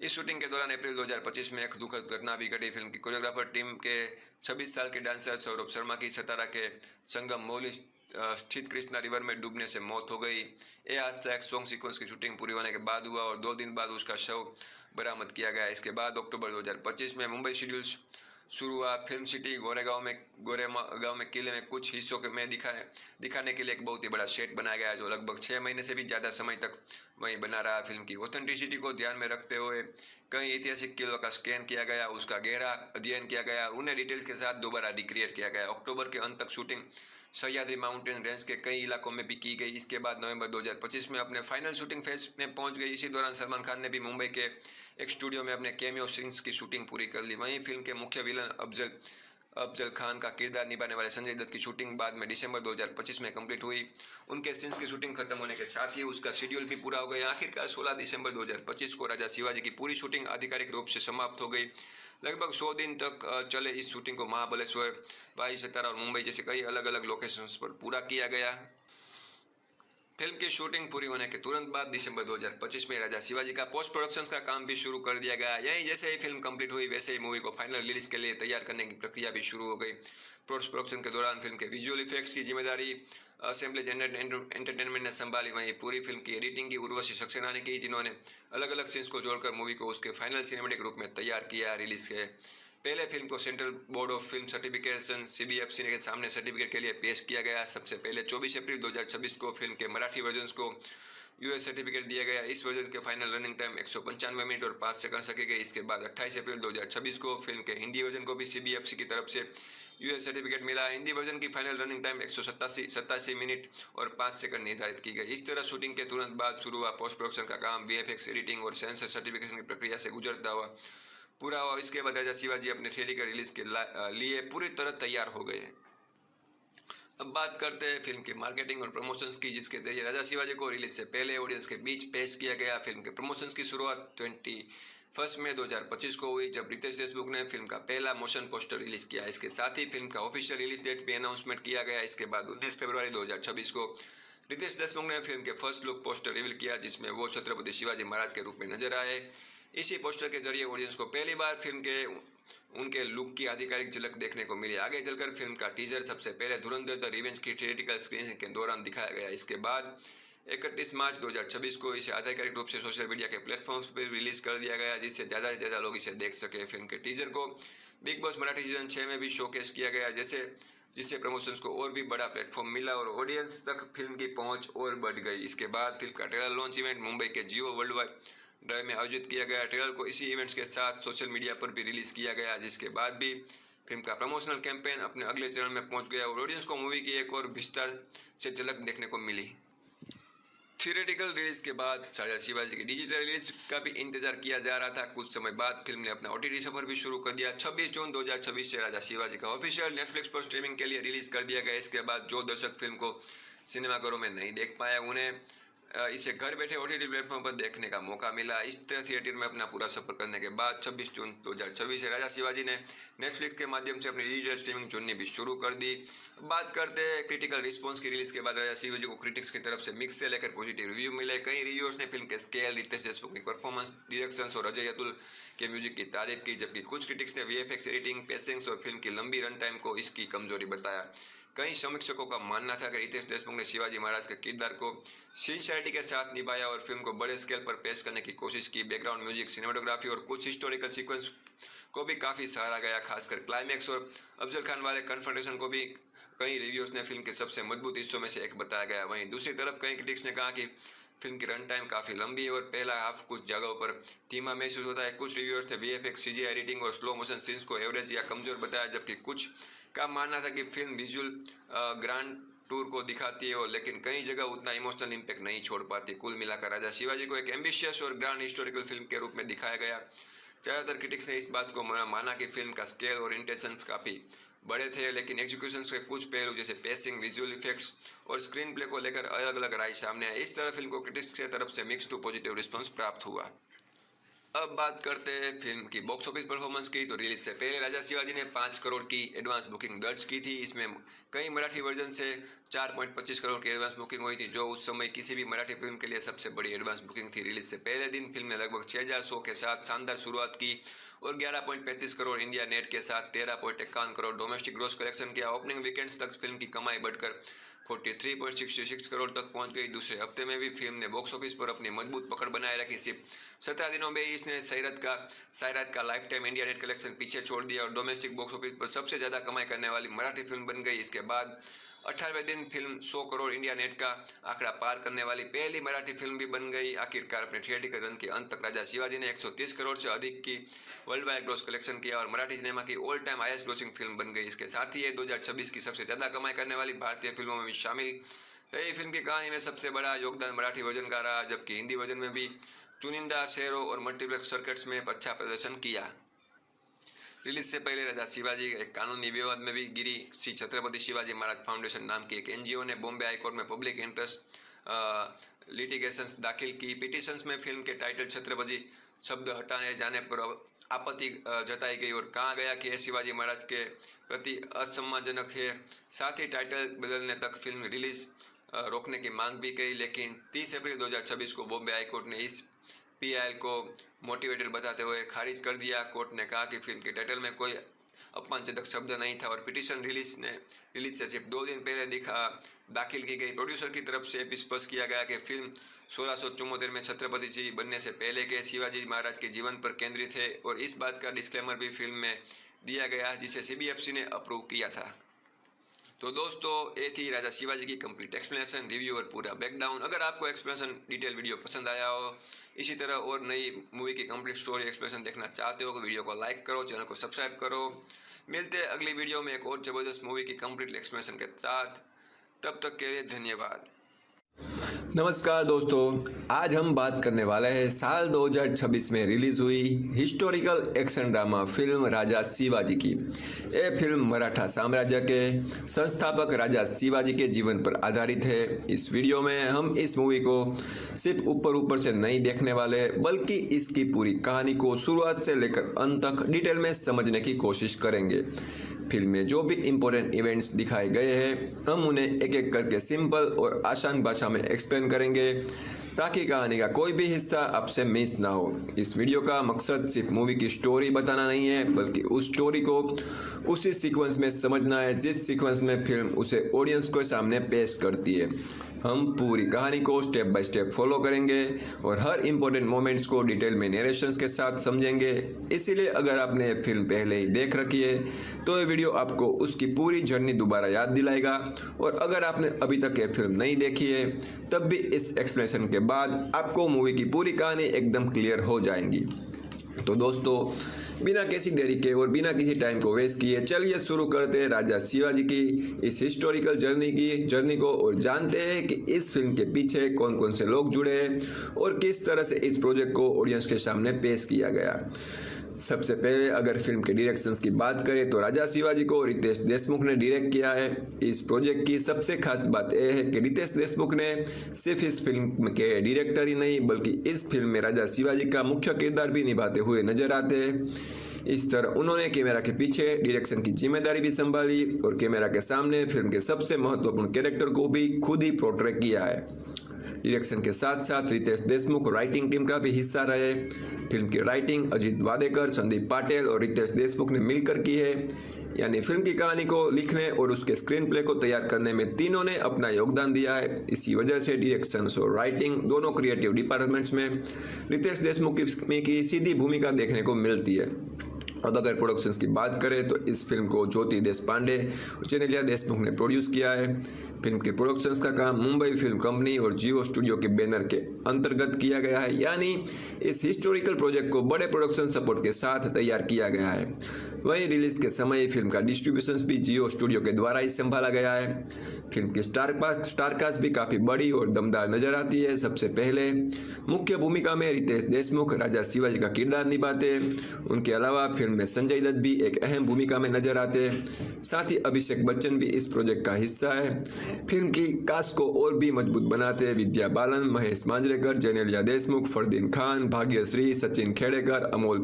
इस शूटिंग के दौरान अप्रैल 2025 में एक दुखद घटना भी घटी। फिल्म की कोरियोग्राफर टीम के 26 साल के डांसर सौरभ शर्मा की सतारा के संगम मौली स्थित कृष्णा रिवर में डूबने से मौत हो गई। यह हादसा एक सॉन्ग सीक्वेंस की शूटिंग पूरी होने के बाद हुआ और 2 दिन बाद उसका शव बरामद किया गया। इसके बाद अक्टूबर 2025 में मुंबई शेड्यूल शुरू हुआ। फिल्म सिटी गोरेगांव में किले में कुछ हिस्सों में दिखाने के लिए एक बहुत ही बड़ा सेट बनाया गया, जो लगभग 6 महीने से भी ज़्यादा समय तक वहीं बना रहा। फिल्म की ऑथेंटिसिटी को ध्यान में रखते हुए कई ऐतिहासिक किलों का स्कैन किया गया, उसका गहरा अध्ययन किया गया, उन्हें डिटेल्स के साथ दोबारा रिक्रिएट किया गया। अक्टूबर के अंत तक शूटिंग सह्याद्री माउंटेन रेंज के कई इलाकों में भी की गई। इसके बाद नवंबर 2025 में अपने फाइनल शूटिंग फेज में पहुंच गई। इसी दौरान सलमान खान ने भी मुंबई के एक स्टूडियो में अपने कैमियो सीन्स की शूटिंग पूरी कर ली। वहीं फिल्म के मुख्य विलन अफजल खान का किरदार निभाने वाले संजय दत्त की शूटिंग बाद में दिसंबर 2025 में कंप्लीट हुई। उनके सीन्स की शूटिंग खत्म होने के साथ ही उसका शेड्यूल भी पूरा हो गया। आखिरकार 16 दिसंबर 2025 को राजा शिवाजी की पूरी शूटिंग आधिकारिक रूप से समाप्त हो गई। लगभग 100 दिन तक चले इस शूटिंग को महाबलेश्वर, भाई सतारा और मुंबई जैसे कई अलग अलग लोकेशंस पर पूरा किया गया। फिल्म की शूटिंग पूरी होने के तुरंत बाद दिसंबर 2025 में राजा शिवाजी का पोस्ट प्रोडक्शन का काम भी शुरू कर दिया गया। यहीं जैसे ही फिल्म कंप्लीट हुई वैसे ही मूवी को फाइनल रिलीज के लिए तैयार करने की प्रक्रिया भी शुरू हो गई। पोस्ट प्रोडक्शन के दौरान फिल्म के विजुअल इफेक्ट्स की जिम्मेदारी असेंबलेज एंटरटेनमेंट ने संभाली। वहीं पूरी फिल्म की एडिटिंग की उर्वशी सक्सेना ने की, जिन्होंने अलग अलग सीन्स को जोड़कर मूवी को उसके फाइनल सिनेमेटिक रूप में तैयार किया। रिलीज के पहले फिल्म को central board of film certification CBFC के सामने सर्टिफिकेट के लिए पेश किया गया। सबसे पहले 24 अप्रैल 2026 को फिल्म के मराठी वर्जन को US सर्टिफिकेट दिया गया। इस वर्जन के फाइनल रनिंग टाइम 195 मिनट और 5 सेकंड सके गए। इसके बाद 28 अप्रैल 2026 को फिल्म के हिंदी वर्जन को भी CBFC की तरफ से US सर्टिफिकेट मिला। हिंदी वर्जन की फाइनल रनिंग टाइम 187 मिनट और 5 सेकंड निर्धारित की गई। इस तरह शूटिंग के तुरंत बाद शुरू हुआ पोस्ट प्रोडक्शन का काम VFX एडिटिंग और सेंसर सर्टिफिकेशन की प्रक्रिया से गुजरता हुआ पूरा हुआ। इसके बाद राजा शिवाजी अपने थिएटर रिलीज के लिए पूरी तरह तैयार हो गए। अब बात करते हैं फिल्म की मार्केटिंग और प्रमोशंस की, जिसके जरिए राजा शिवाजी को रिलीज से पहले ऑडियंस के बीच पेश किया गया। फिल्म के प्रमोशंस की शुरुआत 21 मई 2025 को हुई, जब रितेश देशमुख ने फिल्म का पहला मोशन पोस्टर रिलीज किया। इसके साथ ही फिल्म का ऑफिशियल रिलीज डेट भी अनाउंसमेंट किया गया। इसके बाद 19 फरवरी 2026 को रितेश देशमुख ने फिल्म के फर्स्ट लुक पोस्टर रिवील किया, जिसमें वो छत्रपति शिवाजी महाराज के रूप में नजर आए। इसी पोस्टर के जरिए ऑडियंस को पहली बार फिल्म के उनके लुक की आधिकारिक झलक देखने को मिली। आगे चलकर फिल्म का टीजर सबसे पहले धुरंधर द रिवेंज की थिएट्रिकल स्क्रीनिंग के दौरान दिखाया गया। इसके बाद 31 मार्च 2026 को इसे आधिकारिक रूप से सोशल मीडिया के प्लेटफॉर्म्स पर रिलीज कर दिया गया, जिससे ज़्यादा से ज़्यादा लोग इसे देख सके। फिल्म के टीजर को बिग बॉस मराठी सीजन 6 में भी शोकेस किया गया, जिससे प्रमोशंस को और भी बड़ा प्लेटफॉर्म मिला और ऑडियंस तक फिल्म की पहुंच और बढ़ गई। इसके बाद फिल्म का ट्रेलर लॉन्च इवेंट मुंबई के जियो वर्ल्ड वाइड ड्राइव में आयोजित किया गया। ट्रेलर को इसी इवेंट्स के साथ सोशल मीडिया पर भी रिलीज किया गया, जिसके बाद भी फिल्म का प्रमोशनल कैंपेन अपने अगले चरण में पहुंच गया और ऑडियंस को मूवी की एक और विस्तार से झलक देखने को मिली। थिएट्रिकल रिलीज के बाद राजा शिवाजी की डिजिटल रिलीज का भी इंतजार किया जा रहा था। कुछ समय बाद फिल्म ने अपना OTT सफर भी शुरू कर दिया। 26 जून 2026 से राजा शिवाजी का ऑफिशियल नेटफ्लिक्स पर स्ट्रीमिंग के लिए रिलीज कर दिया गया। इसके बाद जो दर्शक फिल्म को सिनेमाघरों में नहीं देख पाए, उन्हें इसे घर बैठे OTT प्लेटफॉर्म पर देखने का मौका मिला। इस तरह थिएटर में अपना पूरा सफर करने के बाद 26 जून 2026 से राजा शिवाजी ने नेटफ्लिक्स के माध्यम से अपनी डिजिटल स्ट्रीमिंग जोड़नी भी शुरू कर दी। बात करते हैं क्रिटिकल रिस्पॉन्स की। रिलीज के बाद राजा शिवाजी को क्रिटिक्स की तरफ से मिक्स से लेकर पॉजिटिव रिव्यू मिले। कई रिव्यूअर्स ने फिल्म के स्केल, रितेश देशमुख की परफॉर्मेंस, डायरेक्शन और अजय अतुल के म्यूजिक की तारीफ की, जबकि कुछ क्रिटिक्स ने VFX एडिटिंग, पेसिंग्स और फिल्म की लंबी रन टाइम को इसकी कमजोरी बताया। कई समीक्षकों का मानना था कि रितेश देशमुख ने शिवाजी महाराज के किरदार को सिंसियरिटी के साथ निभाया और फिल्म को बड़े स्केल पर पेश करने की कोशिश की। बैकग्राउंड म्यूजिक, सिनेमेटोग्राफी और कुछ हिस्टोरिकल सीक्वेंस को भी काफ़ी सराहा गया। खासकर क्लाइमैक्स और अफजल खान वाले कन्फ्रंटेशन को भी कई रिव्यूअर्स ने फिल्म के सबसे मजबूत हिस्सों में से एक बताया गया। वहीं दूसरी तरफ कई क्रिटिक्स ने कहा कि फिल्म की रन टाइम काफ़ी लंबी है और पहला हाफ कुछ जगहों पर धीमा महसूस होता है। कुछ रिव्यूअर्स ने VFX, CGI एडिटिंग और स्लो मोशन सीन्स को एवरेज या कमजोर बताया, जबकि कुछ का मानना था कि फिल्म विजुअल ग्रांड टूर को दिखाती है और लेकिन कई जगह उतना इमोशनल इम्पैक्ट नहीं छोड़ पाती। कुल मिलाकर राजा शिवाजी को एक एम्बिशियस और ग्रांड हिस्टोरिकल फिल्म के रूप में दिखाया गया। ज़्यादातर क्रिटिक्स ने इस बात को माना कि फिल्म का स्केल और इंटेंशंस काफ़ी बड़े थे, लेकिन एग्जीक्यूशन के कुछ पहलू जैसे पेसिंग, विजुअल इफेक्ट्स और स्क्रीन प्ले को लेकर अलग अलग राय सामने आई। इस तरह फिल्म को क्रिटिक्स की तरफ से मिक्स टू पॉजिटिव रिस्पॉन्स प्राप्त हुआ। अब बात करते हैं फिल्म की बॉक्स ऑफिस परफॉर्मेंस की। तो रिलीज से पहले राजा शिवाजी ने 5 करोड़ की एडवांस बुकिंग दर्ज की थी। इसमें कई मराठी वर्जन से 4.25 करोड़ की एडवांस बुकिंग हुई थी, जो उस समय किसी भी मराठी फिल्म के लिए सबसे बड़ी एडवांस बुकिंग थी। रिलीज से पहले दिन फिल्म ने लगभग 6000 शो के साथ शानदार शुरुआत की और 11.35 करोड़ इंडिया नेट के साथ 13.51 करोड़ डोमेस्टिक ग्रॉस कलेक्शन किया। ओपनिंग वीकेंड्स तक फिल्म की कमाई बढ़कर 43.66 करोड़ तक पहुंच गई। दूसरे हफ्ते में भी फिल्म ने बॉक्स ऑफिस पर अपनी मजबूत पकड़ बनाए रखी। सिर्फ 17 दिनों में इसने सायरत का life time India net collection पीछे छोड़ दिया और डोमेस्टिक बॉक्स ऑफिस पर सबसे ज़्यादा कमाई करने वाली मराठी फिल्म बन गई। इसके बाद 18वें दिन फिल्म 100 करोड़ इंडिया नेट का आंकड़ा पार करने वाली पहली मराठी फिल्म भी बन गई। आखिरकार अपने थिएटिकल रन के अंत तक राजा शिवाजी ने 130 करोड़ से अधिक की वर्ल्ड वाइड ग्रॉस कलेक्शन किया और मराठी सिनेमा की all time highest grossing film बन गई। इसके साथ ही ये 2026 की सबसे ज़्यादा कमाई करने वाली भारतीय फिल्मों में भी शामिल रही। फिल्म की कहानी में सबसे बड़ा योगदान मराठी वर्जन का रहा, जबकि हिंदी वर्जन में भी चुनिंदा शहरों और मल्टीप्लेक्स सर्किट्स में अच्छा प्रदर्शन किया। रिलीज से पहले राजा शिवाजी एक कानूनी विवाद में भी गिरी। श्री छत्रपति शिवाजी महाराज फाउंडेशन नाम की एक एनजीओ ने बॉम्बे हाईकोर्ट में पब्लिक इंटरेस्ट लिटिगेशंस दाखिल की। पिटिशंस में फिल्म के टाइटल छत्रपति शब्द हटाने जाने पर आपत्ति जताई गई और कहा गया कि यह शिवाजी महाराज के प्रति असम्मानजनक है। साथ ही टाइटल बदलने तक फिल्म रिलीज रोकने की मांग भी की, लेकिन 30 अप्रैल 2026 को बॉम्बे हाईकोर्ट ने इस पीआईएल को मोटिवेटेड बताते हुए खारिज कर दिया। कोर्ट ने कहा कि फिल्म के टाइटल में कोई अपमानजनक शब्द नहीं था और पिटीशन रिलीज से सिर्फ 2 दिन पहले दाखिल की गई। प्रोड्यूसर की तरफ से भी स्पष्ट किया गया कि फिल्म 1674 में छत्रपति जी बनने से पहले के शिवाजी महाराज के जीवन पर केंद्रित है और इस बात का डिस्क्लेमर भी फिल्म में दिया गया जिसे सीबीएफसी ने अप्रूव किया था। तो दोस्तों, ये थी राजा शिवाजी की कंप्लीट एक्सप्लेनेशन, रिव्यू और पूरा ब्रेकडाउन। अगर आपको एक्सप्लेनेशन डिटेल वीडियो पसंद आया हो, इसी तरह और नई मूवी की कंप्लीट स्टोरी एक्सप्लेनेशन देखना चाहते हो तो वीडियो को लाइक करो, चैनल को सब्सक्राइब करो। मिलते हैं अगली वीडियो में एक और ज़बरदस्त मूवी की कंप्लीट एक्सप्लेनेशन के साथ। तब तक के लिए धन्यवाद। नमस्कार दोस्तों, आज हम बात करने वाले हैं साल 2026 में रिलीज हुई हिस्टोरिकल एक्शन ड्रामा फिल्म राजा शिवाजी की। यह फिल्म मराठा साम्राज्य के संस्थापक राजा शिवाजी के जीवन पर आधारित है। इस वीडियो में हम इस मूवी को सिर्फ ऊपर से नहीं देखने वाले, बल्कि इसकी पूरी कहानी को शुरुआत से लेकर अंत तक डिटेल में समझने की कोशिश करेंगे। फिल्म में जो भी इम्पोर्टेंट इवेंट्स दिखाए गए हैं हम उन्हें एक एक करके सिंपल और आसान भाषा में एक्सप्लेन करेंगे ताकि कहानी का कोई भी हिस्सा आपसे मिस ना हो। इस वीडियो का मकसद सिर्फ मूवी की स्टोरी बताना नहीं है, बल्कि उस स्टोरी को उसी सीक्वेंस में समझना है जिस सीक्वेंस में फिल्म उसे ऑडियंस के सामने पेश करती है। हम पूरी कहानी को स्टेप बाय स्टेप फॉलो करेंगे और हर इम्पोर्टेंट मोमेंट्स को डिटेल में नरेशंस के साथ समझेंगे। इसीलिए अगर आपने ये फिल्म पहले ही देख रखी है तो ये वीडियो आपको उसकी पूरी जर्नी दोबारा याद दिलाएगा, और अगर आपने अभी तक ये फिल्म नहीं देखी है तब भी इस एक्सप्लेनेशन के बाद आपको मूवी की पूरी कहानी एकदम क्लियर हो जाएगी। तो दोस्तों, बिना किसी देरी के और बिना किसी टाइम को वेस्ट किए चलिए शुरू करते हैं राजा शिवाजी की इस हिस्टोरिकल जर्नी को और जानते हैं कि इस फिल्म के पीछे कौन कौन से लोग जुड़े हैं और किस तरह से इस प्रोजेक्ट को ऑडियंस के सामने पेश किया गया। सबसे पहले अगर फिल्म के डायरेक्शंस की बात करें तो राजा शिवाजी को रितेश देशमुख ने डायरेक्ट किया है। इस प्रोजेक्ट की सबसे खास बात यह है कि रितेश देशमुख ने सिर्फ इस फिल्म के डायरेक्टर ही नहीं बल्कि इस फिल्म में राजा शिवाजी का मुख्य किरदार भी निभाते हुए नजर आते हैं। इस तरह उन्होंने कैमरा के पीछे डायरेक्शन की जिम्मेदारी भी संभाली और कैमरा के सामने फिल्म के सबसे महत्वपूर्ण कैरेक्टर को भी खुद ही पोर्ट्रे किया है। डायरेक्शन के साथ साथ रितेश देशमुख राइटिंग टीम का भी हिस्सा रहे। फिल्म की राइटिंग अजीत वाडेकर, संदीप पाटिल और रितेश देशमुख ने मिलकर की है, यानी फिल्म की कहानी को लिखने और उसके स्क्रीन प्ले को तैयार करने में तीनों ने अपना योगदान दिया है। इसी वजह से डायरेक्शन और राइटिंग दोनों क्रिएटिव डिपार्टमेंट्स में रितेश देशमुख की सीधी भूमिका देखने को मिलती है। और अगर प्रोडक्शंस की बात करें तो इस फिल्म को ज्योति देशपांडे और चेनेलिया देशमुख ने प्रोड्यूस किया है। फिल्म के प्रोडक्शंस का काम मुंबई फिल्म कंपनी और जियो स्टूडियो के बैनर के अंतर्गत किया गया है, यानी इस हिस्टोरिकल प्रोजेक्ट को बड़े प्रोडक्शन सपोर्ट के साथ तैयार किया गया है। वहीं रिलीज के समय फिल्म का डिस्ट्रीब्यूशन भी जियो स्टूडियो के द्वारा ही संभाला गया है। फिल्म की स्टारकास्ट भी काफ़ी बड़ी और दमदार नजर आती है। सबसे पहले मुख्य भूमिका में रितेश देशमुख राजा शिवाजी का किरदार निभाते हैं। उनके अलावा फिल्म में संजय दत्त भी एक अहम भूमिका में नजर आते हैं। साथ ही अभिषेक बच्चन भी इस प्रोजेक्ट का हिस्सा है। फिल्म की कास्ट को और भी मजबूत बनाते हैं विद्या बालन, महेश मांजरेकर, जेनेलिया देशमुख, फरदीन खान, भाग्यश्री, सचिन खेड़ेकर, अमोल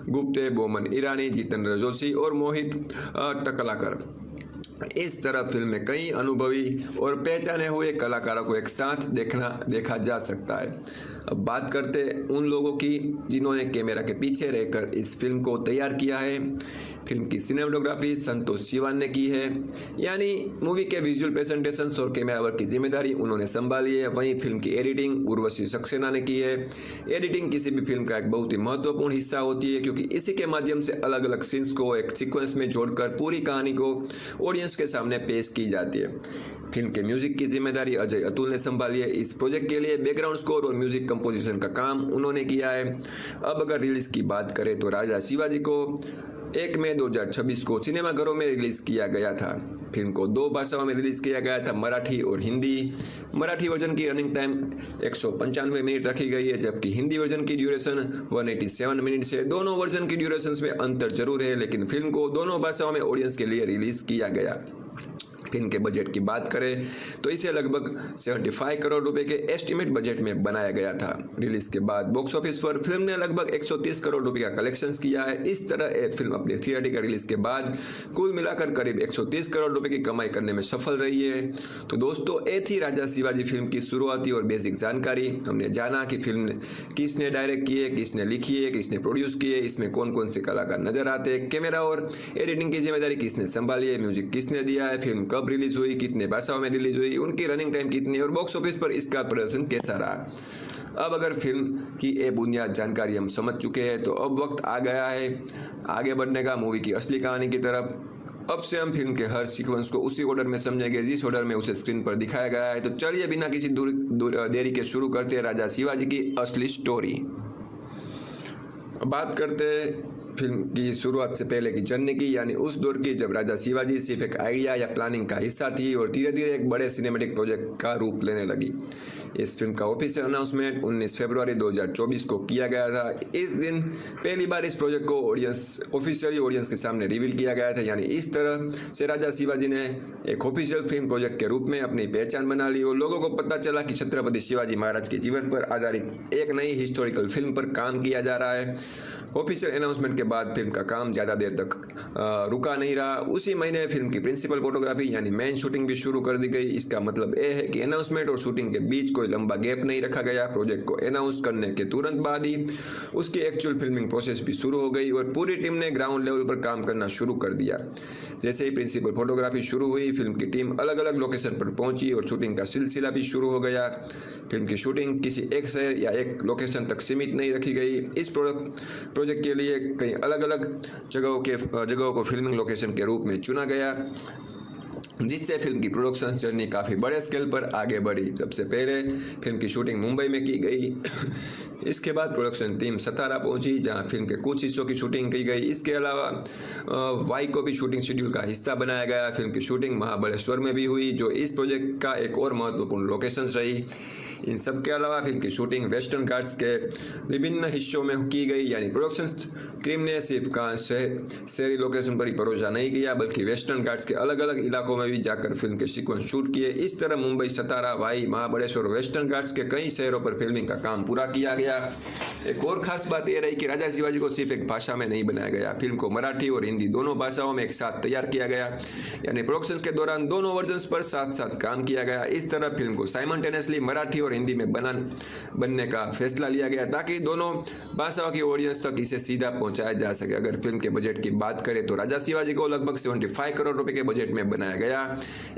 गुप्ते, बोमन ईरानी, जितेंद्र जोशी और मोहित टकलाकर। इस तरह फिल्म में कई अनुभवी और पहचाने हुए कलाकारों को एक साथ देखा जा सकता है। अब बात करते हैं उन लोगों की जिन्होंने कैमरा के पीछे रहकर इस फिल्म को तैयार किया है। फिल्म की सिनेमेटोग्राफी संतोष सिवान ने की है, यानी मूवी के विजुअल प्रेजेंटेशन और कैमरा वर्क की जिम्मेदारी उन्होंने संभाली है। वहीं फिल्म की एडिटिंग उर्वशी सक्सेना ने की है। एडिटिंग किसी भी फिल्म का एक बहुत ही महत्वपूर्ण हिस्सा होती है, क्योंकि इसी के माध्यम से अलग अलग सीन्स को एक सीक्वेंस में जोड़कर पूरी कहानी को ऑडियंस के सामने पेश की जाती है। फिल्म के म्यूजिक की जिम्मेदारी अजय अतुल ने संभाली है। इस प्रोजेक्ट के लिए बैकग्राउंड स्कोर और म्यूजिक कंपोजिशन का काम उन्होंने किया है। अब अगर रिलीज की बात करें तो राजा शिवाजी को 1 मई 2026 को सिनेमाघरों में रिलीज किया गया था। फिल्म को 2 भाषाओं में रिलीज किया गया था, मराठी और हिंदी। मराठी वर्जन की रनिंग टाइम 195 मिनट रखी गई है, जबकि हिंदी वर्जन की ड्यूरेशन 187 मिनट्स है। दोनों वर्जन की ड्यूरेशन में अंतर जरूर है, लेकिन फिल्म को दोनों भाषाओं में ऑडियंस के लिए रिलीज किया गया। फिल्म के बजट की बात करें तो इसे लगभग 75 करोड़ रुपए के एस्टिमेट बजट में बनाया गया था। रिलीज के बाद बॉक्स ऑफिस पर फिल्म ने लगभग 130 करोड़ रुपए का कलेक्शंस किया है। इस तरह ये फिल्म अपने थिएटिकल रिलीज के बाद कुल मिलाकर करीब 130 करोड़ रुपए की कमाई करने में सफल रही है। तो दोस्तों, ये थी राजा शिवाजी फिल्म की शुरुआती और बेसिक जानकारी। हमने जाना कि फिल्म किसने डायरेक्ट की है, किसने लिखी है, किसने प्रोड्यूस की है, इसमें कौन कौन से कलाकार नजर आते हैं, कैमरा और एडिटिंग की जिम्मेदारी किसने संभाली है, म्यूजिक किसने दिया है, फिल्म कब रिलीज हुई, कितने भाषाओं में रिलीज हुई, उनकी रनिंग टाइम कितनी और बॉक्स ऑफिस पर इसका प्रदर्शन कैसा रहा। अब अगर फिल्म की ये बुनियाद जानकारी हम समझ चुके हैं, तो अब वक्त आ गया है आगे बढ़ने का मूवी की असली कहानी की तरफ। अब से हम फिल्म के हर सीक्वेंस को उसी ऑर्डर में समझेंगे जिस ऑर्डर में उसे स्क्रीन पर दिखाया गया है। तो चलिए बिना किसी देरी के शुरू करते हैं राजा शिवाजी की असली स्टोरी। बात करते हैं फिल्म की शुरुआत से पहले की जर्नी की, यानी उस दौर की जब राजा शिवाजी सिर्फ एक आइडिया या प्लानिंग का हिस्सा थी और धीरे धीरे एक बड़े सिनेमैटिक प्रोजेक्ट का रूप लेने लगी। इस फिल्म का ऑफिशियल अनाउंसमेंट 19 फरवरी 2024 को किया गया था। इस दिन पहली बार इस प्रोजेक्ट को ऑफिशियली ऑडियंस के सामने रिवील किया गया था, यानी इस तरह से राजा शिवाजी ने एक ऑफिशियल फिल्म प्रोजेक्ट के रूप में अपनी पहचान बना ली और लोगों को पता चला कि छत्रपति शिवाजी महाराज के जीवन पर आधारित एक नई हिस्टोरिकल फिल्म पर काम किया जा रहा है। ऑफिशियल अनाउंसमेंट के बाद फिल्म का काम ज़्यादा देर तक रुका नहीं रहा। उसी महीने फिल्म की प्रिंसिपल फोटोग्राफी यानी मेन शूटिंग भी शुरू कर दी गई। इसका मतलब यह है कि अनाउंसमेंट और शूटिंग के बीच कोई लंबा गैप नहीं रखा गया। प्रोजेक्ट को अनाउंस करने के तुरंत बाद ही उसकी एक्चुअल फिल्मिंग प्रोसेस भी शुरू हो गई और पूरी टीम ने ग्राउंड लेवल पर काम करना शुरू कर दिया। जैसे ही प्रिंसिपल फोटोग्राफी शुरू हुई, फिल्म की टीम अलग अलग लोकेशन पर पहुंची और शूटिंग का सिलसिला भी शुरू हो गया। फिल्म की शूटिंग किसी एक शहर या एक लोकेशन तक सीमित नहीं रखी गई। इस प्रोजेक्ट के लिए कई अलग अलग जगहों को फिल्मिंग लोकेशन के रूप में चुना गया, जिससे फिल्म की प्रोडक्शन जर्नी काफ़ी बड़े स्केल पर आगे बढ़ी। सबसे पहले फिल्म की शूटिंग मुंबई में की गई। इसके बाद प्रोडक्शन टीम सतारा पहुंची, जहां फिल्म के कुछ हिस्सों की शूटिंग की गई। इसके अलावा वाई को भी शूटिंग शेड्यूल का हिस्सा बनाया गया। फिल्म की शूटिंग महाबलेश्वर में भी हुई, जो इस प्रोजेक्ट का एक और महत्वपूर्ण लोकेशन रही। इन सब के अलावा फिल्म की शूटिंग वेस्टर्न घाट्स के विभिन्न हिस्सों में की गई, यानी प्रोडक्शन टीम ने सिर्फ शहरी लोकेशन पर ही भरोसा नहीं किया, बल्कि वेस्टर्न घाट्स के अलग अलग इलाकों में भी जाकर फिल्म के सीक्वेंस शूट किए। इस तरह मुंबई, सतारा, वाई, महाबलेश्वर, वेस्टर्न घाट्स के कई शहरों पर फिल्मिंग का काम पूरा किया गया। एक और खास बात यह रही कि राजा शिवाजी को सिर्फ एक भाषा में नहीं बनाया गया। फिल्म को मराठी और हिंदी दोनों भाषाओं में एक साथ तैयार किया गया, यानी प्रोडक्शन के दौरान दोनों वर्जन्स पर साथ साथ काम किया गया। इस तरह फिल्म को साइमल्टेनियसली मराठी और हिंदी में बनने का फैसला लिया गया, ताकि दोनों भाषाओं की ऑडियंस तक इसे सीधा पहुंचाया जा सके। अगर फिल्म के बजट की बात करें तो राजा शिवाजी को लगभग 75 करोड़ रुपए के बजट में बनाया गया।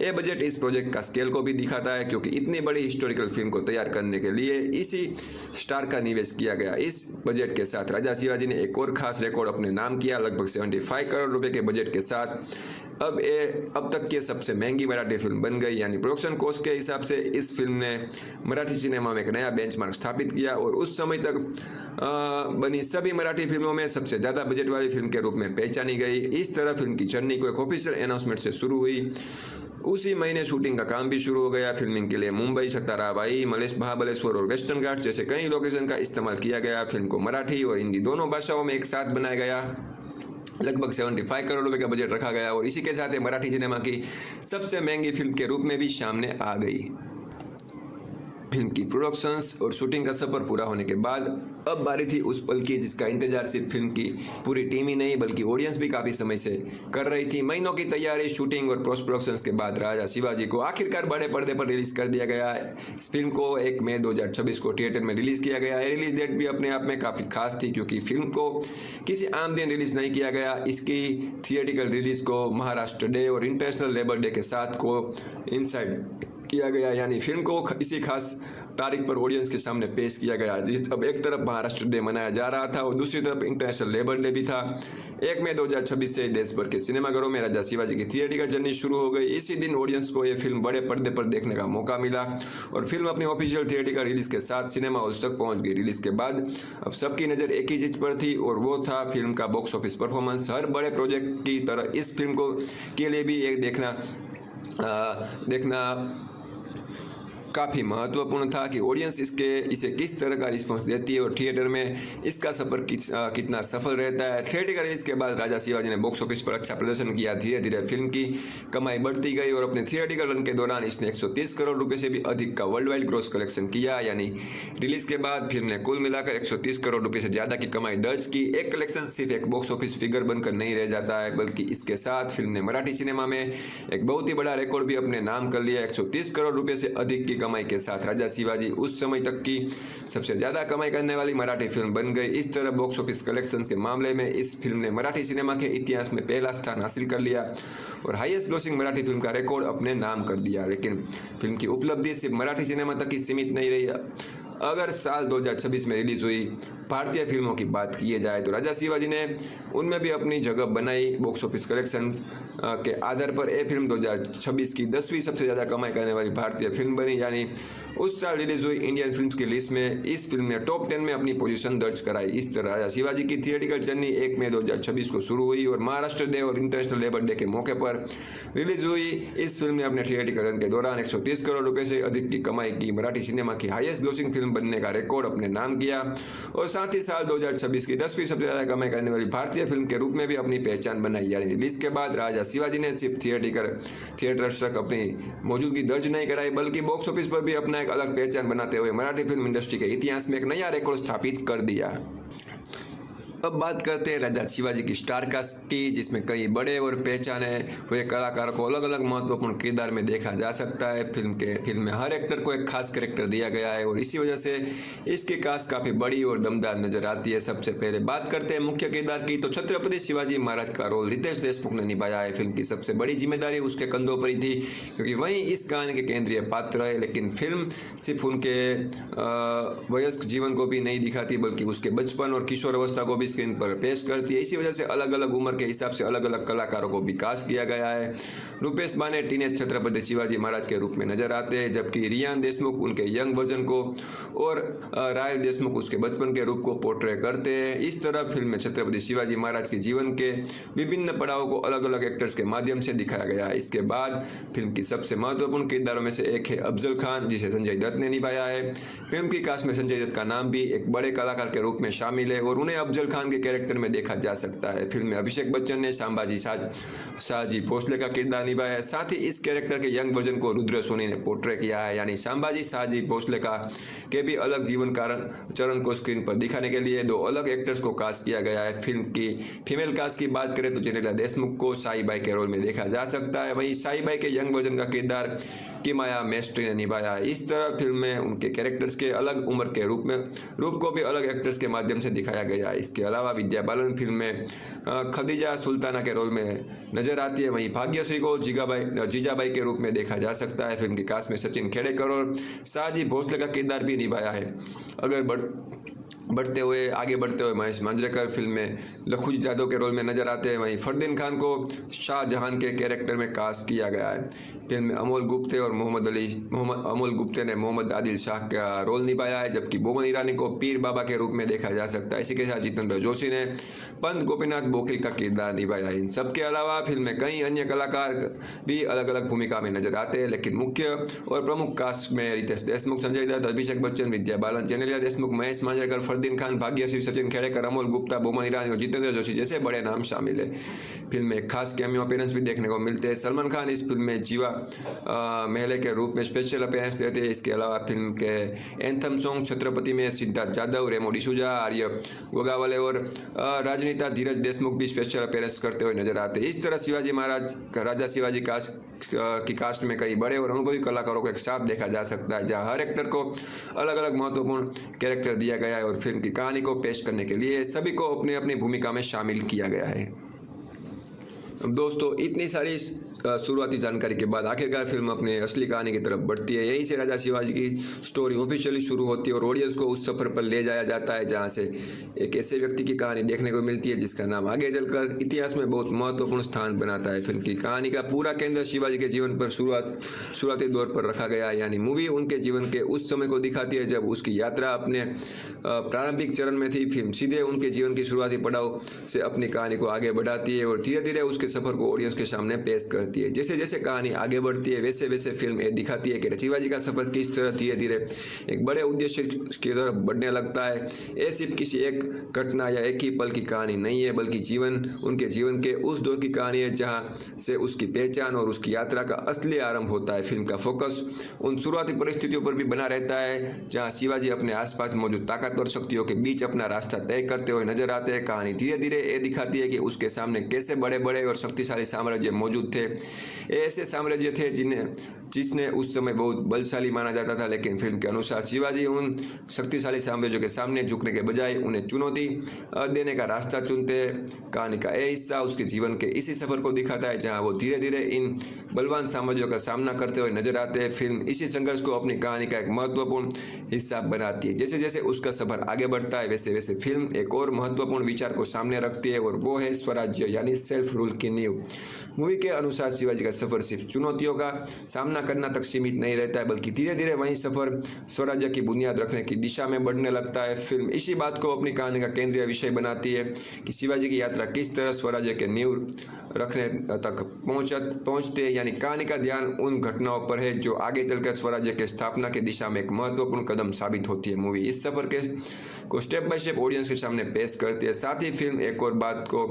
यह बजट इस प्रोजेक्ट का स्केल को भी दिखाता है, क्योंकि इतनी बड़ी हिस्टोरिकल फिल्म को तैयार करने के लिए इसी स्टार का निवेश किया गया। इस बजट के साथ राजा शिवाजी ने एक और खास रिकॉर्ड अपने नाम किया। लगभग 75 करोड़ रुपए के बजट के साथ अब तक की सबसे महंगी मराठी फिल्म बन गई, यानी प्रोडक्शन कॉस्ट के हिसाब से इस फिल्म ने मराठी सिनेमा में एक नया बेंचमार्क स्थापित किया और उस समय तक बनी सभी मराठी फिल्मों में सबसे ज़्यादा बजट वाली फिल्म के रूप में पहचानी गई। इस तरह फिल्म की जर्नी को एक ऑफिशियल अनाउंसमेंट से शुरू हुई। उसी महीने शूटिंग का काम भी शुरू हो गया। फिल्मिंग के लिए मुंबई, सतारा, वाई, महाबलेश्वर और वेस्टर्न घाट्स जैसे कई लोकेशन का इस्तेमाल किया गया। फिल्म को मराठी और हिंदी दोनों भाषाओं में एक साथ बनाया गया। लगभग 75 करोड़ रुपए का बजट रखा गया और इसी के साथ ही मराठी सिनेमा की सबसे महंगी फिल्म के रूप में भी सामने आ गई। फिल्म की प्रोडक्शंस और शूटिंग का सफर पूरा होने के बाद अब बारी थी उस पल की जिसका इंतजार सिर्फ फिल्म की पूरी टीम ही नहीं बल्कि ऑडियंस भी काफ़ी समय से कर रही थी। महीनों की तैयारी, शूटिंग और पोस्ट प्रोडक्शंस के बाद राजा शिवाजी को आखिरकार बड़े पर्दे पर रिलीज कर दिया गया है। इस फिल्म को 1 मई 2026 को थिएटर में रिलीज किया गया है। रिलीज डेट भी अपने आप में काफ़ी खास थी क्योंकि फिल्म को किसी आम दिन रिलीज नहीं किया गया। इसकी थिएटिकल रिलीज को महाराष्ट्र डे और इंटरनेशनल लेबर डे के साथ को इंसाइड किया गया, यानी फिल्म को इसी खास तारीख पर ऑडियंस के सामने पेश किया गया। अब एक तरफ महाराष्ट्र डे मनाया जा रहा था और दूसरी तरफ इंटरनेशनल लेबर डे भी था। 1 मई 2026 से देश भर के सिनेमाघरों में राजा शिवाजी की थिएटिकल जर्नी शुरू हो गई। इसी दिन ऑडियंस को यह फिल्म बड़े पर्दे पर देखने का मौका मिला और फिल्म अपनी ऑफिशियल थिएटिकल रिलीज के साथ सिनेमा हाउस तक पहुंच गई। रिलीज के बाद अब सबकी नज़र एक ही चीज पर थी और वो था फिल्म का बॉक्स ऑफिस परफॉर्मेंस। हर बड़े प्रोजेक्ट की तरह इस फिल्म को के लिए भी एक देखना काफ़ी महत्वपूर्ण था कि ऑडियंस इसे किस तरह का रिस्पॉन्स देती है और थिएटर में इसका सफर कितना सफल रहता है। थिएटर रिलीज के बाद राजा शिवाजी ने बॉक्स ऑफिस पर अच्छा प्रदर्शन किया। धीरे धीरे फिल्म की कमाई बढ़ती गई और अपने थिएटिकल रन के दौरान इसने 130 करोड़ रुपए से भी अधिक का वर्ल्ड वाइड ग्रॉस कलेक्शन किया, यानी रिलीज के बाद फिल्म ने कुल मिलाकर 130 करोड़ रुपए से ज़्यादा की कमाई दर्ज की। एक कलेक्शन सिर्फ एक बॉक्स ऑफिस फिगर बनकर नहीं रह जाता है बल्कि इसके साथ फिल्म ने मराठी सिनेमा में एक बहुत ही बड़ा रिकॉर्ड भी अपने नाम कर लिया। 130 करोड़ रुपए से अधिक की कमाई के साथ राजा शिवाजी उस समय तक की सबसे ज्यादा कमाई करने वाली मराठी फिल्म बन गई। इस तरह बॉक्स ऑफिस कलेक्शंस के मामले में इस फिल्म ने मराठी सिनेमा के इतिहास में पहला स्थान हासिल कर लिया और हाईएस्ट ग्रोसिंग मराठी फिल्म का रिकॉर्ड अपने नाम कर दिया। लेकिन फिल्म की उपलब्धि सिर्फ मराठी सिनेमा तक ही सीमित नहीं रही। अगर साल 2026 में रिलीज हुई भारतीय फिल्मों की बात की जाए तो राजा शिवाजी ने उनमें भी अपनी जगह बनाई। बॉक्स ऑफिस कलेक्शन के आधार पर यह फिल्म 2026 की 10वीं सबसे ज़्यादा कमाई करने वाली भारतीय फिल्म बनी, यानी उस साल रिलीज हुई इंडियन फिल्म्स की लिस्ट में इस फिल्म ने टॉप 10 में अपनी पोजीशन दर्ज कराई। इस तरह राजा शिवाजी की थिएटिकल जर्नी 1 मई 2026 को शुरू हुई और महाराष्ट्र डे और इंटरनेशनल लेबर डे के मौके पर रिलीज हुई। इस फिल्म ने अपने थिएटिकल रन के दौरान 130 करोड़ रुपए से अधिक की कमाई की, मराठी सिनेमा की हाईएस्ट ग्रोसिंग फिल्म बनने का रिकॉर्ड अपने नाम किया और साथ ही साल 2026 की 10वीं सबसे ज़्यादा कमाई करने वाली भारतीय फिल्म के रूप में भी अपनी पहचान बनाई। यानी रिलीज के बाद राजा शिवाजी ने सिर्फ थिएटर्स तक अपनी मौजूदगी दर्ज नहीं कराई बल्कि बॉक्स ऑफिस पर भी अपना एक अलग पहचान बनाते हुए मराठी फिल्म इंडस्ट्री के इतिहास में एक नया रिकॉर्ड स्थापित कर दिया। अब बात करते हैं राजा शिवाजी की स्टार कास्ट की, जिसमें कई बड़े और पहचाने हुए कलाकारों को अलग अलग महत्वपूर्ण किरदार में देखा जा सकता है। फिल्म में हर एक्टर को एक खास कैरेक्टर दिया गया है और इसी वजह से इसकी कास्ट काफ़ी बड़ी और दमदार नजर आती है। सबसे पहले बात करते हैं मुख्य किरदार की, तो छत्रपति शिवाजी महाराज का रोल रितेश देशमुख ने निभाया है। फिल्म की सबसे बड़ी जिम्मेदारी उसके कंधों पर ही थी क्योंकि वहीं इस कहानी के केंद्रीय पात्र है। लेकिन फिल्म सिर्फ उनके वयस्क जीवन को भी नहीं दिखाती बल्कि उसके बचपन और किशोर अवस्था को भी स्क्रीन पर पेश करती है। इसी वजह से अलग अलग उम्र के हिसाब से अलग अलग कलाकारों को भी कास्ट किया गया है। रूपेश बाने टीनेज छत्रपति शिवाजी महाराज के रूप में नजर आते हैं, जबकि रियान देशमुख उनके यंग वर्जन को और रायल देशमुख उसके बचपन के रूप को पोर्ट्रे करते हैं। इस तरह फिल्म में छत्रपति शिवाजी महाराज के जीवन के विभिन्न पड़ावों को अलग अलग एक्टर्स के माध्यम से दिखाया गया है। इसके बाद फिल्म की सबसे महत्वपूर्ण किरदारों में से एक है अफजल खान, जिसे संजय दत्त ने निभाया है। फिल्म की कास्ट में संजय दत्त का नाम भी एक बड़े कलाकार के रूप में शामिल है और उन्हें अफजल खान के कैरेक्टर में देखा जा सकता है। फिल्म में अभिषेक बच्चन ने संभाजी शाहजी भोसले का किरदार निभाया है। साथ ही इस कैरेक्टर के यंग वर्जन को रुद्र सोनी ने पोर्ट्रे किया है। यानी संभाजी शाहजी भोसले के भी अलग जीवन चरण को स्क्रीन पर दिखाने के लिए दो अलग एक्टर्स को कास्ट किया गया है। फिल्म की फीमेल कास्ट की बात करें तो जेनेलिया देशमुख को साई बाई के रोल में देखा जा सकता है। वहीं साई बाई के यंग वर्जन का किरदार किमाया मेस्ट्री ने निभाया है। इस तरह फिल्म में उनके कैरेक्टर्स के अलग उम्र के रूप को भी अलग एक्टर्स के माध्यम से दिखाया गया है। इसके अलावा विद्या बालन फिल्म में खदीजा सुल्ताना के रोल में नजर आती है। वहीं भाग्यश्री को जीजाबाई के रूप में देखा जा सकता है। फिल्म की कास्ट में सचिन खेड़ेकर और शाहजी भोसले का किरदार भी निभाया है। आगे बढ़ते हुए महेश मांजरेकर फिल्म में लखुजी जादव के रोल में नजर आते हैं। वहीं फरदीन खान को शाहजहां के कैरेक्टर में कास्ट किया गया है। फिल्म में अमोल गुप्ते और अमोल गुप्ते ने मोहम्मद आदिल शाह का रोल निभाया है, जबकि बोमन ईरानी को पीर बाबा के रूप में देखा जा सकता है। इसी के साथ जितेंद्र जोशी ने पंत गोपीनाथ बोकिल का किरदार निभाया है। इन सबके अलावा फिल्म में कई अन्य कलाकार भी अलग अलग भूमिका में नजर आते हैं, लेकिन मुख्य और प्रमुख कास्ट में रितेश देशमुख, संजय दत्त, अभिषेक बच्चन, विद्या बालन, जेनेलिया देशमुख, महेश मांजरेकर, फरदीन खान, भाग्यश्री, सचिन खेड़ेकर, अमोल गुप्ता, बोमन ईरानी और जितेंद्र जोशी जैसे बड़े नाम शामिल है। फिल्म में खास कैमियो अपीयरेंस भी देखने को मिलते हैं। सलमान खान इस फिल्म में जीवा महले के रूप में स्पेशल अपीयरेंस देते हैं। इसके अलावा फिल्म के एंथम सॉन्ग छत्रपति में सिद्धार्थ जाधव, रेमो डिसूजा, आर्य गोगावले और राजनीता धीरज देशमुख भी स्पेशल अपीयरेंस करते हुए नजर आते हैं। इस तरह शिवाजी महाराज राजा शिवाजी की कास्ट में कई बड़े और अनुभवी कलाकारों को एक साथ देखा जा सकता है, जहां हर एक्टर को अलग अलग महत्वपूर्ण कैरेक्टर दिया गया है और फिल्म की कहानी को पेश करने के लिए सभी को अपनी अपनी भूमिका में शामिल किया गया है। दोस्तों, इतनी सारी शुरुआती जानकारी के बाद आखिरकार फिल्म अपने असली कहानी की तरफ बढ़ती है। यहीं से राजा शिवाजी की स्टोरी ऑफिशियली शुरू होती है और ऑडियंस को उस सफर पर ले जाया जाता है जहां से एक ऐसे व्यक्ति की कहानी देखने को मिलती है जिसका नाम आगे चलकर इतिहास में बहुत महत्वपूर्ण स्थान बनाता है। फिल्म की कहानी का पूरा केंद्र शिवाजी के जीवन पर शुरुआती दौर पर रखा गया है, यानी मूवी उनके जीवन के उस समय को दिखाती है जब उसकी यात्रा अपने प्रारंभिक चरण में थी। फिल्म सीधे उनके जीवन की शुरुआती पड़ाव से अपनी कहानी को आगे बढ़ाती है और धीरे धीरे उसके सफर को ऑडियंस के सामने पेश करती है। जैसे जैसे कहानी आगे बढ़ती है वैसे वैसे फिल्म ये दिखाती है कि शिवाजी का सफर किस तरह धीरे धीरे एक बड़े उद्देश्य की तरफ बढ़ने लगता है। ये सिर्फ किसी एक घटना या एक ही पल की कहानी नहीं है, बल्कि उनके जीवन के उस दौर की कहानी है जहां से उसकी पहचान और उसकी यात्रा का असली आरंभ होता है। फिल्म का फोकस उन शुरुआती परिस्थितियों पर भी बना रहता है जहां शिवाजी अपने आसपास मौजूद ताकतवर शक्तियों के बीच अपना रास्ता तय करते हुए नजर आते हैं। कहानी धीरे धीरे ये दिखाती है कि उसके सामने कैसे बड़े बड़े और शक्तिशाली साम्राज्य मौजूद थे। ऐसे साम्राज्य थे जिसने उस समय बहुत बलशाली माना जाता था, लेकिन फिल्म के अनुसार शिवाजी उन शक्तिशाली साम्राज्यों के सामने झुकने के बजाय उन्हें चुनौती देने का रास्ता चुनते हैं। कहानी का यह हिस्सा उसके जीवन के इसी सफर को दिखाता है जहां वो धीरे धीरे इन बलवान साम्राज्यों का सामना करते हुए नजर आते हैं। फिल्म इसी संघर्ष को अपनी कहानी का एक महत्वपूर्ण हिस्सा बनाती है। जैसे जैसे उसका सफर आगे बढ़ता है वैसे वैसे फिल्म एक और महत्वपूर्ण विचार को सामने रखती है और वो है स्वराज्य यानी सेल्फ रूल की नींव। मूवी के अनुसार शिवाजी का सफर सिर्फ चुनौतियों का सामना करना तक सीमित नहीं रहता है, बल्कि धीरे धीरे वही सफर स्वराज्य की बुनियाद रखने की दिशा में बढ़ने लगता है। फिल्म इसी बात को अपनी कहानी का केंद्रीय विषय बनाती है कि शिवाजी की यात्रा किस तरह स्वराज्य के नींव रखने तक पहुंचते हैं, यानी कहानी का ध्यान उन घटनाओं पर है जो आगे चलकर स्वराज्य के स्थापना की दिशा में एक महत्वपूर्ण कदम साबित होती है। मूवी इस सफर को स्टेप बाय स्टेप ऑडियंस के सामने पेश करती है। साथ ही फिल्म एक और बात को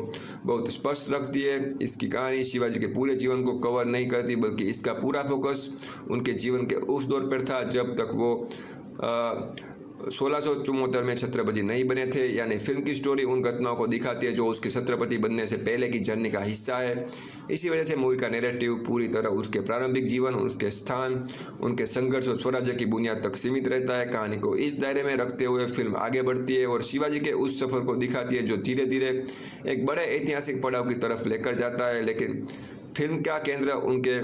बहुत स्पष्ट रखती है, इसकी कहानी शिवाजी के पूरे जीवन को कवर नहीं करती, बल्कि इसका पूरा फोकस उनके जीवन के उस दौर पर था जब तक वो 1674 में छत्रपति नहीं बने थे। यानी फिल्म की स्टोरी उन घटनाओं को दिखाती है जो उसके छत्रपति बनने से पहले की जर्नी का हिस्सा है। इसी वजह से मूवी का नैरेटिव पूरी तरह उसके प्रारंभिक जीवन, उसके स्थान, उनके संघर्ष और स्वराज्य की बुनियाद तक सीमित रहता है। कहानी को इस दायरे में रखते हुए फिल्म आगे बढ़ती है और शिवाजी के उस सफर को दिखाती है जो धीरे धीरे एक बड़े ऐतिहासिक पड़ाव की तरफ लेकर जाता है। लेकिन फिल्म का केंद्र उनके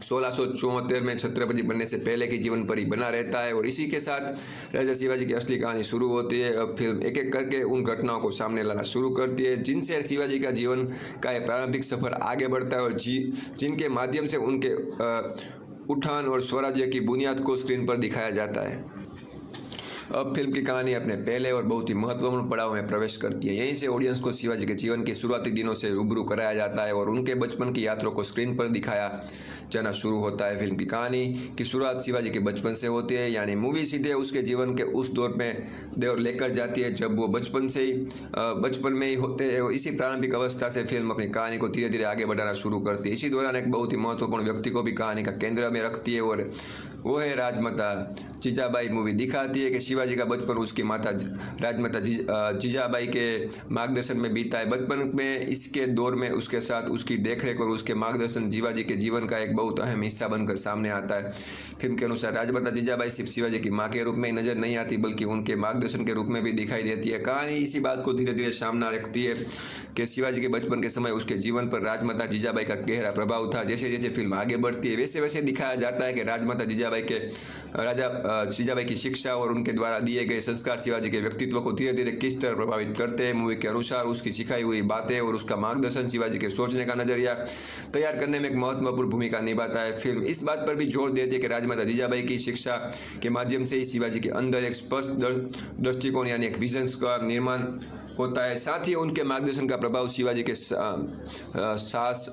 1674 में छत्रपति बनने से पहले के जीवन पर ही बना रहता है और इसी के साथ राजा शिवाजी की असली कहानी शुरू होती है। अब फिल्म एक एक करके उन घटनाओं को सामने लाना शुरू करती है जिनसे शिवाजी का जीवन का एक प्रारंभिक सफर आगे बढ़ता है और जिनके माध्यम से उनके उठान और स्वराज्य की बुनियाद को स्क्रीन पर दिखाया जाता है। अब फिल्म की कहानी अपने पहले और बहुत ही महत्वपूर्ण पड़ाव में प्रवेश करती है। यहीं से ऑडियंस को शिवाजी के जीवन के शुरुआती दिनों से रूबरू कराया जाता है और उनके बचपन की यात्रा को स्क्रीन पर दिखाया जाना शुरू होता है। फिल्म की कहानी की शुरुआत शिवाजी के बचपन से होती है, यानी मूवी सीधे उसके जीवन के उस दौर में लेकर जाती है जब वो बचपन में ही होते हैं। इसी प्रारंभिक अवस्था से फिल्म अपनी कहानी को धीरे धीरे आगे बढ़ाना शुरू करती है। इसी दौरान एक बहुत ही महत्वपूर्ण व्यक्ति को भी कहानी का केंद्र में रखती है और वो है राजमाता जीजाबाई। मूवी दिखाती है कि शिवाजी का बचपन उसकी माता राजमाता जीजाबाई के मार्गदर्शन में बीता है। बचपन में इसके दौर में उसके साथ उसकी देखरेख और उसके मार्गदर्शन शिवाजी के जीवन का एक बहुत अहम हिस्सा बनकर सामने आता है। फिल्म के अनुसार राजमाता जीजाबाई सिर्फ शिवाजी की माँ के रूप में ही नजर नहीं आती, बल्कि उनके मार्गदर्शन के रूप में भी दिखाई देती है। कहानी इसी बात को धीरे धीरे सामने रखती है कि शिवाजी के बचपन के समय उसके जीवन पर राजमाता जीजाबाई का गहरा प्रभाव था। जैसे जैसे फिल्म आगे बढ़ती है वैसे वैसे दिखाया जाता है कि राजमाता जीजाबाई की शिक्षा और उनके द्वारा दिए गए संस्कार शिवाजी के व्यक्तित्व को धीरे धीरे किस तरह प्रभावित करते हैं। मूवी के अनुसार उसकी सिखाई हुई बातें और उसका मार्गदर्शन शिवाजी के सोचने का नजरिया तैयार करने में एक महत्वपूर्ण भूमिका निभाता है। फिल्म इस बात पर भी जोर देती है कि राजमाता जीजाबाई की शिक्षा के माध्यम से ही शिवाजी के अंदर एक स्पष्ट दृष्टिकोण यानी एक विजन का निर्माण होता है। साथ ही उनके मार्गदर्शन का प्रभाव शिवाजी के साहस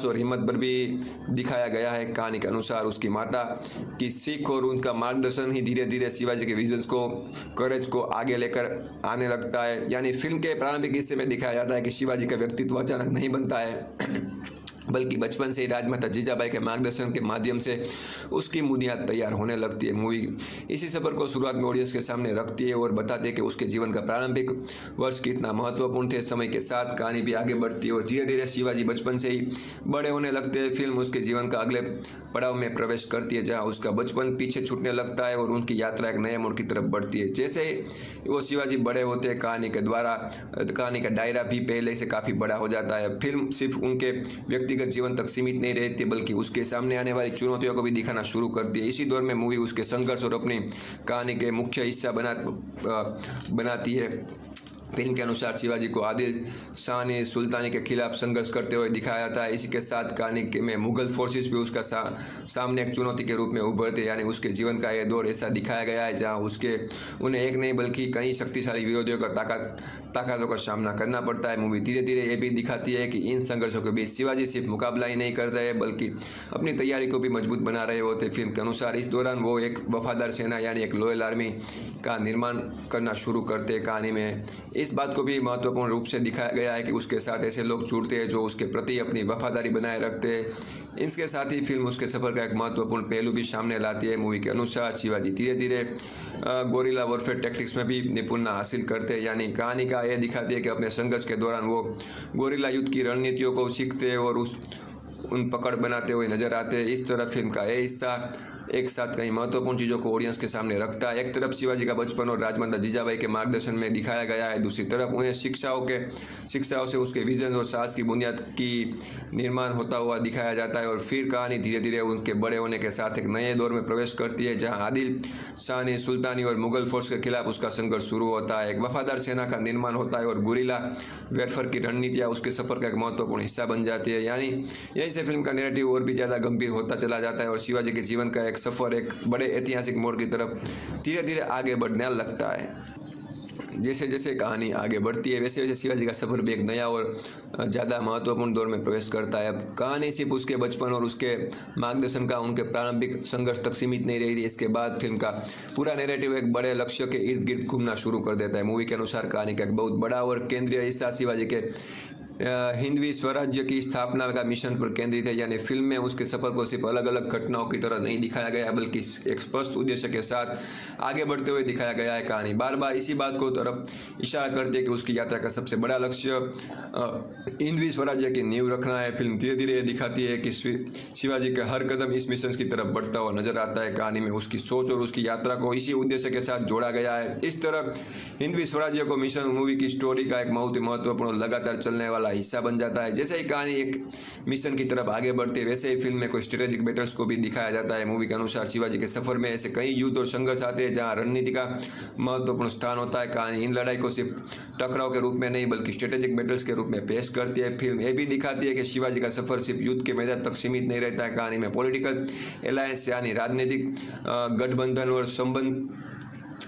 और हिम्मत पर भी दिखाया गया है। कहानी के अनुसार उसकी माता की सीख और उनका मार्गदर्शन ही धीरे धीरे शिवाजी के विजन्स को, करेज को आगे लेकर आने लगता है। यानी फिल्म के प्रारंभिक हिस्से में दिखाया जाता है कि शिवाजी का व्यक्तित्व अचानक नहीं बनता है बल्कि बचपन से ही राजमाता जीजाबाई के मार्गदर्शन के माध्यम से उसकी बुनियाद तैयार होने लगती है। मूवी इसी सफर को शुरुआत में ऑडियंस के सामने रखती है और बताती है कि उसके जीवन का प्रारंभिक वर्ष कितना महत्वपूर्ण थे। समय के साथ कहानी भी आगे बढ़ती है और धीरे धीरे शिवाजी बचपन से ही बड़े होने लगते हैं। फिल्म उसके जीवन का अगले पड़ाव में प्रवेश करती है, जहाँ उसका बचपन पीछे छूटने लगता है और उनकी यात्रा एक नए मोड़ की तरफ बढ़ती है। जैसे ही वो शिवाजी बड़े होते हैं, कहानी का दायरा भी पहले से काफ़ी बड़ा हो जाता है। फिल्म सिर्फ उनके व्यक्तिगत जीवन तक सीमित नहीं रहती बल्कि उसके सामने आने वाली चुनौतियों को भी दिखाना शुरू करती है। इसी दौर में मूवी उसके संघर्ष और अपनी कहानी के मुख्य हिस्सा बनाती है। फिल्म के अनुसार शिवाजी को आदिल शाह सुल्तानी के खिलाफ संघर्ष करते हुए दिखाया जाता है। इसी के साथ कहानी में मुगल फोर्सेस भी उसका सामने एक चुनौती के रूप में उभरते, यानी उसके जीवन का यह दौर ऐसा दिखाया गया है जहां उन्हें एक नहीं बल्कि कई शक्तिशाली विरोधियों का ताकतों का सामना करना पड़ता है। मूवी धीरे धीरे ये भी दिखाती है कि इन संघर्षों के बीच शिवाजी सिर्फ मुकाबला ही नहीं कर रहे बल्कि अपनी तैयारी को भी मजबूत बना रहे होते। फिल्म के अनुसार इस दौरान वो एक वफादार सेना यानी एक लॉयल आर्मी का निर्माण करना शुरू करते। कहानी में इस बात को भी महत्वपूर्ण रूप से दिखाया गया है कि उसके साथ ऐसे लोग जुड़ते हैं जो उसके प्रति अपनी वफादारी बनाए रखते हैं। इसके साथ ही फिल्म उसके सफ़र का एक महत्वपूर्ण पहलू भी सामने लाती है। मूवी के अनुसार शिवाजी धीरे धीरे गोरिल्ला वॉरफेयर टैक्टिक्स में भी निपुणता हासिल करते हैं, यानी कहानी का यह दिखाती है कि अपने संघर्ष के दौरान वो गोरिल्ला युद्ध की रणनीतियों को सीखते हैं और उन पकड़ बनाते हुए नजर आते हैं। इस तरह फिल्म का यह हिस्सा एक साथ कई महत्वपूर्ण चीज़ों को ऑडियंस के सामने रखता है। एक तरफ शिवाजी का बचपन और राजमाता जीजाबाई के मार्गदर्शन में दिखाया गया है, दूसरी तरफ उन्हें शिक्षाओं से उसके विजन और साहस की बुनियाद की निर्माण होता हुआ दिखाया जाता है। और फिर कहानी धीरे धीरे उनके बड़े होने के साथ एक नए दौर में प्रवेश करती है, जहाँ आदिल शाह सुल्तानी और मुगल फोर्स के खिलाफ उसका संघर्ष शुरू होता है। एक वफादार सेना का निर्माण होता है और गुरिल्ला वॉरफेयर की रणनीतियाँ उसके सफर का एक महत्वपूर्ण हिस्सा बन जाती है। यानी यहीं से फिल्म का नैरेटिव और भी ज़्यादा गंभीर होता चला जाता है और शिवाजी के जीवन का सफर एक बड़े ऐतिहासिक मोड़ की तरफ धीरे धीरे आगे बढ़ने लगता है। जैसे जैसे कहानी आगे बढ़ती है वैसे वैसे शिवाजी का सफर भी एक नया और ज़्यादा महत्वपूर्ण दौर में प्रवेश करता है। अब कहानी सिर्फ उसके बचपन और उसके मार्गदर्शन का उनके प्रारंभिक संघर्ष तक सीमित नहीं रही थी। इसके बाद फिल्म का पूरा नैरेटिव एक बड़े लक्ष्य के इर्द गिर्द घूमना शुरू कर देता है। मूवी के अनुसार कहानी का एक बहुत बड़ा और केंद्रीय हिस्सा शिवाजी के हिंदवी स्वराज्य की स्थापना का मिशन पर केंद्रित है। यानी फिल्म में उसके सफर को सिर्फ अलग अलग घटनाओं की तरह नहीं दिखाया गया बल्कि एक स्पष्ट उद्देश्य के साथ आगे बढ़ते हुए दिखाया गया है। कहानी बार बार इसी बात को तरफ इशारा करती है कि उसकी यात्रा का सबसे बड़ा लक्ष्य हिंदवी स्वराज्य की नींव रखना है। फिल्म धीरे धीरे दिखाती है कि शिवाजी का हर कदम इस मिशन की तरफ बढ़ता हुआ नजर आता है। कहानी में उसकी सोच और उसकी यात्रा को इसी उद्देश्य के साथ जोड़ा गया है। इस तरह हिंदवी स्वराज्य को मिशन मूवी की स्टोरी का एक बहुत ही महत्वपूर्ण लगातार चलने वाला हिस्सा बन जाता है। जैसे ही कहानी एक मिशन की तरफ आगे बढ़ती है वैसे ही फिल्म में कोई स्ट्रेटेजिक बैटल्स को भी दिखाया जाता है। मूवी के अनुसार शिवाजी के सफर में ऐसे कई युद्ध और संघर्ष आते हैं जहां रणनीति का महत्वपूर्ण स्थान होता है। कहानी इन लड़ाई को सिर्फ टकराव के रूप में नहीं बल्कि स्ट्रेटेजिक बैटल्स के रूप में पेश करती है। फिल्म ये भी दिखाती है कि शिवाजी का सफर सिर्फ युद्ध के मैदान तक सीमित नहीं रहता है। कहानी में पॉलिटिकल अलायंस यानी राजनीतिक गठबंधन और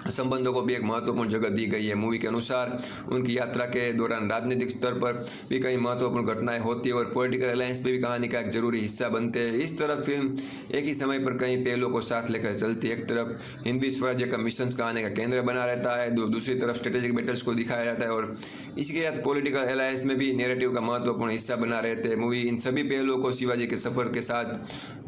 संबंधों को भी एक महत्वपूर्ण जगह दी गई है। मूवी के अनुसार उनकी यात्रा के दौरान राजनीतिक स्तर पर भी कई महत्वपूर्ण घटनाएं होती है और पॉलिटिकल अलायंस भी कहानी का एक जरूरी हिस्सा बनते हैं। इस तरह फिल्म एक ही समय पर कई पहलुओं को साथ लेकर चलती है। एक तरफ हिंदवी स्वराज्य का मिशन कहानी का केंद्र बना रहता है, दूसरी तरफ स्ट्रेटेजिक बैटल्स को दिखाया जाता है और इसके साथ पॉलिटिकल अलायंस में भी नैरेटिव का महत्वपूर्ण हिस्सा बना रहते हैं। मूवी इन सभी पहलुओं को शिवाजी के सफर के साथ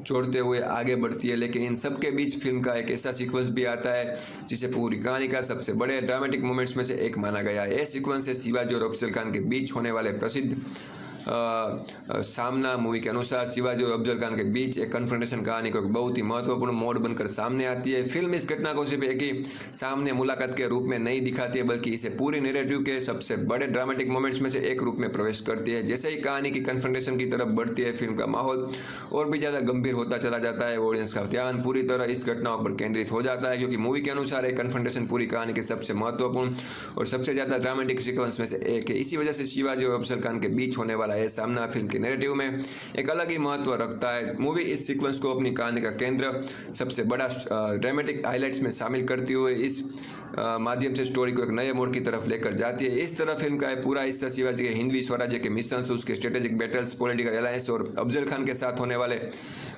जोड़ते हुए आगे बढ़ती है, लेकिन इन सब के बीच फिल्म का एक ऐसा सीक्वेंस भी आता है जिसे पूरी कहानी का सबसे बड़े ड्रामेटिक मोमेंट्स में से एक माना गया है। यह सीक्वेंस है शिवाजी और अफजल खान के बीच होने वाले प्रसिद्ध सामना। मूवी के अनुसार शिवाजी और अफजल खान के बीच एक कन्फ्रंटेशन कहानी को एक बहुत ही महत्वपूर्ण मोड़ बनकर सामने आती है। फिल्म इस घटना को सिर्फ एक ही सामने मुलाकात के रूप में नहीं दिखाती है बल्कि इसे पूरी नैरेटिव के सबसे बड़े ड्रामेटिक मोमेंट्स में से एक रूप में प्रवेश करती है। जैसे ही कहानी की कन्फ्रंटेशन की तरफ बढ़ती है फिल्म का माहौल और भी ज़्यादा गंभीर होता चला जाता है। ऑडियंस का ध्यान पूरी तरह इस घटनाओं पर केंद्रित हो जाता है क्योंकि मूवी के अनुसार एक कन्फ्रंटेशन पूरी कहानी के सबसे महत्वपूर्ण और सबसे ज़्यादा ड्रामेटिक सीक्वेंस में से एक है। इसी वजह से शिवाजी और अफजल खान के बीच होने वाला वाला यह सामना फिल्म के नैरेटिव में एक अलग ही महत्व रखता है। मूवी इस सीक्वेंस को अपनी कहानी का केंद्र, सबसे बड़ा ड्रामेटिक हाइलाइट्स में शामिल करती हुए इस माध्यम से स्टोरी को एक नए मोड़ की तरफ लेकर जाती है। इस तरह फिल्म का पूरा हिस्सा शिवाजी के हिंदवी स्वराज्य के मिशन, उसके स्ट्रेटेजिक बैटल्स, पॉलिटिकल अलायंस और अफजल खान के साथ होने वाले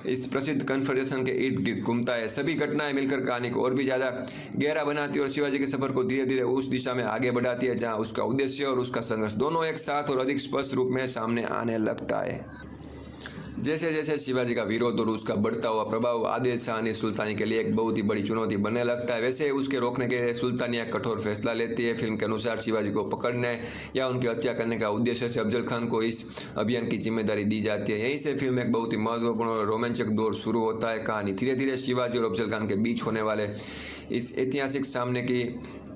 इस प्रसिद्ध कन्फ्रंटेशन के इर्द गिर्द घूमता है। सभी घटनाएं मिलकर कहानी को और भी ज़्यादा गहरा बनाती है और शिवाजी के सफर को धीरे धीरे उस दिशा में आगे बढ़ाती है जहां उसका उद्देश्य और उसका संघर्ष दोनों एक साथ और अधिक स्पष्ट रूप में सामने आने लगता है। जैसे जैसे शिवाजी का विरोध और उसका बढ़ता हुआ प्रभाव आदिल शाह सुल्तानी के लिए एक बहुत ही बड़ी चुनौती बनने लगता है, वैसे उसके रोकने के लिए सुल्तानिया कठोर फैसला लेती है। फिल्म के अनुसार शिवाजी को पकड़ने या उनकी हत्या करने का उद्देश्य से अफजल खान को इस अभियान की जिम्मेदारी दी जाती है। यहीं से फिल्म एक बहुत ही महत्वपूर्ण और रोमांचक दौर शुरू होता है। कहानी धीरे धीरे शिवाजी और अफजल खान के बीच होने वाले इस ऐतिहासिक सामने की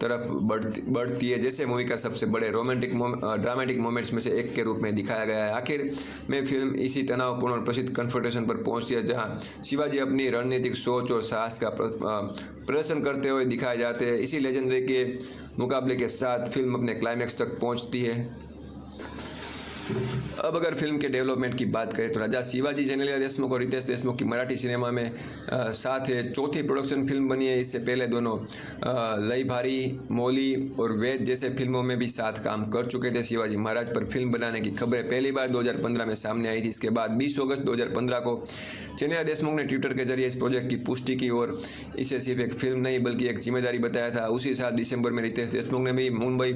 तरफ बढ़ती है, जैसे मूवी का सबसे बड़े ड्रामेटिक मोमेंट्स में से एक के रूप में दिखाया गया है। आखिर में फिल्म इसी तनावपूर्ण और प्रसिद्ध कन्फ्रंटेशन पर पहुंचती है जहां शिवाजी अपनी रणनीतिक सोच और साहस का प्रदर्शन करते हुए दिखाए जाते हैं। इसी लेजेंडरी के मुकाबले के साथ फिल्म अपने क्लाइमैक्स तक पहुंचती है। अब अगर फिल्म के डेवलपमेंट की बात करें तो राजा शिवाजी जेनेलिया देशमुख और रितेश देशमुख की मराठी सिनेमा में साथ है चौथी प्रोडक्शन फिल्म बनी है। इससे पहले दोनों लई भारी, मौली और वेद जैसे फिल्मों में भी साथ काम कर चुके थे। शिवाजी महाराज पर फिल्म बनाने की खबरें पहली बार 2015 में सामने आई थी। इसके बाद 20 अगस्त 2015 को जेनेलिया देशमुख ने ट्विटर के जरिए इस प्रोजेक्ट की पुष्टि की और इसे सिर्फ एक फिल्म नहीं बल्कि एक जिम्मेदारी बताया था। उसी साल दिसंबर में रितेश देशमुख ने भी मुंबई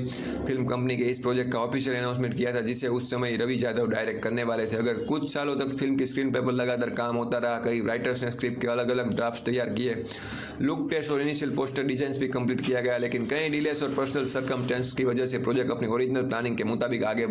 फिल्म कंपनी के इस प्रोजेक्ट का ऑफिशियल अनाउंसमेंट किया था, जिसे उस समय रवि यादव डायरेक्ट करने वाले थे। अगर कुछ सालों तक फिल्म की स्क्रीन प्ले पर लगातार काम होता रहा, कई राइटर्स ने स्क्रिप्ट के अलग अलग ड्राफ्ट तैयार किए, लुक टेस्ट और इनिशियल पोस्टर डिजाइन भी कंप्लीट किया गया, लेकिन कई डिलेस और पर्सनल सर्कमस्टेंस की वजह से प्रोजेक्ट अपनी ओरिजिनल प्लानिंग के मुताबिक आगे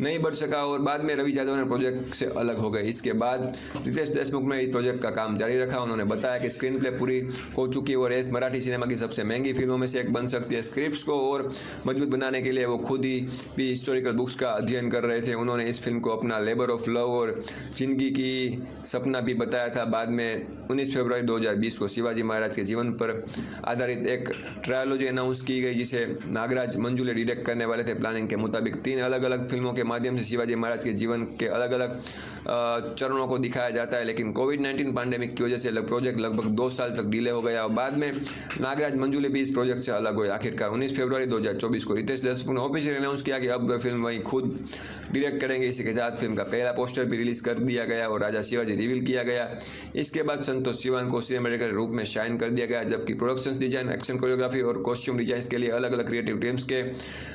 नहीं बढ़ सका और बाद में रवि यादव ने प्रोजेक्ट से अलग हो गए। इसके बाद रितेश देशमुख ने इस प्रोजेक्ट का काम जारी रखा। उन्होंने बताया कि स्क्रीन प्ले पूरी हो चुकी है और इस मराठी सिनेमा की सबसे महंगी फिल्मों में से एक बन सकती है। स्क्रिप्ट्स को और मजबूत बनाने के लिए वो खुद ही भी हिस्टोरिकल बुक्स का अध्ययन कर रहे थे। उन्होंने इस फिल्म को अपना लेबर ऑफ लव और जिंदगी की सपना भी बताया था। बाद में 19 फरवरी 2020 को शिवाजी महाराज के जीवन पर आधारित एक ट्रायोलॉजी अनाउंस की गई, जिसे नागराज मंजुले डायरेक्ट करने वाले थे। प्लानिंग के मुताबिक 3 अलग अलग फिल्मों के माध्यम से शिवाजी महाराज के जीवन के अलग अलग चरणों को दिखाया जाता है, लेकिन कोविड-19 पैंडेमिक की वजह से प्रोजेक्ट लगभग 2 साल तक डिले हो गया और बाद में नागराज मंजुले भी इस प्रोजेक्ट से अलग हुए। आखिरकार 19 फरवरी 2024 को रितेश देशमुख ने ऑफिशियल अनाउंस किया कि अब वह फिल्म वही खुद डायरेक्ट करेंगे। इसी के साथ फिल्म का पहला पोस्टर भी रिलीज कर दिया गया और राजा शिवाजी रिवील किया गया। इसके बाद संतोष सिवान को सिनेमेटोग्राफर रूप में शाइन कर दिया गया, जबकि प्रोडक्शन डिजाइन, एक्शन कोरियोग्राफी और कॉस्ट्यूम डिजाइन के लिए अलग अलग क्रिएटिव टीम्स के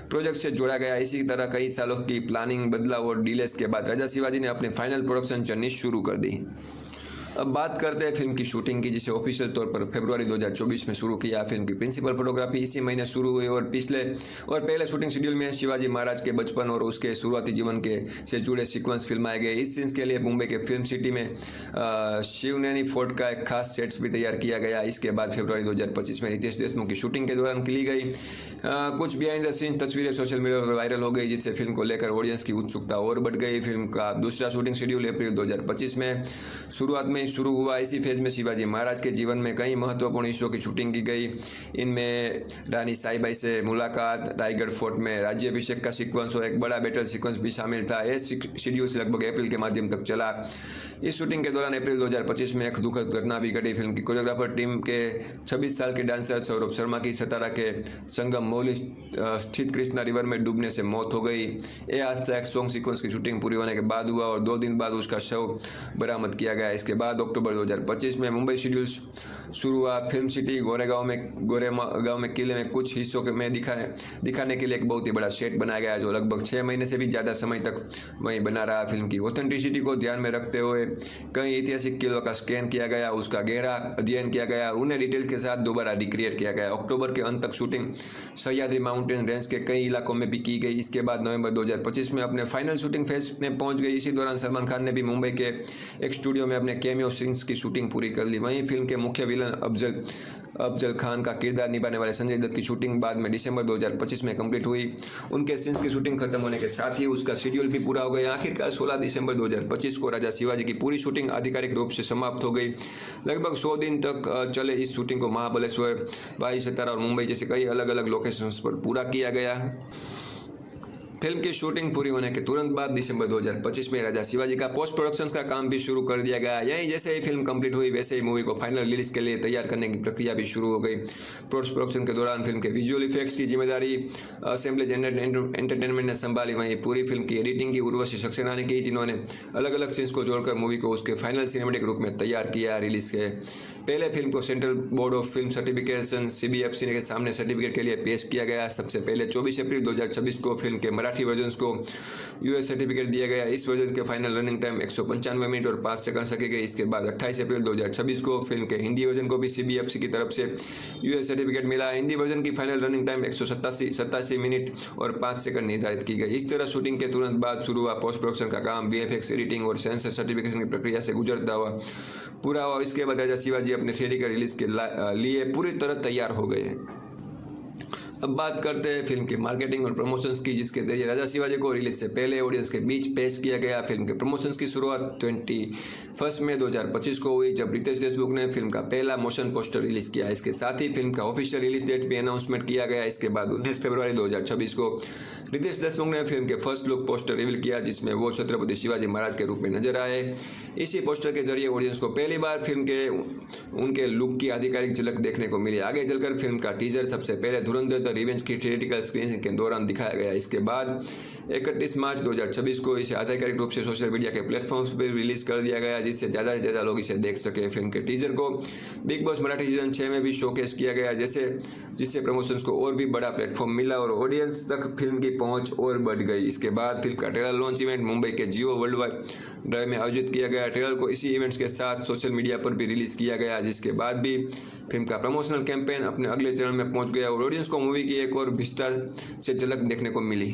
प्रोजेक्ट से जोड़ा गया। इसी तरह कई सालों की प्लानिंग, बदलाव और डिलेस के बाद राजा शिवाजी ने अपनी फाइनल प्रोडक्शन जर्नी शुरू कर दी। अब बात करते हैं फिल्म की शूटिंग की, जिसे ऑफिशियल तौर पर फरवरी 2024 में शुरू किया। फिल्म की प्रिंसिपल फोटोग्राफी इसी महीने शुरू हुई और पहले शूटिंग शेड्यूल में शिवाजी महाराज के बचपन और उसके शुरुआती जीवन के से जुड़े सीक्वेंस फिल्माए गए। इस सीन्स के लिए मुंबई के फिल्म सिटी में शिवनेरी फोर्ट का एक खास सेट्स भी तैयार किया गया। इसके बाद फरवरी 2025 में रितेश देशमुख की शूटिंग के दौरान ली गई कुछ बिहाइंड द सीन तस्वीरें सोशल मीडिया पर वायरल हो गई, जिससे फिल्म को लेकर ऑडियंस की उत्सुकता और बढ़ गई। फिल्म का दूसरा शूटिंग शेड्यूल अप्रैल 2025 में शुरुआत में शुरू हुआ। इसी फेज में शिवाजी महाराज के जीवन में कई महत्वपूर्ण हिस्सों की शूटिंग की गई। इनमें रानी साईबाई से मुलाकात, रायगढ़ फोर्ट में राज्याभिषेक का सीक्वेंस और एक बड़ा बैटल सीक्वेंस भी शामिल था। यह शेड्यूल लगभग अप्रैल के माध्यम तक चला। इस शूटिंग के दौरान अप्रैल 2025 में एक दुखद घटना भी घटी। फिल्म की कोरियोग्राफर टीम के 26 साल के डांसर सौरभ शर्मा की सतारा के संगम मौली स्थित कृष्णा रिवर में डूबने से मौत हो गई। यह हादसा एक सॉन्ग सीक्वेंस की शूटिंग पूरी होने के बाद हुआ और 2 दिन बाद उसका शव बरामद किया गया। इसके बाद अक्टूबर 2025 में मुंबई शेड्यूल शुरू हुआ। फिल्म सिटी गोरेगांव में किले में कुछ हिस्सों में दिखाने के लिए एक बहुत ही बड़ा सेट बनाया गया, जो लगभग 6 महीने से भी ज़्यादा समय तक वहीं बना रहा। फिल्म की ऑथेंटिसिटी को ध्यान में रखते हुए कई ऐतिहासिक किलों का स्कैन किया गया, उसका गहरा अध्ययन किया गया और उन्हें डिटेल्स के साथ दोबारा रिक्रिएट किया गया। अक्टूबर के अंत तक शूटिंग सह्याद्री माउंटेन रेंज के कई इलाकों में भी की गई। इसके बाद नवंबर 2025 में अपने फाइनल शूटिंग फेज में पहुंच गई। इसी दौरान सलमान खान ने भी मुंबई के एक स्टूडियो में अपने कैमियो सीन्स की शूटिंग पूरी कर ली। वहीं फिल्म के मुख्य विलन अफजल खान का किरदार निभाने वाले संजय दत्त की शूटिंग बाद में दिसंबर 2025 में कंप्लीट हुई। उनके सीन्स की शूटिंग खत्म होने के साथ ही उसका शेड्यूल भी पूरा हो गया। आखिरकार 16 दिसंबर 2025 को राजा शिवाजी की पूरी शूटिंग आधिकारिक रूप से समाप्त हो गई। लगभग 100 दिन तक चले इस शूटिंग को महाबलेश्वर, भाई सतारा और मुंबई जैसे कई अलग अलग लोकेशंस पर पूरा किया गया। फिल्म की शूटिंग पूरी होने के तुरंत बाद दिसंबर 2025 में राजा शिवाजी का पोस्ट प्रोडक्शन का काम भी शुरू कर दिया गया। यहीं जैसे ही फिल्म कंप्लीट हुई वैसे ही मूवी को फाइनल रिलीज के लिए तैयार करने की प्रक्रिया भी शुरू हो गई। पोस्ट प्रोडक्शन के दौरान फिल्म के विजुअल इफेक्ट्स की जिम्मेदारी असेंबली एंटरटेनमेंट ने संभाली। वहीं पूरी फिल्म की एडिटिंग की उर्वशी सक्सेना ने की, जिन्होंने अलग अलग सीन्स को जोड़कर मूवी को उसके फाइनल सिनेमेटिक रूप में तैयार किया। रिलीज के पहले फिल्म को central board of film certification CBFC के सामने सर्टिफिकेट के लिए पेश किया गया। सबसे पहले 24 अप्रैल 2026 को फिल्म के मराठी वर्जन को US सर्टिफिकेट दिया गया। इस वर्जन के फाइनल रनिंग टाइम 195 मिनट और 5 सेकंड सके गए। इसके बाद 28 अप्रैल 2026 को फिल्म के हिंदी वर्जन को भी CBFC की तरफ से US सर्टिफिकेट मिला। हिंदी वर्जन की फाइनल रनिंग टाइम 187 मिनट और 5 सेकंड निर्धारित की गई। इस तरह शूटिंग के तुरंत बाद शुरू हुआ पोस्ट प्रोडक्शन का काम VFX एडिटिंग और सेंसर सर्टिफिकेशन की प्रक्रिया से गुजरता हुआ पूरा हुआ। इसके बाद राजा शिवाजी अपने थिएटर रिलीज के लिए पूरी तरह तैयार हो गए। अब बात करते हैं फिल्म की मार्केटिंग और प्रमोशंस की, जिसके जरिए राजा शिवाजी को रिलीज से पहले ऑडियंस के बीच पेश किया गया। फिल्म के प्रमोशंस की शुरुआत 21 मई 2025 को हुई, जब रितेश देशमुख ने फिल्म का पहला मोशन पोस्टर रिलीज किया। इसके साथ ही फिल्म का ऑफिशियल रिलीज डेट भी अनाउंसमेंट किया गया। इसके बाद 19 फरवरी 2026 को रितेश देशमुख ने फिल्म के फर्स्ट लुक पोस्टर रिवील किया, जिसमें वो छत्रपति शिवाजी महाराज के रूप में नजर आए। इसी पोस्टर के जरिए ऑडियंस को पहली बार फिल्म के उनके लुक की आधिकारिक झलक देखने को मिली। आगे चलकर फिल्म का टीजर सबसे पहले धुरंधर द रिवेंज की थिएट्रिकल स्क्रीनिंग के दौरान दिखाया गया। इसके बाद 31 मार्च 2026 को इसे आधिकारिक रूप से सोशल मीडिया के प्लेटफॉर्म्स पर रिलीज कर दिया गया, जिससे ज़्यादा से ज़्यादा लोग इसे देख सके। फिल्म के टीजर को बिग बॉस मराठी सीजन 6 में भी शोकेस किया गया, जिससे प्रमोशंस को और भी बड़ा प्लेटफॉर्म मिला और ऑडियंस तक फिल्म की पहुंच और बढ़ गई। इसके बाद फिल्म का ट्रेलर लॉन्च इवेंट मुंबई के जियो वर्ल्ड वाइड ड्राइव में आयोजित किया गया। ट्रेलर को इसी इवेंट्स के साथ सोशल मीडिया पर भी रिलीज किया गया, जिसके बाद भी फिल्म का प्रमोशनल कैंपेन अपने अगले चरण में पहुंच गया और ऑडियंस को मूवी की एक और विस्तार से झलक देखने को मिली।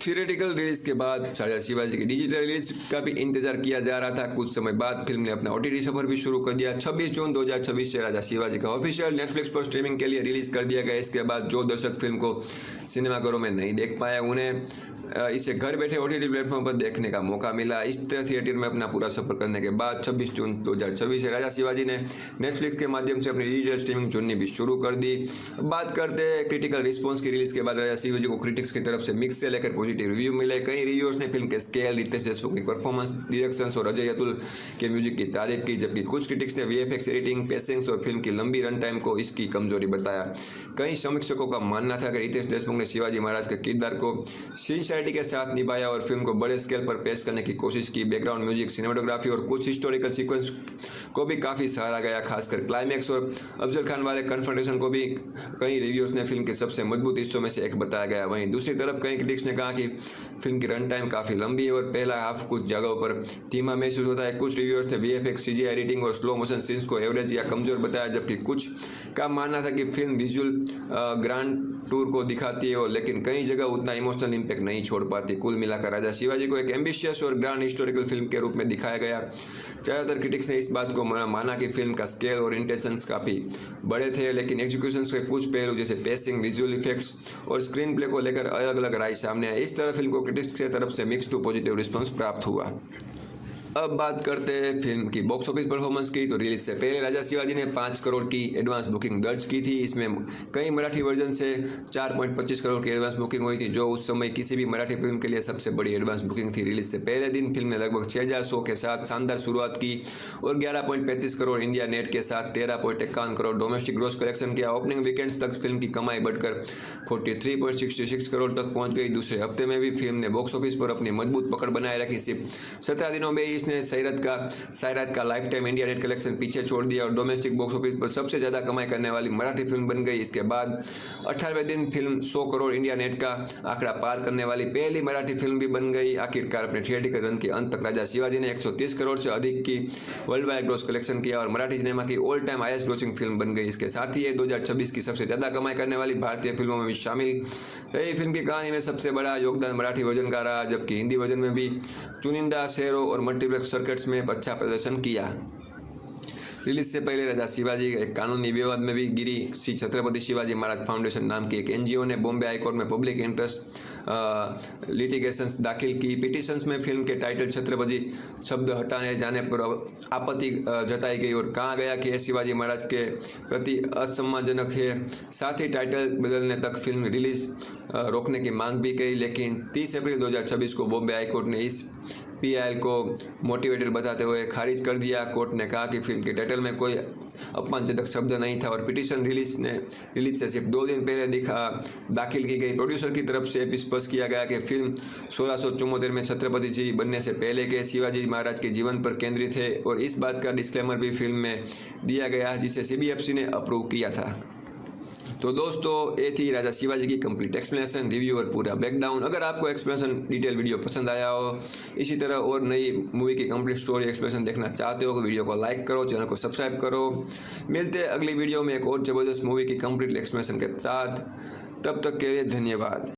थिएट्रिकल रिलीज के बाद राजा शिवाजी की डिजिटल रिलीज का भी इंतजार किया जा रहा था। कुछ समय बाद फिल्म ने अपना OTT सफर भी शुरू कर दिया। 26 जून 2026 से राजा शिवाजी का ऑफिशियल नेटफ्लिक्स पर स्ट्रीमिंग के लिए रिलीज कर दिया गया। इसके बाद जो दर्शक फिल्म को सिनेमाघरों में नहीं देख पाए, उन्हें इसे घर बैठे OTT प्लेटफॉर्म पर देखने का मौका मिला। इस तरह थिएटर में अपना पूरा सफर करने के बाद 26 जून 2026 से राजा शिवाजी ने नेटफ्लिक्स के माध्यम से अपनी डिजिटल स्ट्रीमिंग चुननी भी शुरू कर दी। बात करते हैं क्रिटिकल रिस्पॉन्स की। रिलीज के बाद राजा शिवाजी को क्रिटिक्स की तरफ से मिक्स से लेकर पॉजिटिव रिव्यू मिले। कई रिव्यूअर्स ने फिल्म के स्केल, रितेश देशमुख की परफॉर्मेंस, डायरेक्शन और अजय अतुल के म्यूजिक की तारीफ की, जबकि कुछ क्रिटिक्स ने VFX एडिटिंग, पेसिंग्स और फिल्म की लंबी रन टाइम को इसकी कमजोरी बताया। कई समीक्षकों का मानना था कि रितेश देशमुख ने शिवाजी महाराज के किरदार को सिंसियरिटी के साथ निभाया और फिल्म को बड़े स्केल पर पेश करने की कोशिश की। बैकग्राउंड म्यूजिक, सिनेमेटोग्राफी और कुछ हिस्टोरिकल सीक्वेंस को भी काफ़ी सराहा गया। खासकर क्लाइमैक्स और अफजल खान वाले कन्फ्रंटेशन को भी कई रिव्यूअर्स ने फिल्म के सबसे मजबूत हिस्सों में से एक बताया गया। वहीं दूसरी तरफ कई क्रिटिक्स ने कहा कि फिल्म की रन टाइम काफ़ी लंबी है और पहला हाफ कुछ जगहों पर धीमा महसूस होता है। कुछ रिव्यूअर्स ने VFX, CGI एडिटिंग और स्लो मोशन सीन्स को एवरेज या कमजोर बताया, जबकि कुछ का मानना था कि फिल्म विजुअल ग्रांड टूर को दिखाती है, लेकिन कई जगह उतना इमोशनल इम्पैक्ट नहीं छोड़ पाती। कुल मिलाकर राजा शिवाजी को एक एम्बिशियस और ग्रांड हिस्टोरिकल फिल्म के रूप में दिखाया गया। ज़्यादातर क्रिटिक्स ने इस बात को माना कि फिल्म का स्केल और इंटेंशंस काफ़ी बड़े थे, लेकिन एग्जीक्यूशन के कुछ पहलू जैसे पेसिंग, विजुअल इफेक्ट्स और स्क्रीन प्ले को लेकर अलग अलग राय सामने आई। इस तरह फिल्म को क्रिटिक्स की तरफ से मिक्स टू पॉजिटिव रिस्पॉन्स प्राप्त हुआ। अब बात करते हैं फिल्म की बॉक्स ऑफिस परफॉर्मेंस की। तो रिलीज से पहले राजा शिवाजी ने 5 करोड़ की एडवांस बुकिंग दर्ज की थी। इसमें कई मराठी वर्जन से 4.25 करोड़ की एडवांस बुकिंग हुई थी, जो उस समय किसी भी मराठी फिल्म के लिए सबसे बड़ी एडवांस बुकिंग थी। रिलीज से पहले दिन फिल्म ने लगभग 6000 शो के साथ शानदार शुरुआत की और 11.35 करोड़ इंडिया नेट के साथ 13.51 करोड़ डोमेस्टिक ग्रॉस कलेक्शन किया। ओपनिंग वीकेंड्स तक फिल्म की कमाई बढ़कर 43.66 करोड़ तक पहुंच गई। दूसरे हफ्ते में भी फिल्म ने बॉक्स ऑफिस पर अपनी मजबूत पकड़ बनाए रखी। सिर्फ 17 दिनों में इसने सायरत का life time India net collection पीछे छोड़ दिया और डोमेस्टिक बॉक्स ऑफिस पर सबसे ज़्यादा कमाई करने वाली मराठी फिल्म बन गई। इसके बाद 18वें दिन फिल्म 100 करोड़ इंडिया नेट का आंकड़ा पार करने वाली पहली मराठी फिल्म भी बन गई। आखिरकार अपने थिएट्रिकल रन के अंत तक राजा शिवाजी ने 130 करोड़ से अधिक की वर्ल्ड वाइड ग्रॉस कलेक्शन किया और मराठी सिनेमा की all time highest grossing film बन गई। इसके साथ ही ये 2026 की सबसे ज़्यादा कमाई करने वाली भारतीय फिल्मों में भी शामिल रही। फिल्म की कहानी में सबसे बड़ा योगदान मराठी वर्जन का रहा, जबकि हिंदी वर्जन में भी चुनिंदा शहरों और मल्टीप्लेक्स सर्किट्स में अच्छा प्रदर्शन किया। रिलीज से पहले राजा शिवाजी एक कानूनी विवाद में भी गिरी। श्री छत्रपति शिवाजी महाराज फाउंडेशन नाम की एक NGO ने बॉम्बे हाईकोर्ट में पब्लिक इंटरेस्ट लिटिगेशंस दाखिल की। पिटिशंस में फिल्म के टाइटल छत्रपति शब्द हटाने जाने पर आपत्ति जताई गई और कहा गया कि यह शिवाजी महाराज के प्रति असम्मानजनक है। साथ ही टाइटल बदलने तक फिल्म रिलीज रोकने की मांग भी की, लेकिन 30 अप्रैल 2026 को बॉम्बे हाईकोर्ट ने इस पीआईएल को मोटिवेटेड बताते हुए खारिज कर दिया। कोर्ट ने कहा कि फिल्म के टाइटल में कोई अपमानजनक शब्द नहीं था और पिटीशन रिलीज से सिर्फ 2 दिन पहले दाखिल की गई। प्रोड्यूसर की तरफ से स्पष्ट किया गया कि फिल्म 1674 में छत्रपति जी बनने से पहले के शिवाजी महाराज के जीवन पर केंद्रित है और इस बात का डिस्क्लेमर भी फिल्म में दिया गया जिसे सीबीएफसी ने अप्रूव किया था। तो दोस्तों, ये थी राजा शिवाजी की कंप्लीट एक्सप्लेनेशन, रिव्यू और पूरा ब्रेकडाउन। अगर आपको एक्सप्लेनेशन डिटेल वीडियो पसंद आया हो, इसी तरह और नई मूवी की कंप्लीट स्टोरी एक्सप्लेनेशन देखना चाहते हो तो वीडियो को लाइक करो, चैनल को सब्सक्राइब करो। मिलते हैं अगली वीडियो में एक और ज़बरदस्त मूवी की कंप्लीट एक्सप्लेनेशन के साथ। तब तक के लिए धन्यवाद।